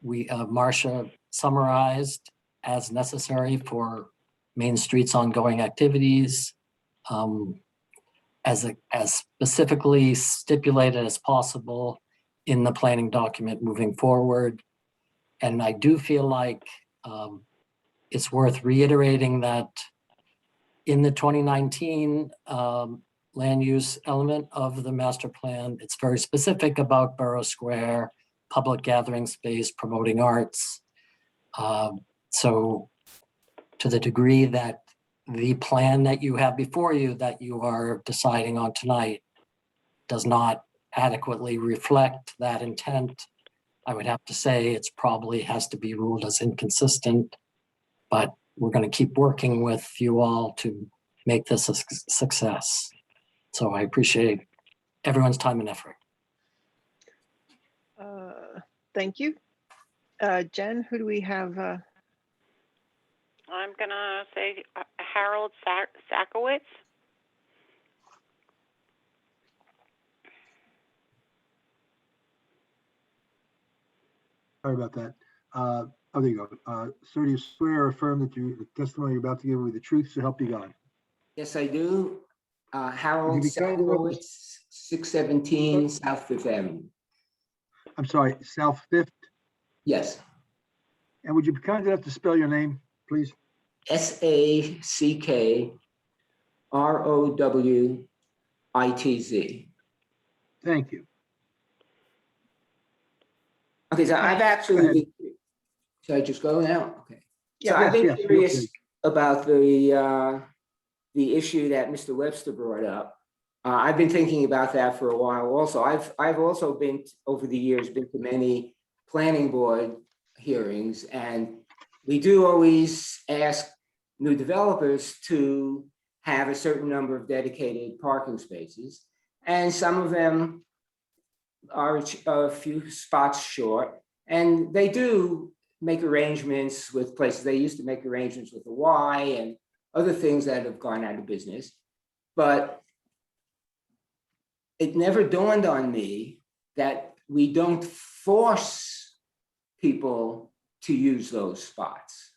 Marcia summarized as necessary for Main Street's ongoing activities, as specifically stipulated as possible in the planning document moving forward. And I do feel like it's worth reiterating that in the 2019 land use element of the master plan, it's very specific about Borough Square, public gathering space, promoting arts. So to the degree that the plan that you have before you that you are deciding on tonight does not adequately reflect that intent, I would have to say it's probably has to be ruled as inconsistent, but we're going to keep working with you all to make this a success. So I appreciate everyone's time and effort. Thank you. Jen, who do we have? I'm gonna say Harold Sakowitz. Sorry about that. Oh, there you go. Sir, do you swear or affirm that the testimony you're about to give will be the truth, so help you God? Yes, I do. Harold Sakowitz, 617 South Fifth Avenue. I'm sorry, South Fifth? Yes. And would you be kind enough to spell your name, please? Sakkrowitz. Thank you. Okay, so I've actually, should I just go now? Okay. So Yeah, I've been yes, curious about the issue that Mr. Webster brought up. I've been thinking about that for a while also. I've also been, over the years, been to many planning board hearings, and we do always ask new developers to have a certain number of dedicated parking spaces. And some of them are a few spots short, and they do make arrangements with places. They used to make arrangements with the Y and other things that have gone out of business, but it never dawned on me that we don't force people to use those spots.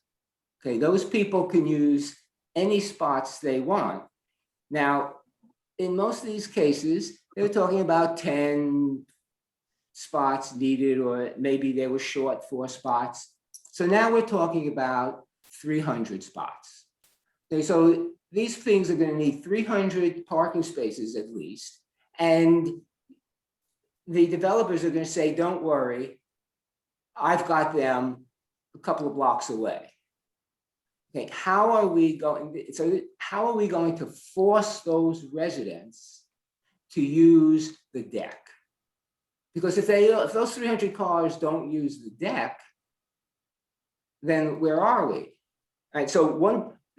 Okay, those people can use any spots they want. Now, in most of these cases, they're talking about 10 spots needed, or maybe they were short 4 spots. So now we're talking about 300 spots. Okay, so these things are going to need 300 parking spaces at least. And the developers are going to say, don't worry, I've got them a couple of blocks away. Okay, how are we going to force those residents to use the deck? Because if those 300 cars don't use the deck, then where are we? All right, so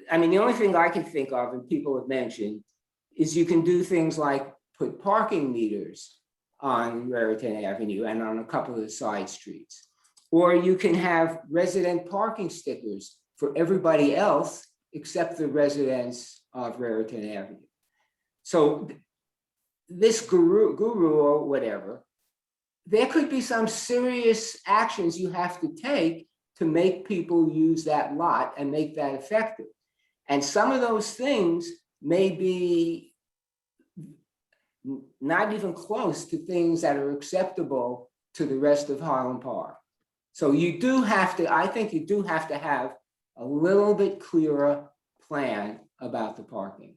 the only thing I can think of, and people have mentioned, is you can do things like put parking meters on Raritan Avenue and on a couple of the side streets. Or you can have resident parking stickers for everybody else except the residents of Raritan Avenue. So this guru or whatever, there could be some serious actions you have to take to make people use that lot and make that effective. And some of those things may be not even close to things that are acceptable to the rest of Highland Park. So you do have to, I think you do have to have a little bit clearer plan about the parking.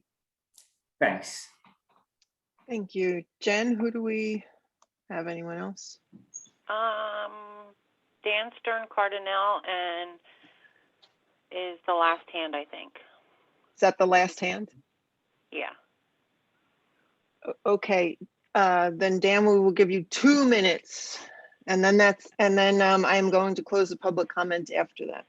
Thanks. Thank you. Jen, who do we have? Anyone else? Dan Stern Cardinal and is the last hand, I think. Is that the last hand? Yeah. Okay, then Dan, we will give you 2 minutes. And then I am going to close the public comment after that.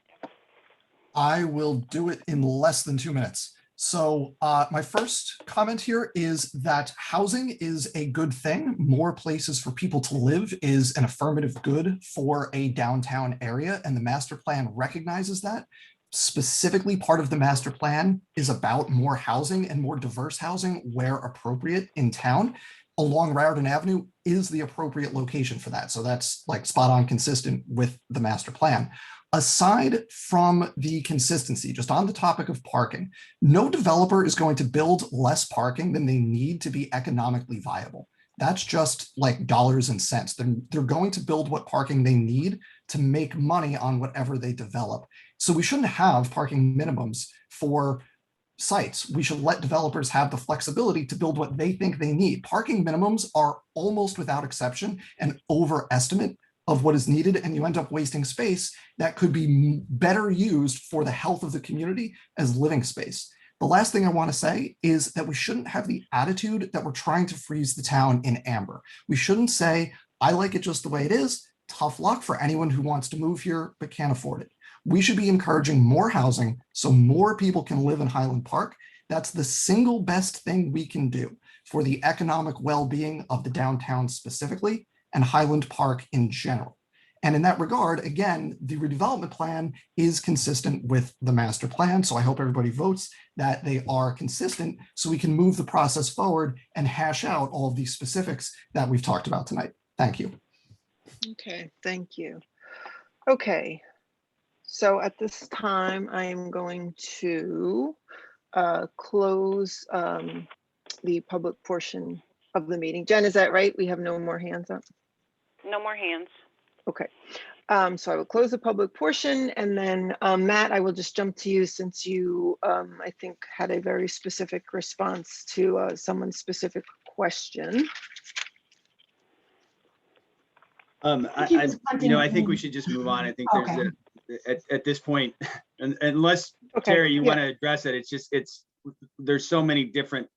I will do it in less than 2 minutes. So my first comment here is that housing is a good thing. More places for people to live is an affirmative good for a downtown area, and the master plan recognizes that. Specifically, part of the master plan is about more housing and more diverse housing where appropriate in town. Along Raritan Avenue is the appropriate location for that. So that's like spot on consistent with the master plan. Aside from the consistency, just on the topic of parking, no developer is going to build less parking than they need to be economically viable. That's just like dollars and cents. They're going to build what parking they need to make money on whatever they develop. So we shouldn't have parking minimums for sites. We should let developers have the flexibility to build what they think they need. Parking minimums are almost without exception an overestimate of what is needed, and you end up wasting space that could be better used for the health of the community as living space. The last thing I want to say is that we shouldn't have the attitude that we're trying to freeze the town in amber. We shouldn't say, I like it just the way it is. Tough luck for anyone who wants to move here but can't afford it. We should be encouraging more housing so more people can live in Highland Park. That's the single best thing we can do for the economic well-being of the downtown specifically and Highland Park in general. And in that regard, again, the redevelopment plan is consistent with the master plan. So I hope everybody votes that they are consistent so we can move the process forward and hash out all of these specifics that we've talked about tonight. Thank you. Okay, thank you. Okay, so at this time, I am going to close the public portion of the meeting. Jen, is that right? We have no more hands up? No more hands. Okay, so I will close the public portion, and then Matt, I will just jump to you since you, I think, had a very specific response to someone's specific question. I think we should just move on. I think there's at this point, unless Terry, you want to address it, there's so many different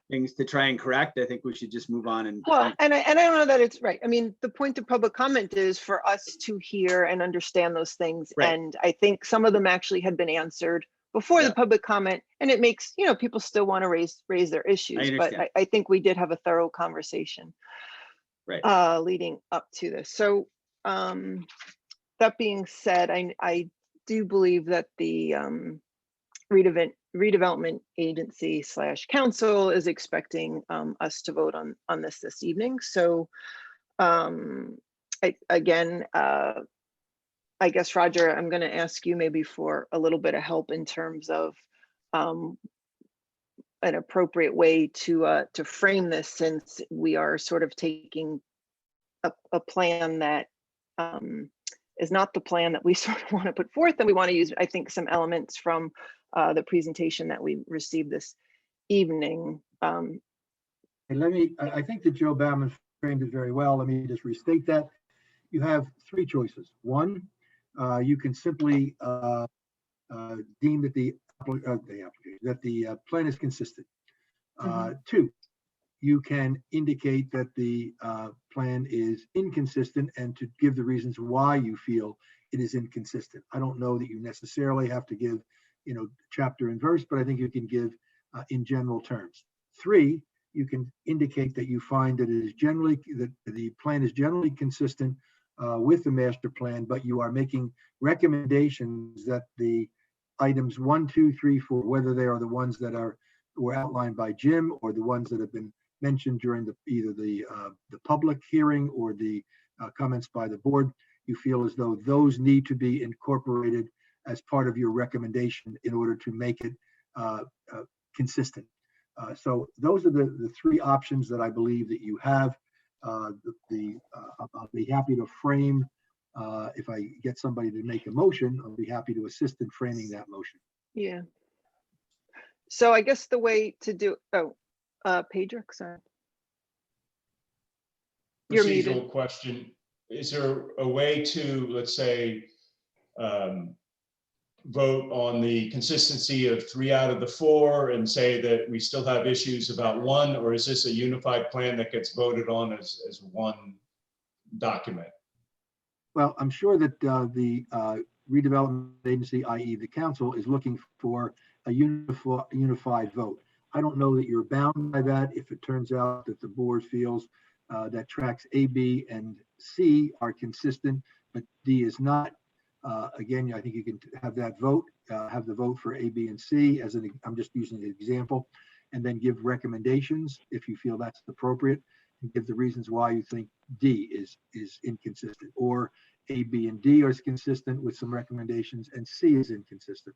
things to try and correct. I think we should just move on. And I don't know that it's right. I mean, the point of public comment is for us to hear and understand those things. Right. And I think some of them actually had been answered before the public comment, and it makes, people still want to raise their issues. But I think we did have a thorough conversation leading up to this. So that being said, I do believe that the redevelopment agency / council is expecting us to vote on this evening. So I guess, Roger, I'm going to ask you maybe for a little bit of help in terms of an appropriate way to frame this, since we are sort of taking a plan that is not the plan that we sort of want to put forth, and we want to use, I think, some elements from the presentation that we received this evening. And I think that Joe Bauman framed it very well. Let me just restate that. You have three choices. One, you can simply deem that the plan is consistent. Two, you can indicate that the plan is inconsistent and to give the reasons why you feel it is inconsistent. I don't know that you necessarily have to give, chapter and verse, but I think you can give in general terms. Three, you can indicate that you find that that the plan is generally consistent with the master plan, but you are making recommendations that the items 1, 2, 3, 4, whether they are the ones that were outlined by Jim or the ones that have been mentioned during either the public hearing or the comments by the board, you feel as though those need to be incorporated as part of your recommendation in order to make it consistent. So those are the three options that I believe that you have. I'll be happy to frame, if I get somebody to make a motion, I'll be happy to assist in framing that motion. Yeah. So I guess the way to do, Pedrick, sorry. You're muted. Procedural question. Is there a way to, let's say, vote on the consistency of 3 out of the 4 and say that we still have issues about 1, or is this a unified plan that gets voted on as one document? Well, I'm sure that the redevelopment agency, i.e. the council, is looking for a unified vote. I don't know that you're bound by that if it turns out that the board feels that tracks A, B, and C are consistent, but D is not. Again, I think you can have that vote, have the vote for A, B, and C as I'm just using an example, and then give recommendations if you feel that's appropriate, and give the reasons why you think D is inconsistent, or A, B, and D are consistent with some recommendations, and C is inconsistent.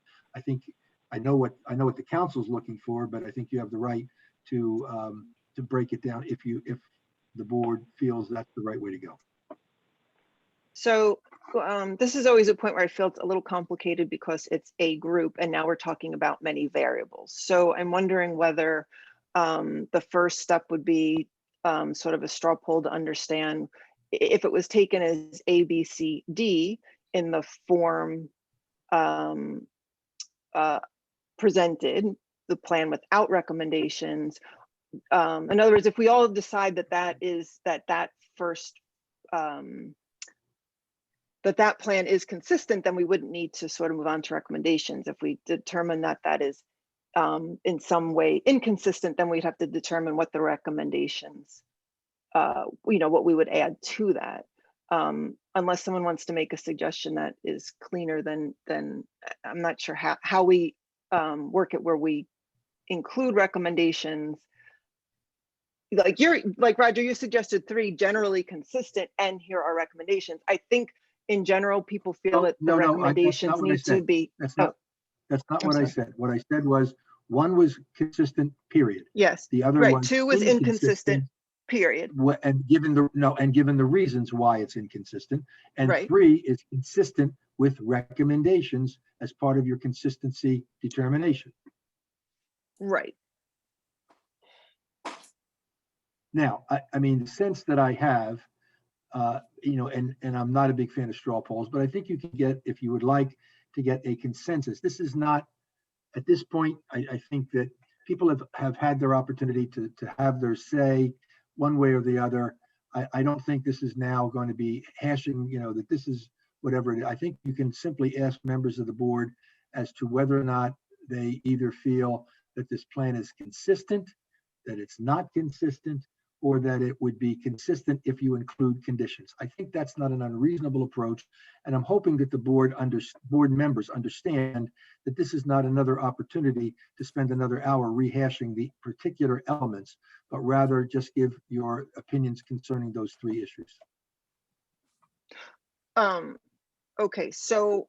I know what the council's looking for, but I think you have the right to break it down if the board feels that's the right way to go. So this is always a point where I feel it's a little complicated because it's a group and now we're talking about many variables. So I'm wondering whether the first step would be sort of a straw poll to understand if it was taken as A, B, C, D in the form presented, the plan without recommendations. In other words, if we all decide that first that plan is consistent, then we wouldn't need to sort of move on to recommendations. If we determine that that is in some way inconsistent, then we'd have to determine what the recommendations, what we would add to that. Unless someone wants to make a suggestion that is cleaner, then I'm not sure how we work it where we include recommendations. Like Roger, you suggested 3 generally consistent, and here are recommendations. I think in general, people feel that the recommendations need to be. That's not what I said. What I said was 1 was consistent, period. Yes. The other right. one 2 was inconsistent, period. And given the reasons why it's inconsistent, and right. 3 is consistent with recommendations as part of your consistency determination. Right. Now, I mean, the sense that I have, and I'm not a big fan of straw polls, but I think you can get, if you would like to get a consensus. This is not, at this point, I think that people have had their opportunity to have their say one way or the other. I don't think this is now going to be hashing, that this is whatever it is. I think you can simply ask members of the board as to whether or not they either feel that this plan is consistent, that it's not consistent, or that it would be consistent if you include conditions. I think that's not an unreasonable approach. And I'm hoping that the board members understand that this is not another opportunity to spend another hour rehashing the particular elements, but rather just give your opinions concerning those 3 issues. Okay, so.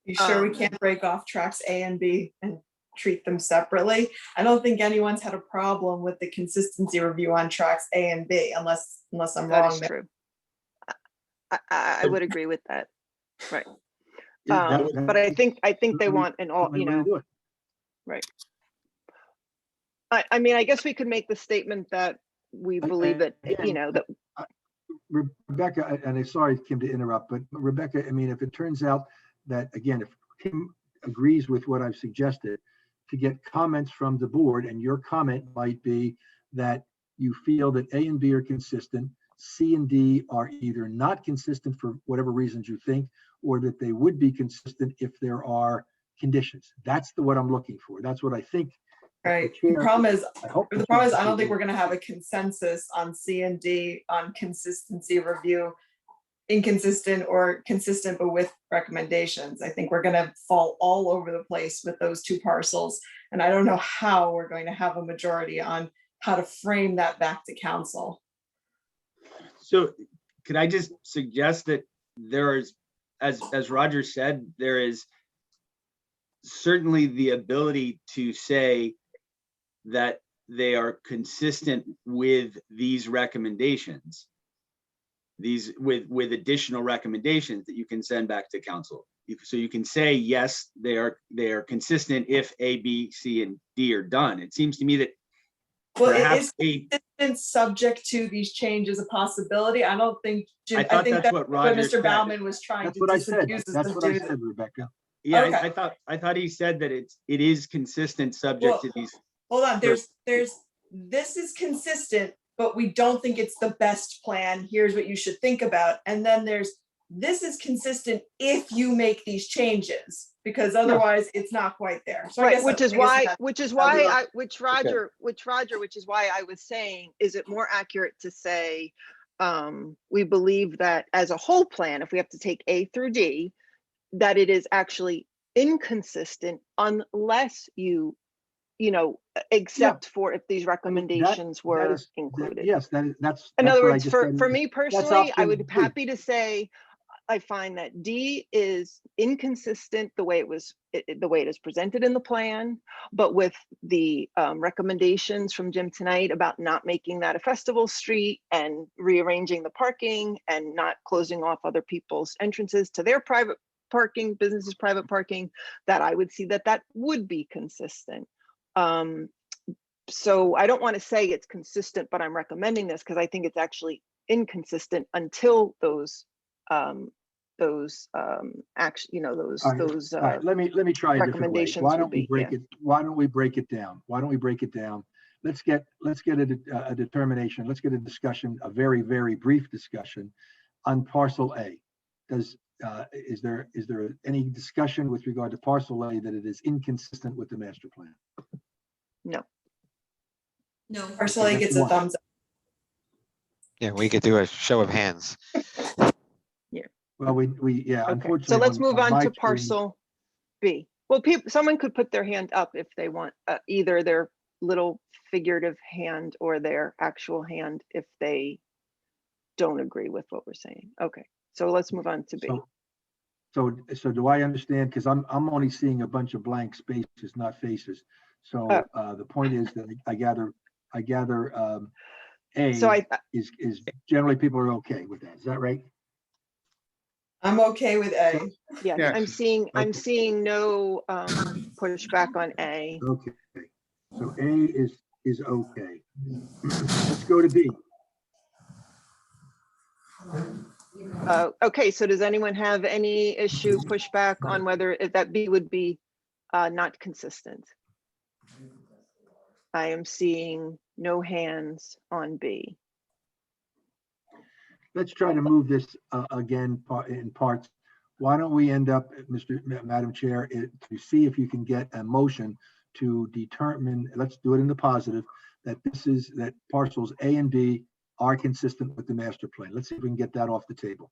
You sure we can't break off tracks A and B and treat them separately? I don't think anyone's had a problem with the consistency review on tracks A and B, unless I'm wrong. That is true. I would agree with that. Right. But I think they want an all, right. I mean, I guess we could make the statement that we believe that, that. Rebecca, and I'm sorry, Kim, to interrupt, but Rebecca, I mean, if it turns out that, again, if Kim agrees with what I've suggested, to get comments from the board, and your comment might be that you feel that A and B are consistent, C and D are either not consistent for whatever reasons you think, or that they would be consistent if there are conditions. That's what I'm looking for. That's what I think. Right. The problem is I don't think we're going to have a consensus on C and D on consistency review inconsistent or consistent, but with recommendations. I think we're gonna fall all over the place with those two parcels. And I don't know how we're going to have a majority on how to frame that back to council. So could I just suggest that there is, as Roger said, there is certainly the ability to say that they are consistent with these recommendations, these with additional recommendations that you can send back to council. So you can say, yes, they are consistent if A, B, C, and D are done. It seems to me that Well, perhaps it is consistent subject to these changes a possibility. I don't think, Jim, I think that's that's what what Roger Mr. said. Bauman was trying That's to what I said. disabuse us That's of what I doing. said, Rebecca. Yeah, Okay. I thought he said that it is consistent subject Well, to these. Hold on, this is consistent, but we don't think it's the best plan. Here's what you should think about. And then this is consistent if you make these changes, because otherwise it's not quite there. So I Right, guess which is that's- why, which is why I was saying, is it more accurate to say, we believe that as a whole plan, if we have to take A through D, that it is actually inconsistent unless you except for if these recommendations were included. Yes, that's. In other what I words, just for said. me That's personally, I option would be B. happy to say, I find that D is inconsistent the way it is presented in the plan, but with the recommendations from Jim tonight about not making that a festival street and rearranging the parking and not closing off other people's entrances to their private parking, businesses' private parking, that I would see that would be consistent. So I don't want to say it's consistent, but I'm recommending this because I think it's actually inconsistent until those action, those All right, let me try a different way. recommendations Why would don't we be, break it? Why don't we break it down? Let's get a determination. Let's get a discussion, a very, very brief discussion on parcel A. Is there any discussion with regard to parcel A that it is inconsistent with the master plan? No. No, parcel A gets a thumbs up. Yeah, we could do a show of hands. Yeah. Well, yeah, Okay. unfortunately. So let's move on my to screen- parcel B. Well, someone could put their hand up if they want, either their little figurative hand or their actual hand if they don't agree with what we're saying. Okay, so let's move on to B. So do I understand? Because I'm only seeing a bunch of blank spaces, not faces. So the point is that I gather A So is generally people are okay with that. Is that right? I'm okay with A. Yes, Yeah. I'm seeing no pushback on A. Okay. So A is okay. Let's go to B. Okay, so does anyone have any issue, pushback on whether that B would be not consistent? I am seeing no hands on B. Let's try to move this again in parts. Why don't we end up, Madam Chair, to see if you can get a motion to determine, let's do it in the positive, that parcels A and B are consistent with the master plan. Let's see if we can get that off the table.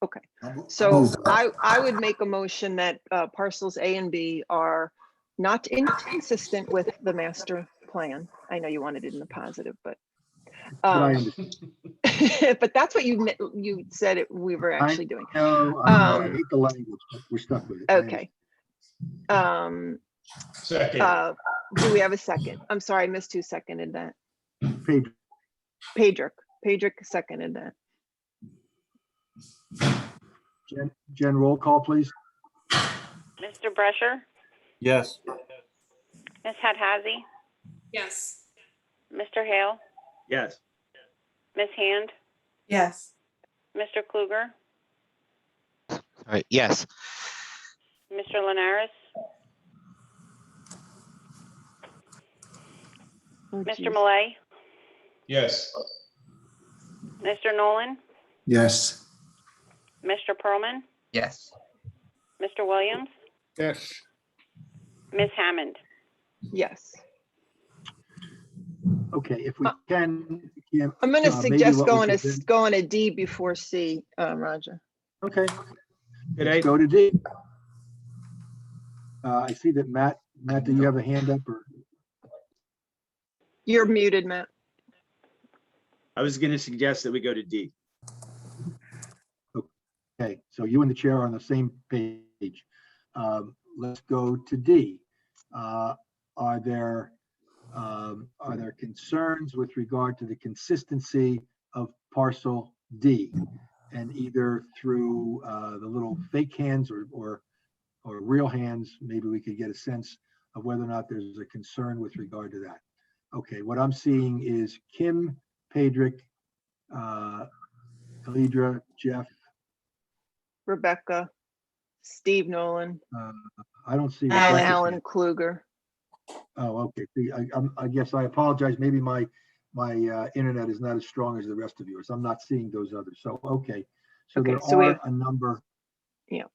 Okay, so I would make a motion that parcels A and B are not inconsistent with the master plan. I know you wanted it in the positive, but I understand. but that's what you said we were actually doing. I know, I hate the language, but we're stuck with it. Okay. Second. Do we have a second? I'm sorry, I missed who seconded that. Pedrick seconded that. Jen, roll call, please. Mr. Brescher, Yes. Ms. Hadhazy, Yes. Mr. Hale, Yes. Ms. Hand, Yes. Mr. Kluger, All right, yes. Mr. Linares, Mr. Malay, Yes. Mr. Nolan, Yes. Mr. Pearlman, Yes. Mr. Williams, Yes. Ms. Hammond. Yes. Okay, if we can Kim, I'm going to maybe suggest what we going could to, do- going to D before C, Roger. Okay, Good let's night. go to D. I see that Matt, do you have a hand up or? You're muted, Matt. I was going to suggest that we go to D. Okay, so you and the chair are on the same page. Let's go to D. Are there concerns with regard to the consistency of parcel D? And either through the little fake hands or real hands, maybe we could get a sense of whether or not there's a concern with regard to that. Okay, what I'm seeing is Kim, Pedrick, Alidra, Jeff. Rebecca, Steve Nolan, I don't see and Rebecca's Alan hand. Kluger. Oh, okay. See, I guess I apologize. Maybe my internet is not as strong as the rest of yours. I'm not seeing those others. So, okay. So Okay, there so we are have- a number. Yeah.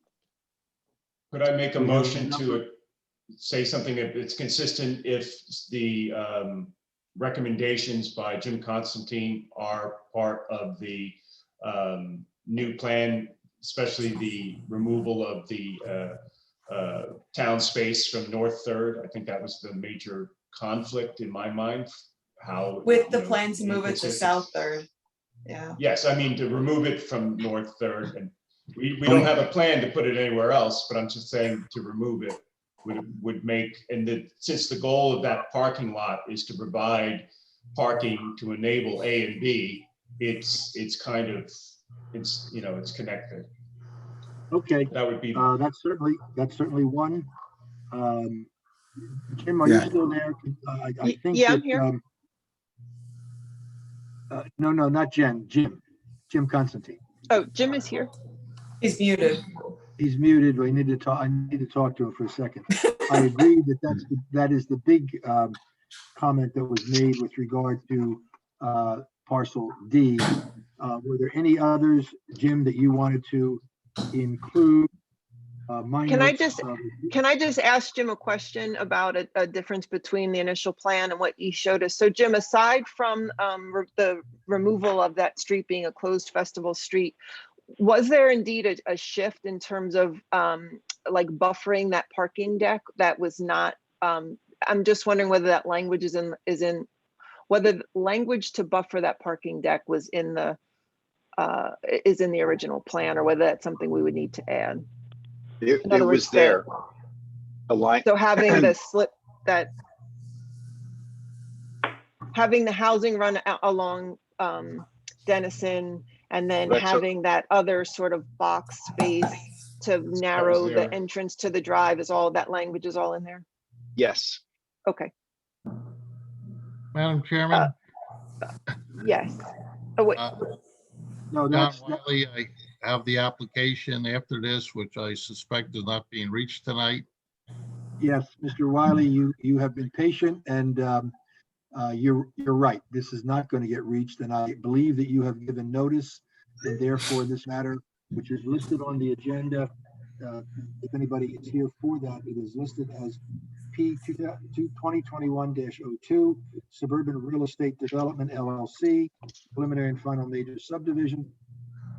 Could I make a We have a motion number- to say something if it's consistent, if the recommendations by Jim Constantine are part of the new plan, especially the removal of the town space from North Third? I think that was the major conflict in my mind, how. With the you know, plan to move it to inconsistent- South Third. Yeah. Yes, I mean, to remove it from North Third, and we don't have a plan to put it anywhere else, but I'm just saying to remove it would make, and since the goal of that parking lot is to provide parking to enable A and B, it's kind of, it's connected. Okay, That would be, that's certainly one. Jim, are you Yeah. still there? I think Yeah, I'm that, here. no, not Jen, Jim Constantine. Oh, Jim is here. He's muted. He's muted. We need to talk. I need to talk to him for a second. I agree that is the big comment that was made with regard to parcel D. Were there any others, Jim, that you wanted to include? Can I just ask Jim a question about a difference between the initial plan and what you showed us? So Jim, aside from the removal of that street being a closed festival street, was there indeed a shift in terms of like buffering that parking deck that was not, I'm just wondering whether that language is in whether the language to buffer that parking deck was in the is in the original plan, or whether that's something we would need to add. It In other was words, there. A line. So having the slip having the housing run along Dennison, and then That's having that other sort of box space to narrow the there. entrance to the drive, is all that language is all in there? Yes. Okay, Madam Chairman, yes. Oh, wait. No, John that's, Wiley, I have the application after this, which I suspect is not being reached tonight. yes, Mr. Wiley, you have been patient, and you're right. This is not going to get reached, and I believe that you have given notice, and therefore this matter, which is listed on the agenda, if anybody is here for that, it is listed as P 2021-02, Suburban Real Estate Development LLC, preliminary and final major subdivision.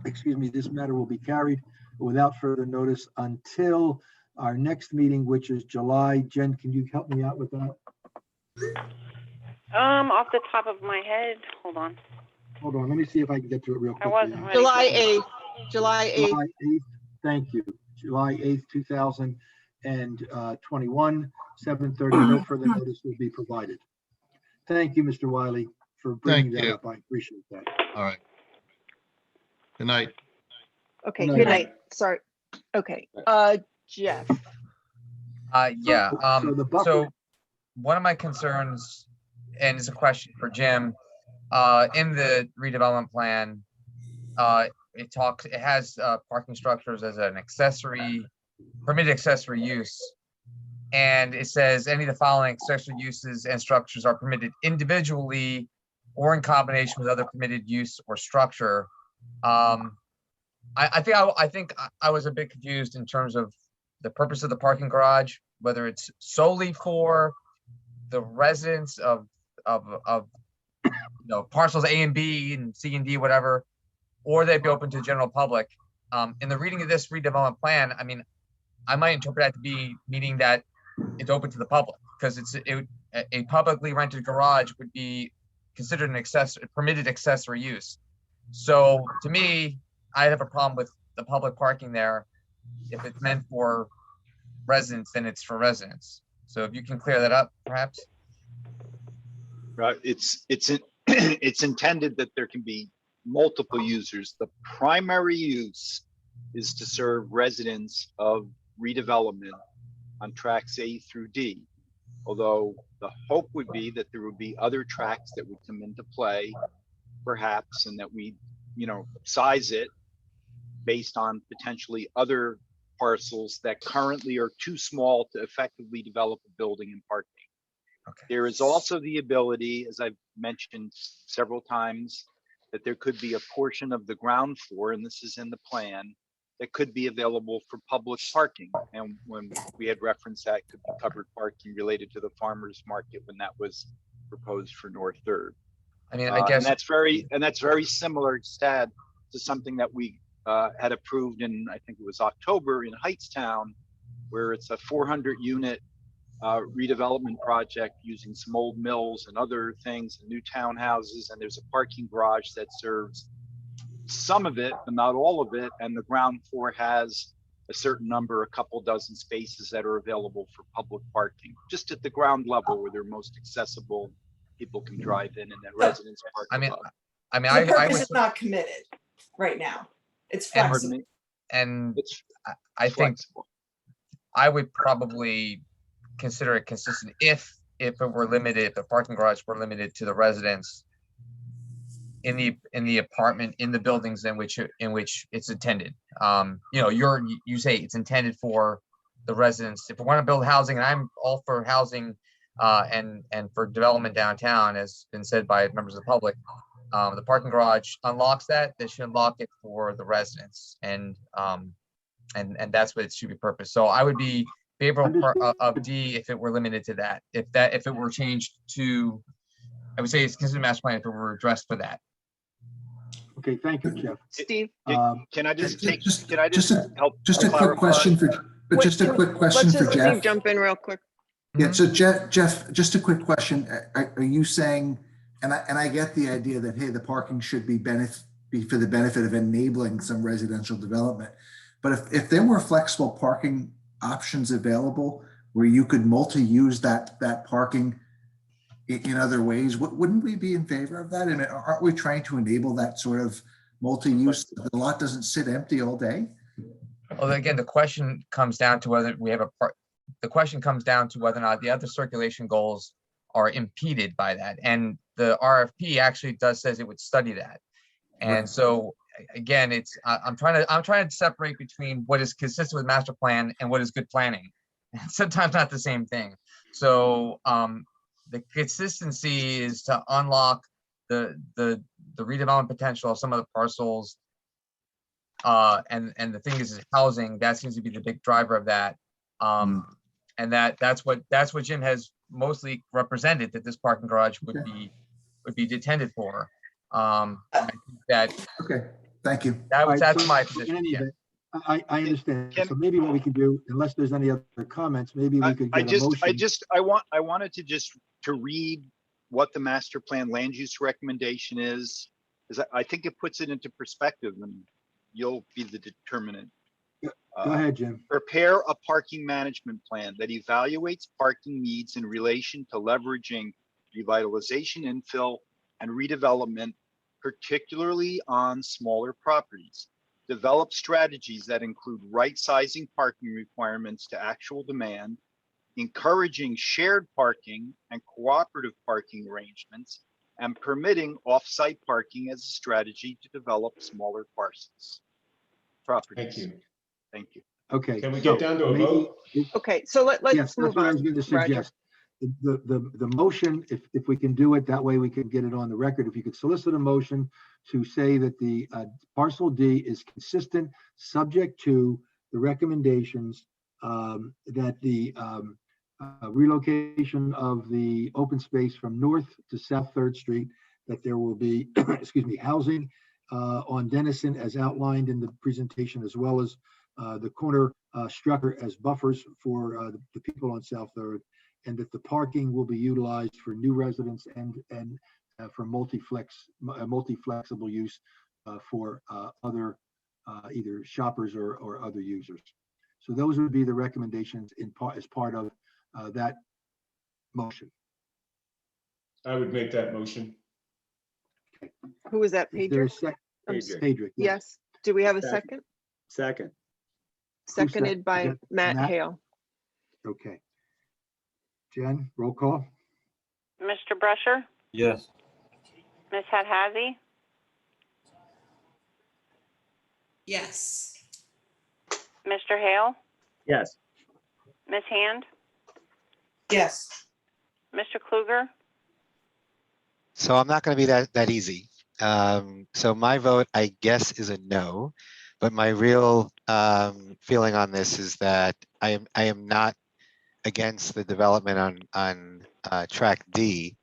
Excuse me, this matter will be carried without further notice until our next meeting, which is July. Jen, can you help me out with that? Off the top of my head, hold on. Hold on, let me see if I can get to it real I quick. wasn't ready. July 8th, July 8th. July 8th, thank you. July 8th, 2021, 7:30, no further notice will be provided. Thank you, Mr. Wiley, for bringing Thank that you. up. I appreciate that. All right. Good night. Okay, Good good night. night. Sorry. Okay, Jeff. Yeah, So the buffer- so one of my concerns, and it's a question for Jim, in the redevelopment plan, it has parking structures as an permitted accessory use. And it says any of the following accessory uses and structures are permitted individually or in combination with other permitted use or structure. I think I was a bit confused in terms of the purpose of the parking garage, whether it's solely for the residents of parcels A and B and C and D, whatever, or they'd be open to the general public. In the reading of this redevelopment plan, I mean, I might interpret that to be meaning that it's open to the public, because a publicly rented garage would be considered an permitted accessory use. So to me, I have a problem with the public parking there. If it's meant for residents, then it's for residents. So if you can clear that up, perhaps. Right, it's intended that there can be multiple users. The primary use is to serve residents of redevelopment on tracks A through D. Although the hope would be that there would be other tracks that would come into play, perhaps, and that we, size it based on potentially other parcels that currently are too small to effectively develop a building and parking. Okay. There is also the ability, as I've mentioned several times, that there could be a portion of the ground floor, and this is in the plan, that could be available for public parking. And when we had referenced that could be covered parking related to the farmers market when that was proposed for North Third. I mean, I guess and that's very similar, Stad, to something that we had approved in, I think it was October, in Heightstown, where it's a 400 unit redevelopment project using some old mills and other things, and new townhouses, and there's a parking garage that serves some of it, but not all of it, and the ground floor has a certain number, a couple dozen spaces that are available for public parking, just at the ground level where they're most accessible. People can drive in, and then residents park above. The purpose is not committed right now. It's flexible. And It's I think flexible. I would probably consider it consistent if it were limited, if the parking garage were limited to the residents in the apartment, in the buildings in which it's intended. You say it's intended for the residents. If we want to build housing, and I'm all for housing and for development downtown, as been said by members of the public, the parking garage unlocks that. They should unlock it for the residents, and that's what it should be purposed. So I would be favorable of D if it were limited to that. If it were changed to, I would say it's considered master plan if it were addressed for that. Okay, thank you, Jeff. Steve, Can I just help? Just a quick question for, just a quick question for Steve Jeff. jump in real quick. Yeah, so Jeff, just a quick question. Are you saying, and I get the idea that, hey, the parking should be for the benefit of enabling some residential development. But if there were flexible parking options available where you could multi-use that parking in other ways, wouldn't we be in favor of that? And aren't we trying to enable that sort of multi-use? The lot doesn't sit empty all day. Well, again, the question comes down to whether we have the question comes down to whether or not the other circulation goals are impeded by that. And the RFP actually says it would study that. And so again, I'm trying to separate between what is consistent with master plan and what is good planning. Sometimes not the same thing. So the consistency is to unlock the redevelopment potential of some of the parcels. And the thing is housing, that seems to be the big driver of that. And that's what Jim has mostly represented, that this parking garage would be intended for. I think that. Okay, thank you. That's my position. Yeah. I understand. So maybe what we can do, unless there's any other comments, maybe we could get a motion. I wanted to read what the master plan land use recommendation is, because I think it puts it into perspective, and you'll be the determinant. Go ahead, Jim. Prepare a parking management plan that evaluates parking needs in relation to leveraging revitalization, infill, and redevelopment, particularly on smaller properties. Develop strategies that include right-sizing parking requirements to actual demand, encouraging shared parking and cooperative parking arrangements, and permitting off-site parking as a strategy to develop smaller parcels. Properties. Thank you. Thank you. Okay. Can we get down to a vote? Okay, so let's Yes, move that's what I on. was going to Roger. suggest. The motion, if we can do it, that way we can get it on the record. If you could solicit a motion to say that the parcel D is consistent, subject to the recommendations that the relocation of the open space from North to South 3rd Street that there will be, excuse me, housing on Dennison as outlined in the presentation, as well as the corner structure as buffers for the people on South Third, and that the parking will be utilized for new residents and for multi-flexible use for other either shoppers or other users. So those would be the recommendations as part of that motion. I would make that motion. Who was that, Is there a Pedro? Pedrick, Yes. Do we have a Second. second? Second. Seconded by that Matt Matt? Hale. Okay. Jen, roll call. Mr. Brusher, Yes. Ms. Hadhazy, Yes. Mr. Hale, Yes. Ms. Hand, Yes. Mr. Kluger, So I'm not going to be that easy. So my vote, I guess, is a no. But my real feeling on this is that I am not against the development on track D,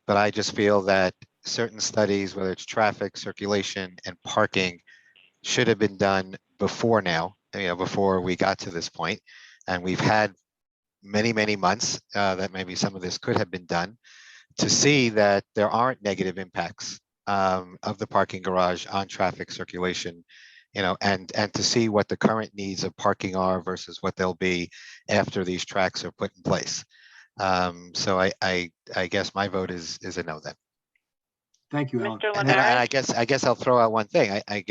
but I just feel that certain studies, whether it's traffic, circulation, and parking, should have been done before now, before we got to this point. And we've had many months that maybe some of this could have been done to see that there aren't negative impacts of the parking garage on traffic circulation, and to see what the current needs of parking are versus what they'll be after these tracks are put in place. So I guess my vote is a no then. Thank you, Alan. Mr. And Linares, I guess I'll throw out one thing. I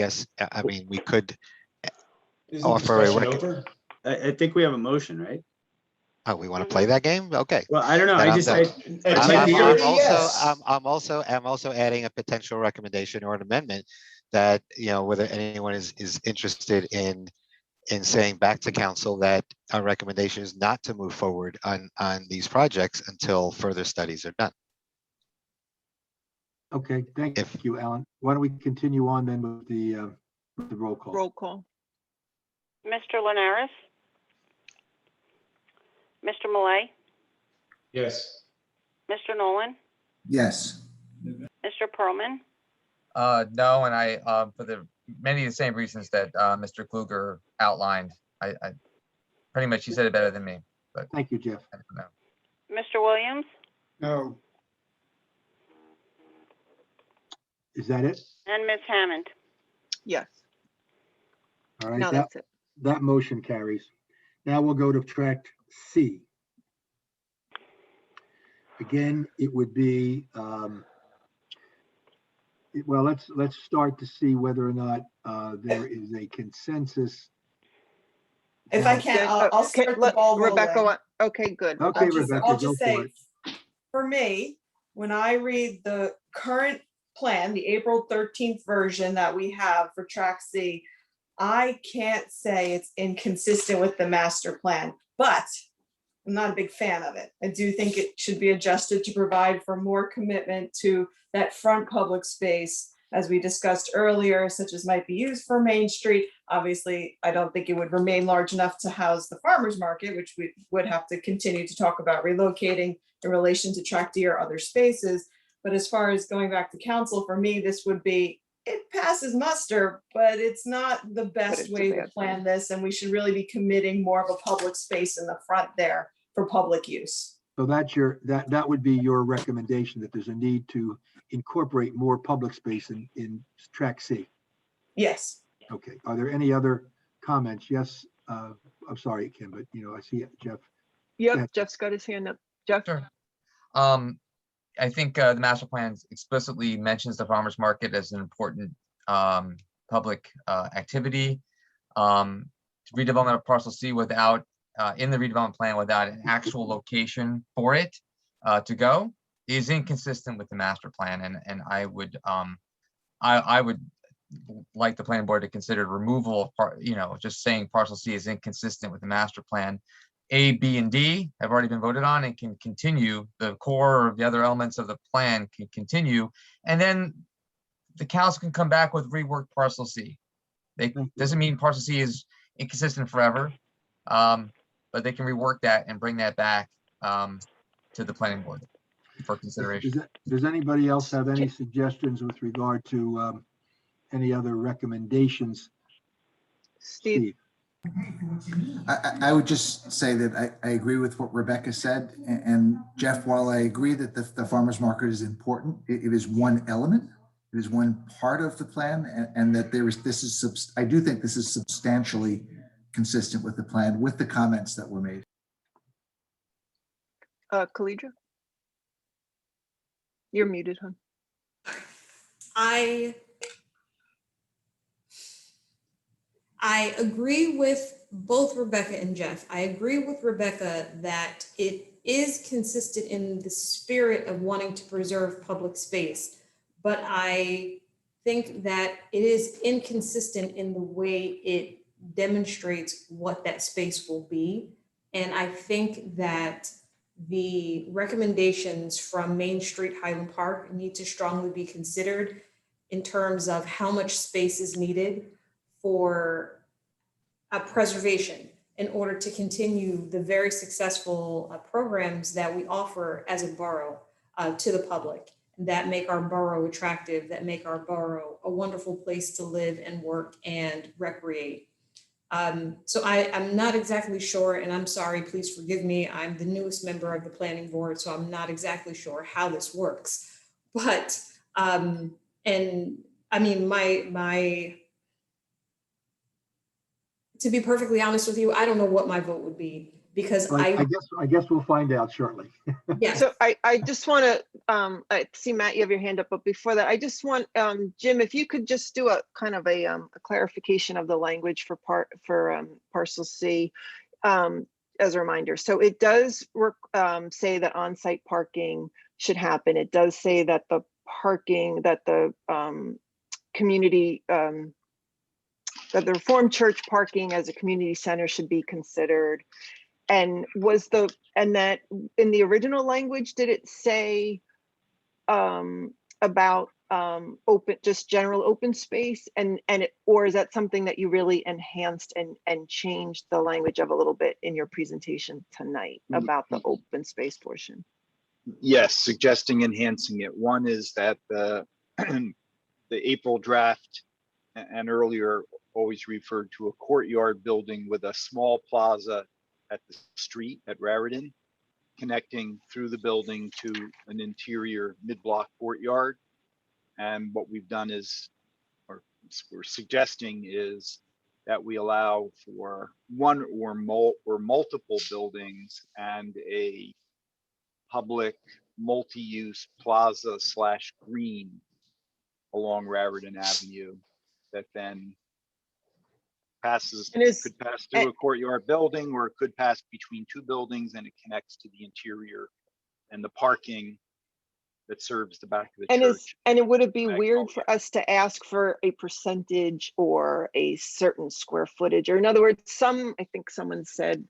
mean, we could Isn't offer a discussion over? I think we have a motion, right? Oh, we want to play that game? Okay. Well, I don't know. Then I I'm just, done. I'm I'm also adding a potential recommendation or an amendment that, whether anyone is interested in saying back to council that our recommendation is not to move forward on these projects until further studies are done. Okay, thank you, Alan. Why don't we continue on then with the roll call? Roll call. Mr. Linares, Mr. Malay, Yes. Mr. Nolan, Yes. Mr. Pearlman, No, and I, for the many of the same reasons that Mr. Kluger outlined, I pretty much, he said it better than me, but Thank you, Jeff. I don't know. Mr. Williams, No. Is that it? and Ms. Hammond. Yes. All right, No, that's it. that motion carries. Now we'll go to track C. Again, it would be, well, let's start to see whether or not there is a consensus. If I can, I'll start the ball Rebecca, rolling. okay, good. Okay, I'll Rebecca, go just for say, it. for me, when I read the current plan, the April 13th version that we have for track C, I can't say it's inconsistent with the master plan, but I'm not a big fan of it. I do think it should be adjusted to provide for more commitment to that front public space, as we discussed earlier, such as might be used for Main Street. Obviously, I don't think it would remain large enough to house the farmers market, which we would have to continue to talk about relocating in relation to track D or other spaces. But as far as going back to council, for me, this would be, it passes muster, but it's not the best way to plan this. And we should really be committing more of a public space in the front there for public use. So that's that would be your recommendation, that there's a need to incorporate more public space in track C. Yes. Okay, are there any other comments? Yes, I'm sorry, Kim, but I see it, Jeff. Yep, Jeff's got his hand up. Jeff? Sure. I think the master plan explicitly mentions the farmers market as an important public activity. Redevelopment of Parcel C without, in the redevelopment plan without an actual location for it to go is inconsistent with the master plan. And I would like the planning board to consider removal of just saying Parcel C is inconsistent with the master plan. A, B, and D have already been voted on and can continue. The core of the other elements of the plan can continue. And then the council can come back with reworked Parcel C. Doesn't mean Parcel C is inconsistent forever, but they can rework that and bring that back to the planning board. for consideration. Does anybody else have any suggestions with regard to any other recommendations? Steve? I would just say that I agree with what Rebecca said. And Jeff, while I agree that the farmer's market is important, it is one element. It is one part of the plan, and that I do think this is substantially consistent with the plan, with the comments that were made. Khalidra? You're muted, hon. I agree with both Rebecca and Jeff. I agree with Rebecca that it is consistent in the spirit of wanting to preserve public space, but I think that it is inconsistent in the way it demonstrates what that space will be. And I think that the recommendations from Main Street Highland Park need to strongly be considered in terms of how much space is needed for a preservation in order to continue the very successful programs that we offer as a borough to the public, that make our borough attractive, that make our borough a wonderful place to live and work and recreate. So I'm not exactly sure, and I'm sorry, please forgive me. I'm the newest member of the planning board, so I'm not exactly sure how this works. But, and I mean, to be perfectly honest with you, I don't know what my vote would be, because I guess we'll find out shortly. Yeah. So I just want to, I see Matt, you have your hand up, but before that, I just want, Jim, if you could just do a kind of a clarification of the language for Parcel C as a reminder. So it does say that on-site parking should happen. It does say that the parking, that the community, that the Reformed Church parking as a community center should be considered. And that in the original language, did it say about just general open space, or is that something that you really enhanced and changed the language of a little bit in your presentation tonight about the open space portion? Yes, suggesting enhancing it. One is that the April draft and earlier always referred to a courtyard building with a small plaza at the street at Raritan, connecting through the building to an interior mid-block courtyard. And what we've done is, or we're suggesting is, that we allow for one or multiple buildings and a public multi-use plaza / green along Raritan Avenue that then could pass through a courtyard building, or it could pass between two buildings, and it connects to the interior and the parking that serves the back of the church. Would it be weird for us to ask for a percentage or a certain square footage? Or in other words, I think someone said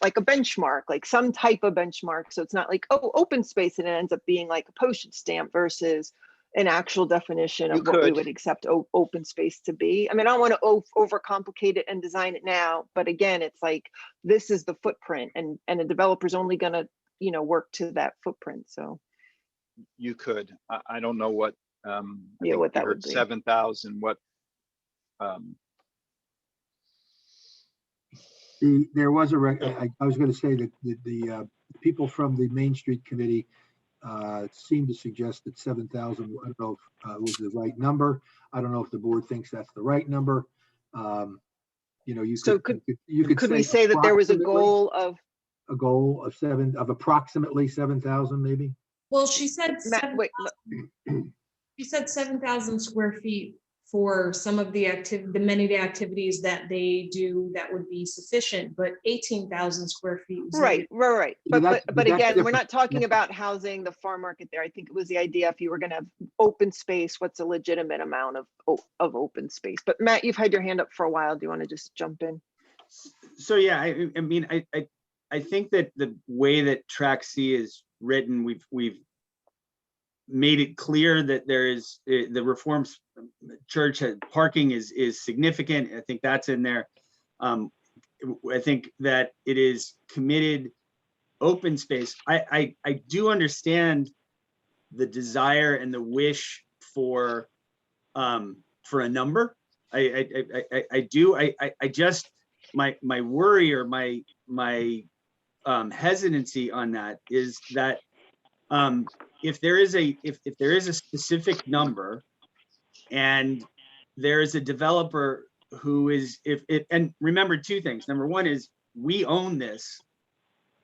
like a benchmark, like some type of benchmark. So it's not like, oh, open space, and it ends up being like a postage stamp versus an actual definition of what we would accept open space to be. I mean, I don't want to overcomplicate it and design it now, but again, it's like, this is the footprint, and a developer's only gonna, work to that footprint. So you could, I don't know what, what that would be. 7,000, what, there was I was going to say that the people from the Main Street Committee seemed to suggest that 7,000, I don't know if was the right number. I don't know if the board thinks that's the right number. Could we say that there was a goal of approximately 7,000, maybe? Well, she said 7,000 square feet for some of the many of the activities that they do that would be sufficient, but 18,000 square feet. Right. But again, we're not talking about housing the farm market there. I think it was the idea, if you were going to have open space, what's a legitimate amount of open space? But Matt, you've had your hand up for a while. Do you want to just jump in? So yeah, I mean, I think that the way that Track C is written, we've made it clear that there is the Reformed Church parking is significant. I think that's in there. I think that it is committed open space. I do understand the desire and the wish for a number. I do. I just, my worry or my hesitancy on that is that if there is a specific number and there is a developer who is, and remember two things. Number one is we own this,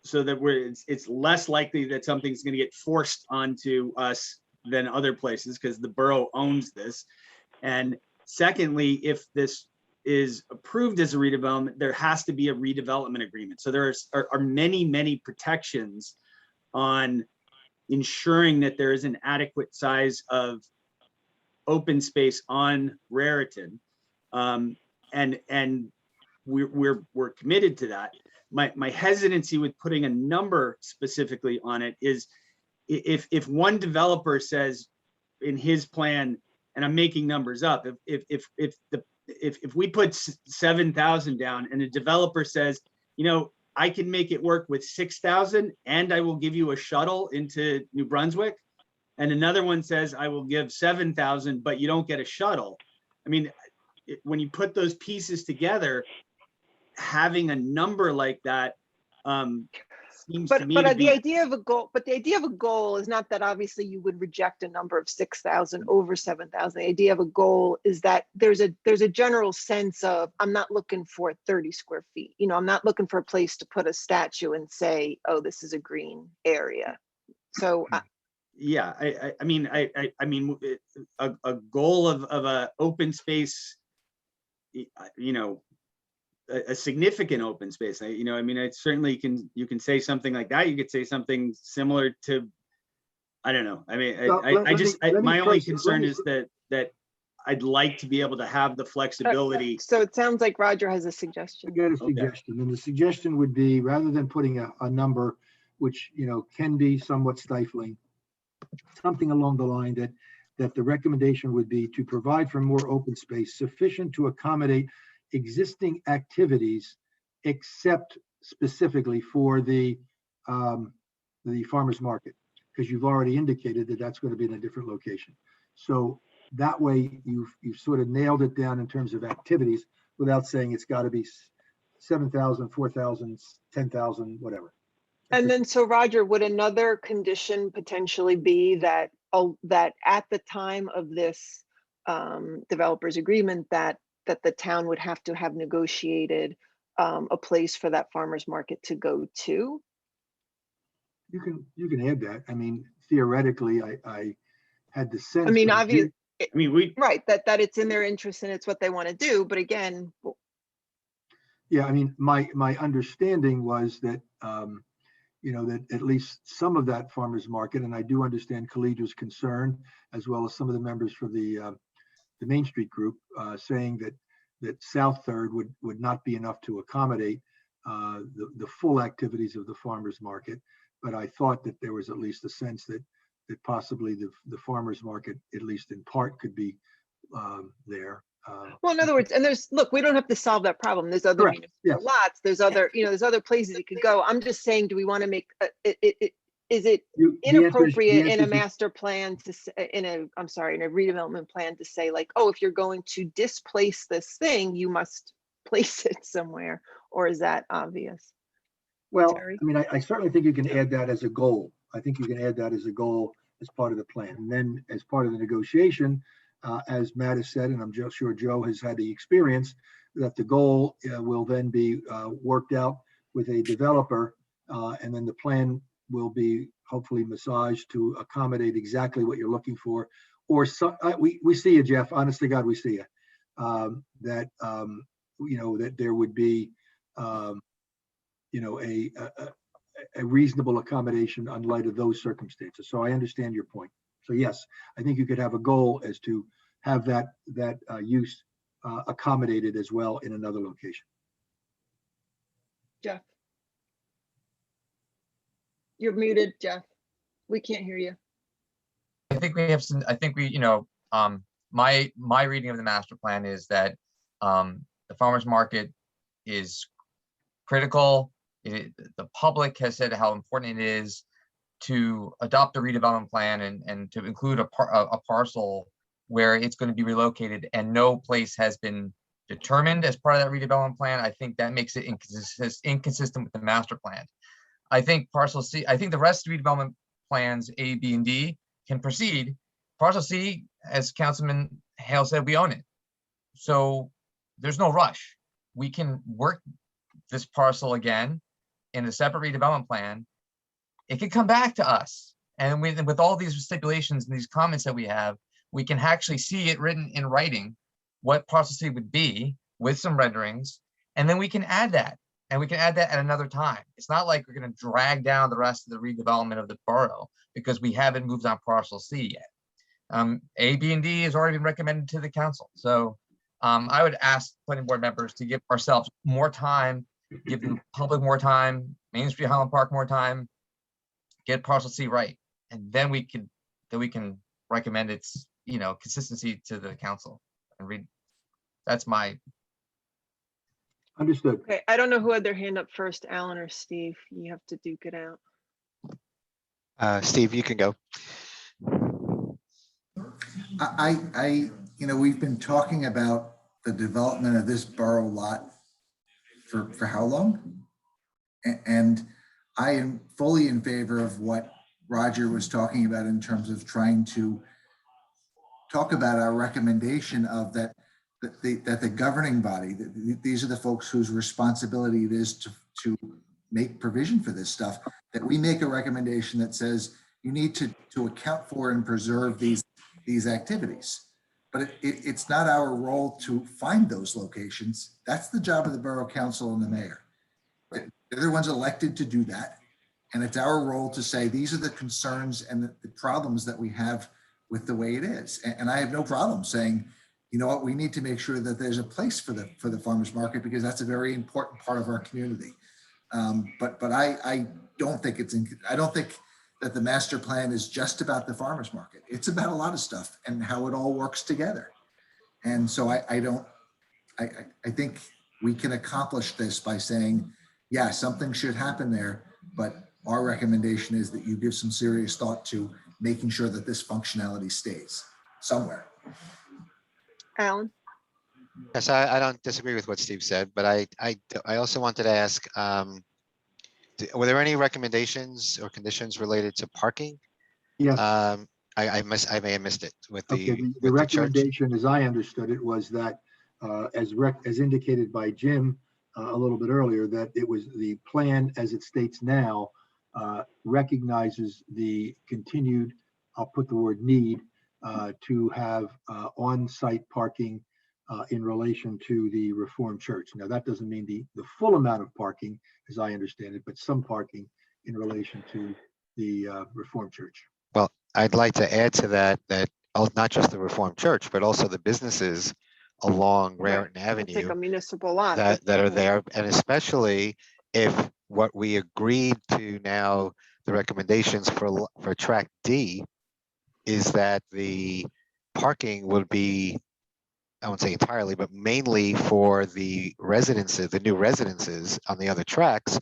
so that it's less likely that something's going to get forced onto us than other places because the borough owns this. And secondly, if this is approved as a redevelopment, there has to be a redevelopment agreement. So there are many protections on ensuring that there is an adequate size of open space on Raritan. And we're committed to that. My hesitancy with putting a number specifically on it is if one developer says in his plan, and I'm making numbers up, if we put 7,000 down and a developer says, you know, I can make it work with 6,000 and I will give you a shuttle into New Brunswick, and another one says I will give 7,000 but you don't get a shuttle. I mean, when you put those pieces together, having a number like that seems to me to be... the idea of a goal is not that obviously you would reject a number of 6,000 over 7,000. The idea of a goal is that there's a general sense of, I'm not looking for 30 square feet. You know, I'm not looking for a place to put a statue and say, oh, this is a green area. So yeah, I mean a goal of a open space, you know, a significant open space. You know, I mean, it certainly you can say something like that. You could say something similar to, I don't know. I mean, my only concern is that I'd like to be able to have the flexibility. So it sounds like Roger has a suggestion. I got a suggestion, and the suggestion would be, rather than putting a number, which, you know, can be somewhat stifling, something along the line that the recommendation would be to provide for more open space sufficient to accommodate existing activities, except specifically for the farmers market, because you've already indicated that that's going to be in a different location. So that way you've sort of nailed it down in terms of activities without saying it's got to be 7,000, 4,000, 10,000, whatever. And then, so Roger, would another condition potentially be that at the time of this developer's agreement, that the town would have to have negotiated a place for that farmer's market to go to? You can add that. I mean, theoretically, I had the sense. I mean, obviously, right, that it's in their interest and it's what they want to do. But again, yeah, I mean, my understanding was that you know, that at least some of that farmers market, and I do understand Collegia's concern, as well as some of the members for the Main Street group, saying that South Third would not be enough to accommodate the full activities of the farmers market. But I thought that there was at least a sense that possibly the farmers market, at least in part, could be there. Well, in other words, and look, we don't have to solve that problem. There's other lots, there's other, you know, there's other places it could go. I'm just saying, do we want to make is it inappropriate in a master plan in a redevelopment plan to say, like, oh, if you're going to displace this thing, you must place it somewhere? Or is that obvious? Well, Terry? I mean, I certainly think you can add that as a goal. I think you can add that as a goal as part of the plan. And then as part of the negotiation, as Matt has said, and I'm sure Joe has had the experience, that the goal will then be worked out with a developer, and then the plan will be hopefully massaged to accommodate exactly what you're looking for. Or so, we see you, Jeff. Honest to God, we see you. That you know, that there would be you know, a reasonable accommodation in light of those circumstances. So I understand your point. So yes, I think you could have a goal as to have that use accommodated as well in another location. Jeff, you're muted, Jeff. We can't hear you. I think we, you know, my reading of the master plan is that the farmers market is critical. The public has said how important it is. to adopt the redevelopment plan and to include a parcel where it's going to be relocated and no place has been determined as part of that redevelopment plan, I think that makes it inconsistent with the master plan. I think parcel C, I think the rest of redevelopment plans A, B, and D can proceed. Parcel C, as Councilman Hale said, we own it. So there's no rush. We can work this parcel again in a separate redevelopment plan. It can come back to us. And with all these stipulations and these comments that we have, we can actually see it written in writing what parcel C would be with some renderings. And then we can add that. And we can add that at another time. It's not like we're going to drag down the rest of the redevelopment of the borough because we haven't moved on parcel C yet. A, B, and D has already been recommended to the council. So I would ask planning board members to give ourselves more time, give the public more time, Main Street Highland Park more time, get parcel C right. And then we can recommend its, consistency to the council and read. That's my. Understood. Okay, I don't know who had their hand up first, Alan or Steve. You have to duke it out. Steve, you can go. We've been talking about the development of this borough lot for how long? And I am fully in favor of what Roger was talking about in terms of trying to talk about our recommendation of that the governing body, these are the folks whose responsibility it is to make provision for this stuff, that we make a recommendation that says you need to account for and preserve these activities. But it's not our role to find those locations. That's the job of the borough council and the mayor. They're the ones elected to do that. And it's our role to say, these are the concerns and the problems that we have with the way it is. And I have no problem saying, you know what, we need to make sure that there's a place for the farmers market because that's a very important part of our community. But I don't think I don't think that the master plan is just about the farmers market. It's about a lot of stuff and how it all works together. And so I think we can accomplish this by saying, yeah, something should happen there, but our recommendation is that you give some serious thought to making sure that this functionality stays somewhere. Alan? Yes, I don't disagree with what Steve said, but I also wanted to ask, were there any recommendations or conditions related to parking? Yes. I may have missed it with the, Okay, the recommendation, as I understood it, was that as indicated by Jim a little bit earlier, that it was the plan as it states now recognizes the continued, I'll put the word need, to have on-site parking in relation to the Reformed Church. Now, that doesn't mean the full amount of parking, as I understand it, but some parking in relation to the Reformed Church. Well, I'd like to add to that not just the Reformed Church, but also the businesses along Raritan Avenue. Take a municipal lot. that are there, and especially if what we agreed to now, the recommendations for track D, is that the parking would be, I won't say entirely, but mainly for the residences, the new residences on the other tracks.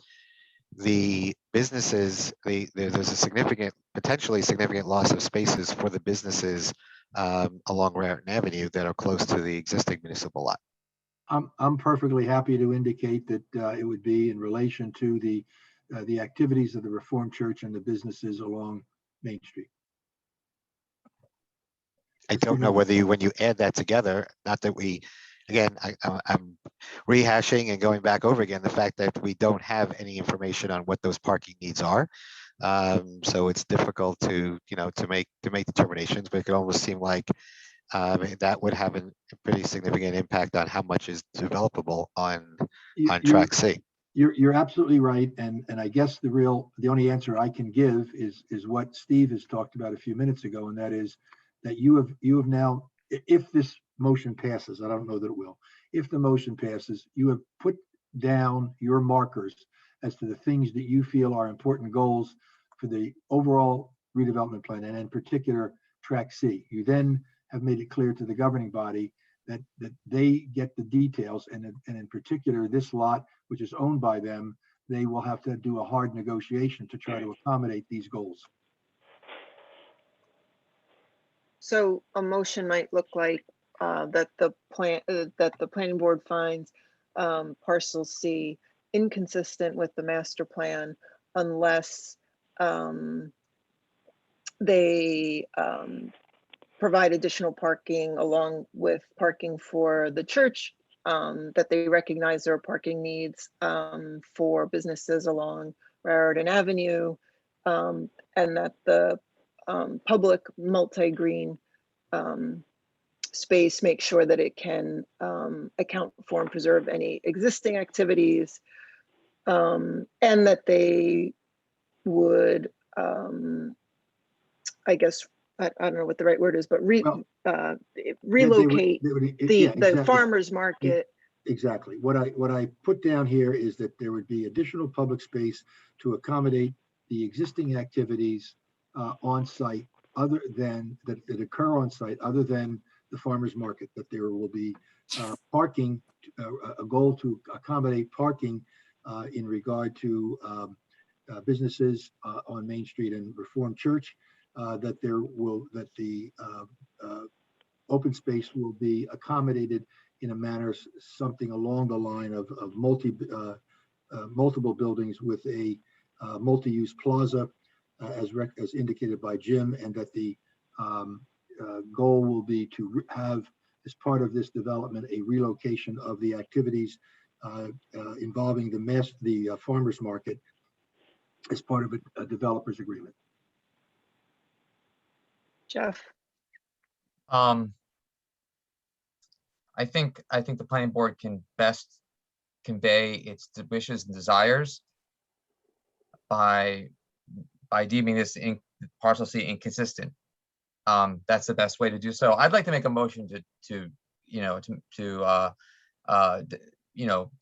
The businesses, there's a potentially significant loss of spaces for the businesses along Raritan Avenue that are close to the existing municipal lot. I'm perfectly happy to indicate that it would be in relation to the activities of the Reformed Church and the businesses along Main Street. I don't know whether when you add that together, not that we, again, I'm rehashing and going back over again the fact that we don't have any information on what those parking needs are. So it's difficult to make determinations, but it could almost seem like that would have a pretty significant impact on how much is developable on track C. You're absolutely right, and I guess the only answer I can give is what Steve has talked about a few minutes ago, and that is that you have now, if this motion passes, I don't know that it will, if the motion passes, you have put down your markers as to the things that you feel are important goals for the overall redevelopment plan, and in particular track C. You then have made it clear to the governing body that they get the details, and in particular this lot, which is owned by them, they will have to do a hard negotiation to try to accommodate these goals. So a motion might look like that the planning board finds parcel C inconsistent with the master plan unless they provide additional parking along with parking for the church, that they recognize there are parking needs for businesses along Raritan Avenue, and that the public multi-green space make sure that it can account for and preserve any existing activities, and that they would, I guess, I don't know what the right word is, but relocate the farmer's market. Exactly. What I put down here is that there would be additional public space to accommodate the existing activities on site other than that occur on site other than the farmer's market, that there will be parking, a goal to accommodate parking in regard to businesses on Main Street and Reformed Church, that the open space will be accommodated in a manner something along the line of multiple buildings with a multi-use plaza, as indicated by Jim, and that the goal will be to have, as part of this development, a relocation of the activities involving the farmers market as part of a developer's agreement. Jeff? I think the planning board can best convey its wishes and desires by deeming this parcel C inconsistent. That's the best way to do so. I'd like to make a motion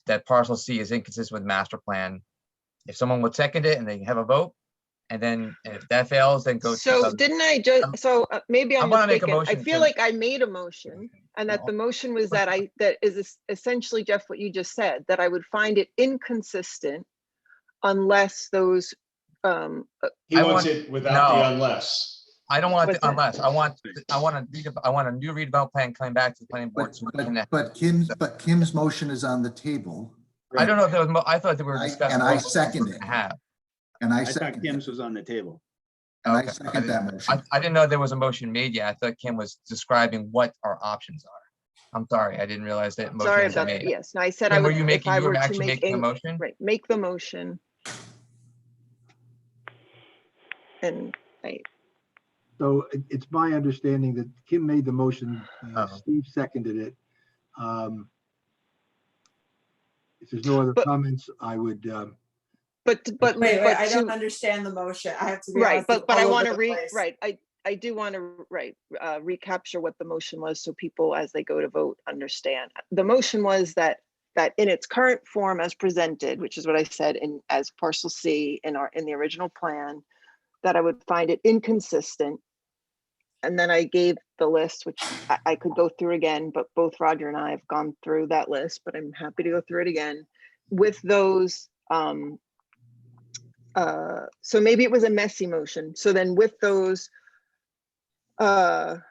that parcel C is inconsistent with master plan. If someone would second it and they have a vote, and then if that fails, then go. So didn't I just, maybe I'm mistaken. I feel like I made a motion, and that the motion was that that is essentially, Jeff, what you just said, that I would find it inconsistent unless those. He wants it without the unless. I don't want the unless. I want a new redevelopment plan coming back to the planning board. But Kim's motion is on the table. I don't know if there was. I thought that we were discussing. And I second it. And I thought Kim's was on the table. And I second that motion. I didn't know there was a motion made yet. I thought Kim was describing what our options are. I'm sorry, I didn't realize that motion Sorry was about made. that. Yes, no, I said Kim, I would. Were you making? You were actually making a motion. Right, make the motion. And So it's my understanding that Kim made the motion, Steve seconded it. If there's no other comments, I would. But wait, I don't understand the motion. I have to be right, honest, but I want to I do want to recapture what the motion was, so people as they go to vote understand. The motion was that in its current form as presented, which is what I said as parcel C in the original plan, that I would find it inconsistent. And then I gave the list, which I could go through again, but both Roger and I have gone through that list, but I'm happy to go through it again with those. So maybe it was a messy motion. So then with those, would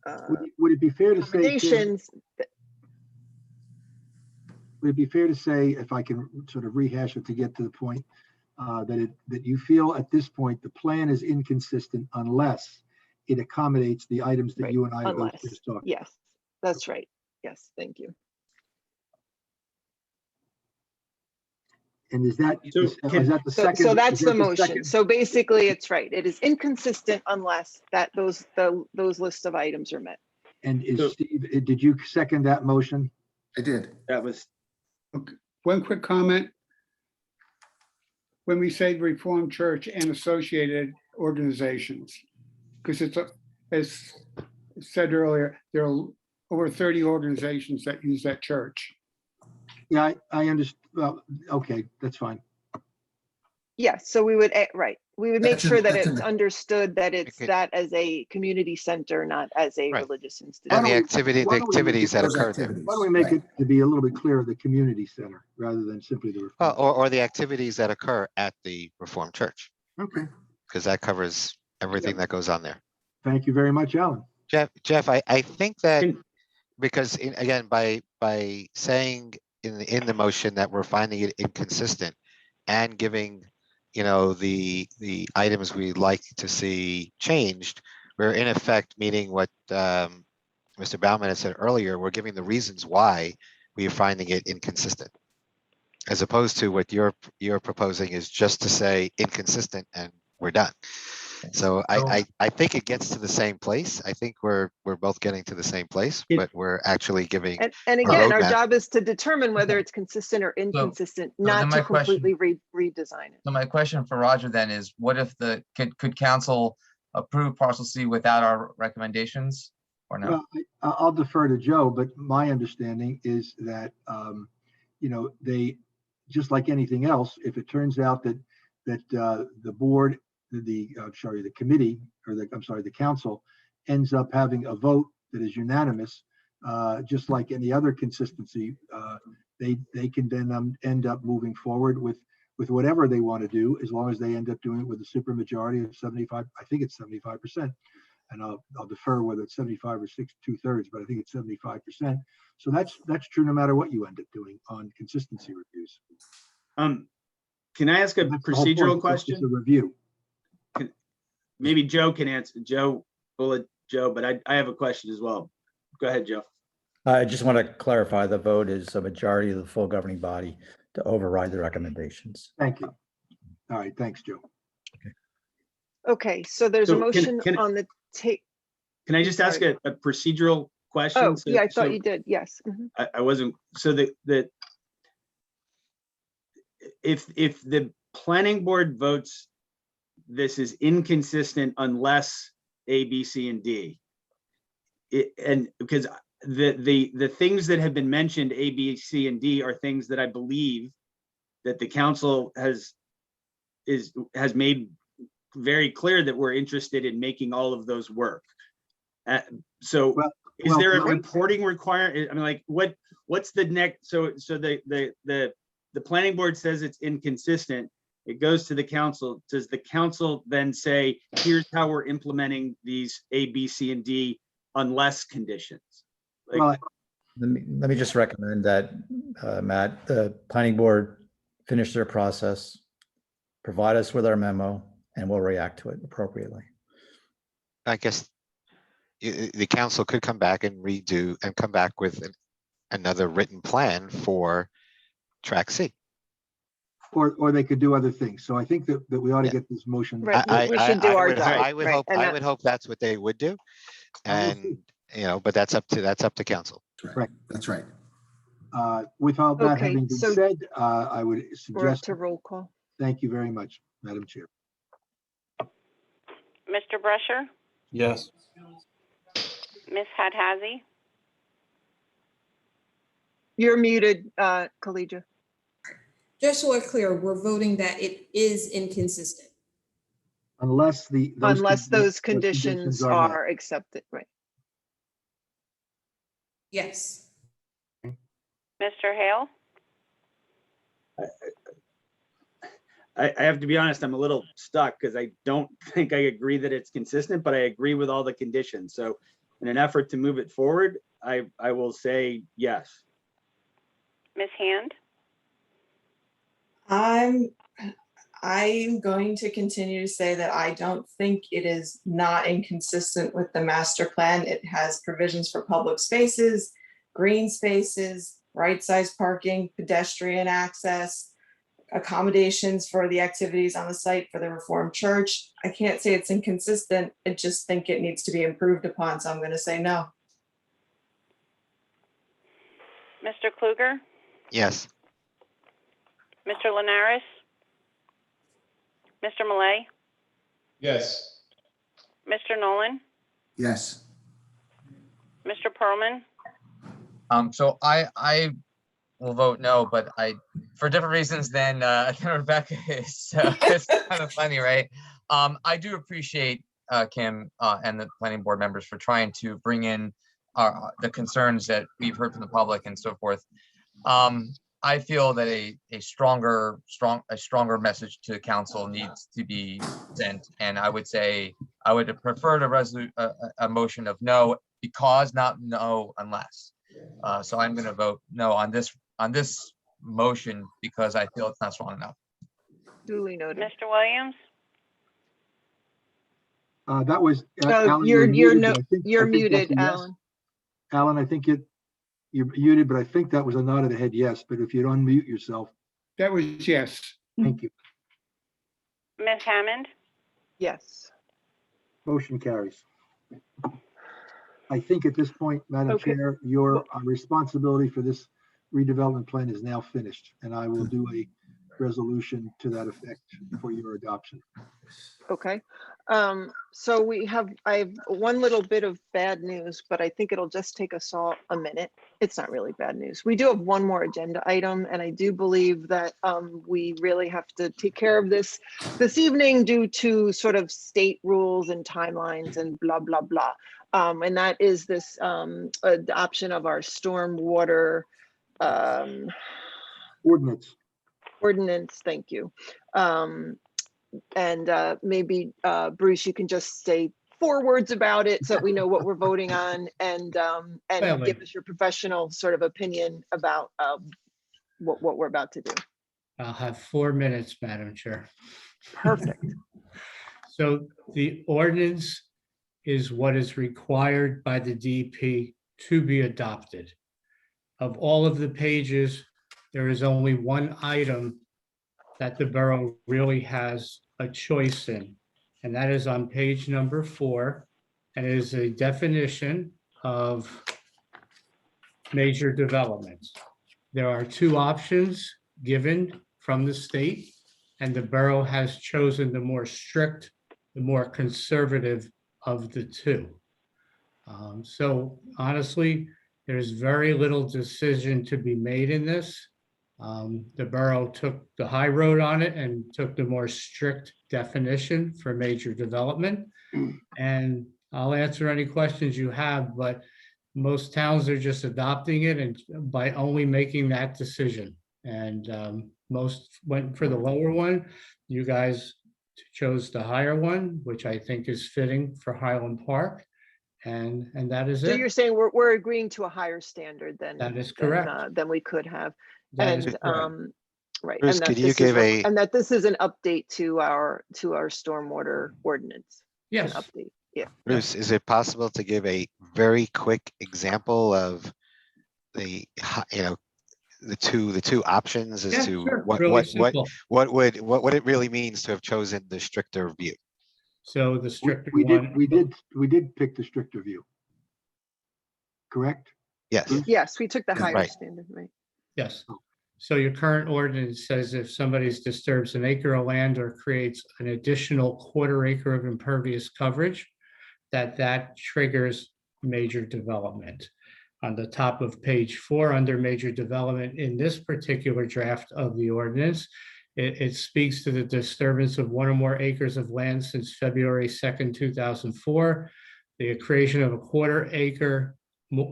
it be fair to say, Kim, would it be fair to say, if I can sort of rehash it to get to the point, that you feel at this point the plan is inconsistent unless it accommodates the items that you and I both just talked about? Yes, that's right. Yes, thank you. And is that the second? So that's the motion. So basically, it's right. It is inconsistent unless those lists of items are met. And Steve, did you second that motion? I did. That was. Okay. One quick comment. When we say Reformed Church and associated organizations, because it's as said earlier, there are over 30 organizations that use that church. Yeah, I understand. Well, okay, that's fine. Yes, so we would, right. We would make That's in- sure that that's in it's the- understood that it's Okay. that as a community center, not as a Right. religious And institution. the why activity, the don't we make activities that Those occur there. activities. Why don't we make Right. it to be a little bit clearer, the community center, rather than simply the Well, Reformed? or the activities that occur at the Reformed Church, Okay, because that covers everything that goes on there. thank you very much, Alan. Jeff, I think that Can- because again, by saying in the motion that we're finding it inconsistent and giving, the items we'd like to see changed, we're in effect meaning what Mr. Baumann had said earlier. We're giving the reasons why we are finding it inconsistent, as opposed to what you're proposing is just to say inconsistent and we're done. So I think it gets to the same place. I think we're both getting to the same place, but we're actually giving. And again, our roadmap. job is to determine whether it's consistent or inconsistent, then not my to completely redesign it. So my question for Roger then is, what if could council approve parcel C without our recommendations or no? Well, I'll defer to Joe, but my understanding is that, they, just like anything else, if it turns out that the board, the committee, or the council ends up having a vote that is unanimous, just like any other consistency, they can then end up moving forward with whatever they want to do, as long as they end up doing it with a supermajority of 75. I think it's 75%. And I'll defer whether it's 75 or 2/3, but I think it's 75%. So that's true no matter what you end up doing on consistency reviews. Can I ask a That's the whole point. procedural It's question? a review. Maybe Joe can answer. Joe, but I have a question as well. Go ahead, Joe. I just want to clarify, the vote is a majority of the full governing body to override the recommendations. Thank you. All right, thanks, Joe. Okay, so there's a motion on the tape. Can I just ask a procedural question? Oh, yeah, I thought you did. Yes. Mhm. I wasn't, so if the planning board votes this is inconsistent unless A, B, C, and D, and because the things that have been mentioned, A, B, C, and D, are things that I believe that the council has made very clear that we're interested in making all of those work. So is there a reporting requirement? I mean, like what's the next? So the planning board says it's inconsistent. It goes to the council. Does the council then say, here's how we're implementing these A, B, C, and D unless conditions? Like, Let me just recommend that, Matt, the planning board finish their process, provide us with our memo, and we'll react to it appropriately. I guess the council could come back and redo and come back with another written plan for track C. Or they could do other things. So I think that we ought to get this motion. Right, we should do our job. I would hope. I would hope that's what they would do, and but that's up to council. Right. That's right. With all that Okay, having been so said, I would We're up suggest. to roll call. Thank you very much, Madam Chair. Mr. Brusher, Yes. Ms. Hadhazy, You're muted, Collegia. Just so we're clear, we're voting that it is inconsistent. Unless those conditions met. are accepted, right? Yes. Mr. Hale, I have to be honest, I'm a little stuck because I don't think I agree that it's consistent, but I agree with all the conditions. So in an effort to move it forward, I will say yes. Ms. Hand, I'm going to continue to say that I don't think it is not inconsistent with the master plan. It has provisions for public spaces, green spaces, right-sized parking, pedestrian access, accommodations for the activities on the site for the Reformed Church. I can't say it's inconsistent. I just think it needs to be improved upon. So I'm going to say no. Mr. Kluger, Yes. Mr. Linares, Mr. Malay, Yes. Mr. Nolan, Yes. Mr. Pearlman, So I will vote no, but for different reasons than Rebecca is. So it's kind of funny, right? I do appreciate Kim and the planning board members for trying to bring in the concerns that we've heard from the public and so forth. I feel that a stronger message to council needs to be sent, and I would say I would prefer a motion of no because, not no unless. So I'm going to vote no on this motion because I feel it's not strong enough. Duly noted. Mr. Williams? That was. Oh, Alan, you're muted, but I you're think that's muted, a yes. Alan. Alan, I think you're muted, but I think that was a nod of the head yes, but if you'd unmute yourself. That was yes. Thank you. Ms. Hammond? Yes. Motion carries. I think at this point, Madam Okay. Chair, your responsibility for this redevelopment plan is now finished, and I will do a resolution to that effect for your adoption. Okay. So I have one little bit of bad news, but I think it'll just take us all a minute. It's not really bad news. We do have one more agenda item, and I do believe that we really have to take care of this evening due to sort of state rules and timelines and blah, blah, blah. And that is this adoption of our stormwater ordinance. Thank you. And maybe Bruce, you can just say 4 words about it so that we know what we're voting on, and give us your professional sort of opinion about what we're about to do. I'll have 4 minutes, Madam Chair. Perfect. So the ordinance is what is required by the DP to be adopted. Of all of the pages, there is only one item that the borough really has a choice in, and that is on page number 4, and it is a definition of major developments. There are 2 options given from the state, and the borough has chosen the more strict, the more conservative of the 2. So honestly, there's very little decision to be made in this. The borough took the high road on it and took the more strict definition for major development. And I'll answer any questions you have, but most towns are just adopting it and by only making that decision. And most went for the lower one. You guys chose the higher one, which I think is fitting for Highland Park. And that is it. So you're saying we're agreeing to a higher standard than that is correct. Than we could have. That is And correct. right. Bruce, And that could you this give is and that this is an update to our stormwater ordinance. Yes. An update. Yeah. Bruce, is it possible to give a very quick example of the two options as Yeah, to sure. what Really what it really means to have chosen the stricter view? So the stricter We one. did pick the stricter view. Correct? Yes. Yes, we took the higher Right. standard, right? Yes. So your current ordinance says if somebody disturbs an acre of land or creates an additional 1/4 acre of impervious coverage, that triggers major development. On the top of page 4, under major development, in this particular draft of the ordinance, it speaks to the disturbance of 1 or more acres of land since February 2nd, 2004, the creation of a 1/4 acre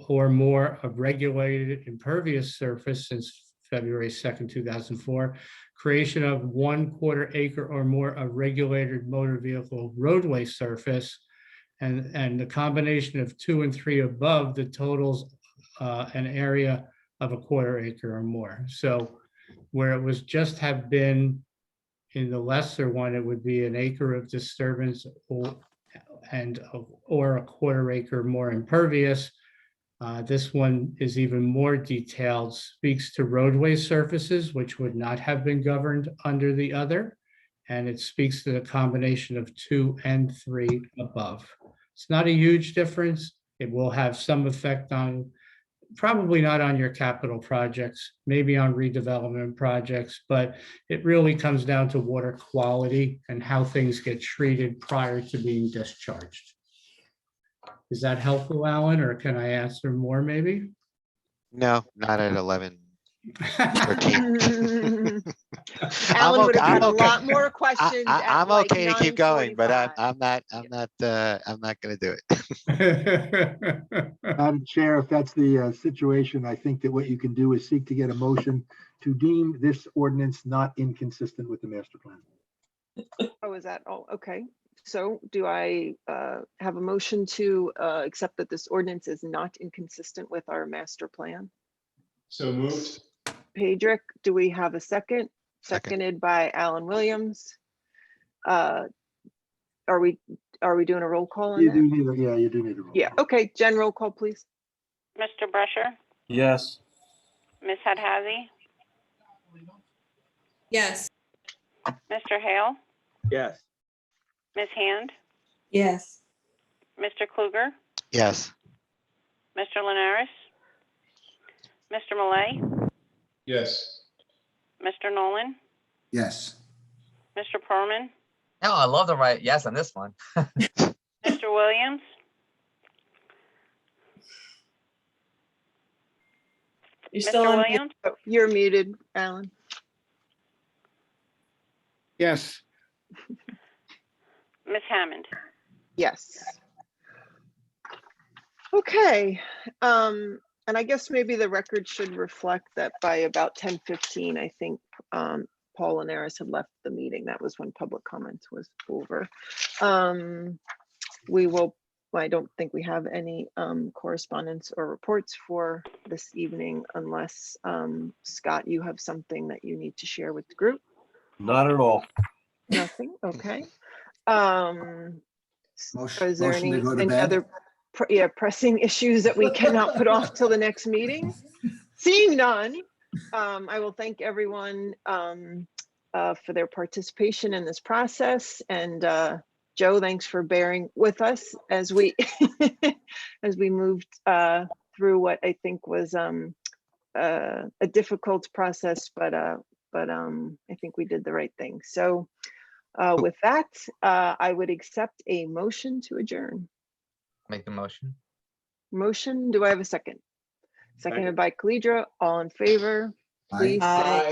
or more of regulated impervious surface since February 2nd, 2004, creation of 1/4 acre or more of regulated motor vehicle roadway surface, and the combination of 2 and 3 above the totals an area of a 1/4 acre or more. So where it was just have been in the lesser one, it would be an acre of disturbance or a 1/4 acre more impervious. This one is even more detailed, speaks to roadway surfaces, which would not have been governed under the other. And it speaks to the combination of 2 and 3 above. It's not a huge difference. It will have some effect on, probably not on your capital projects, maybe on redevelopment projects, but it really comes down to water quality and how things get treated prior to being discharged. Is that helpful, Alan, or can I answer more maybe? No, not at 11 13. Alan would have had a okay. lot more questions. at I'm like okay to keep going, but 9:45. I'm not gonna do it. Madam Chair, if that's the situation, I think that what you can do is seek to get a motion to deem this ordinance not inconsistent with the master plan. Oh, is that, oh, okay. So do I have a motion to accept that this ordinance is not inconsistent with our master plan? So moved. Pedrick, do we have a second? Second. Seconded by Alan Williams. Are we doing a roll call on You that? do need, yeah, you do need a roll. Yeah, okay, Jen, roll call, please. Mr. Brescher, Yes. Ms. Hadhazy, Yes. Mr. Hale, Yes. Ms. Hand, Yes. Mr. Kluger, Yes. Mr. Linares, Mr. Malay, Yes. Mr. Nolan, Yes. Mr. Perman, No, I love to write yes on this one. Mr. Williams, You're still Mr. on. Williams, Oh, you're muted, Alan. Yes. Ms. Hammond. Yes. Okay, and I guess maybe the record should reflect that by about 10:15, I think Paul Linares had left the meeting. That was when public comment was over. We will, I don't think we have any correspondence or reports for this evening unless Scott, you have something that you need to share with the group. Not at all. Nothing, okay. Motion, Is there motion to any go to bed. other pressing issues that we cannot put off till the next meeting? Seeing none, I will thank everyone for their participation in this process. And Joe, thanks for bearing with us as we as we moved through what I think was a difficult process, but I think we did the right thing. So with that, I would accept a motion to adjourn. Make the motion. Motion, do I have a second? Seconded by Kalidra, all in favor, please say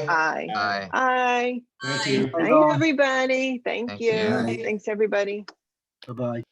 aye. Aye. Aye. Thank you. Thank everybody. Thank Thank you. you. Thanks, everybody. Bye-bye.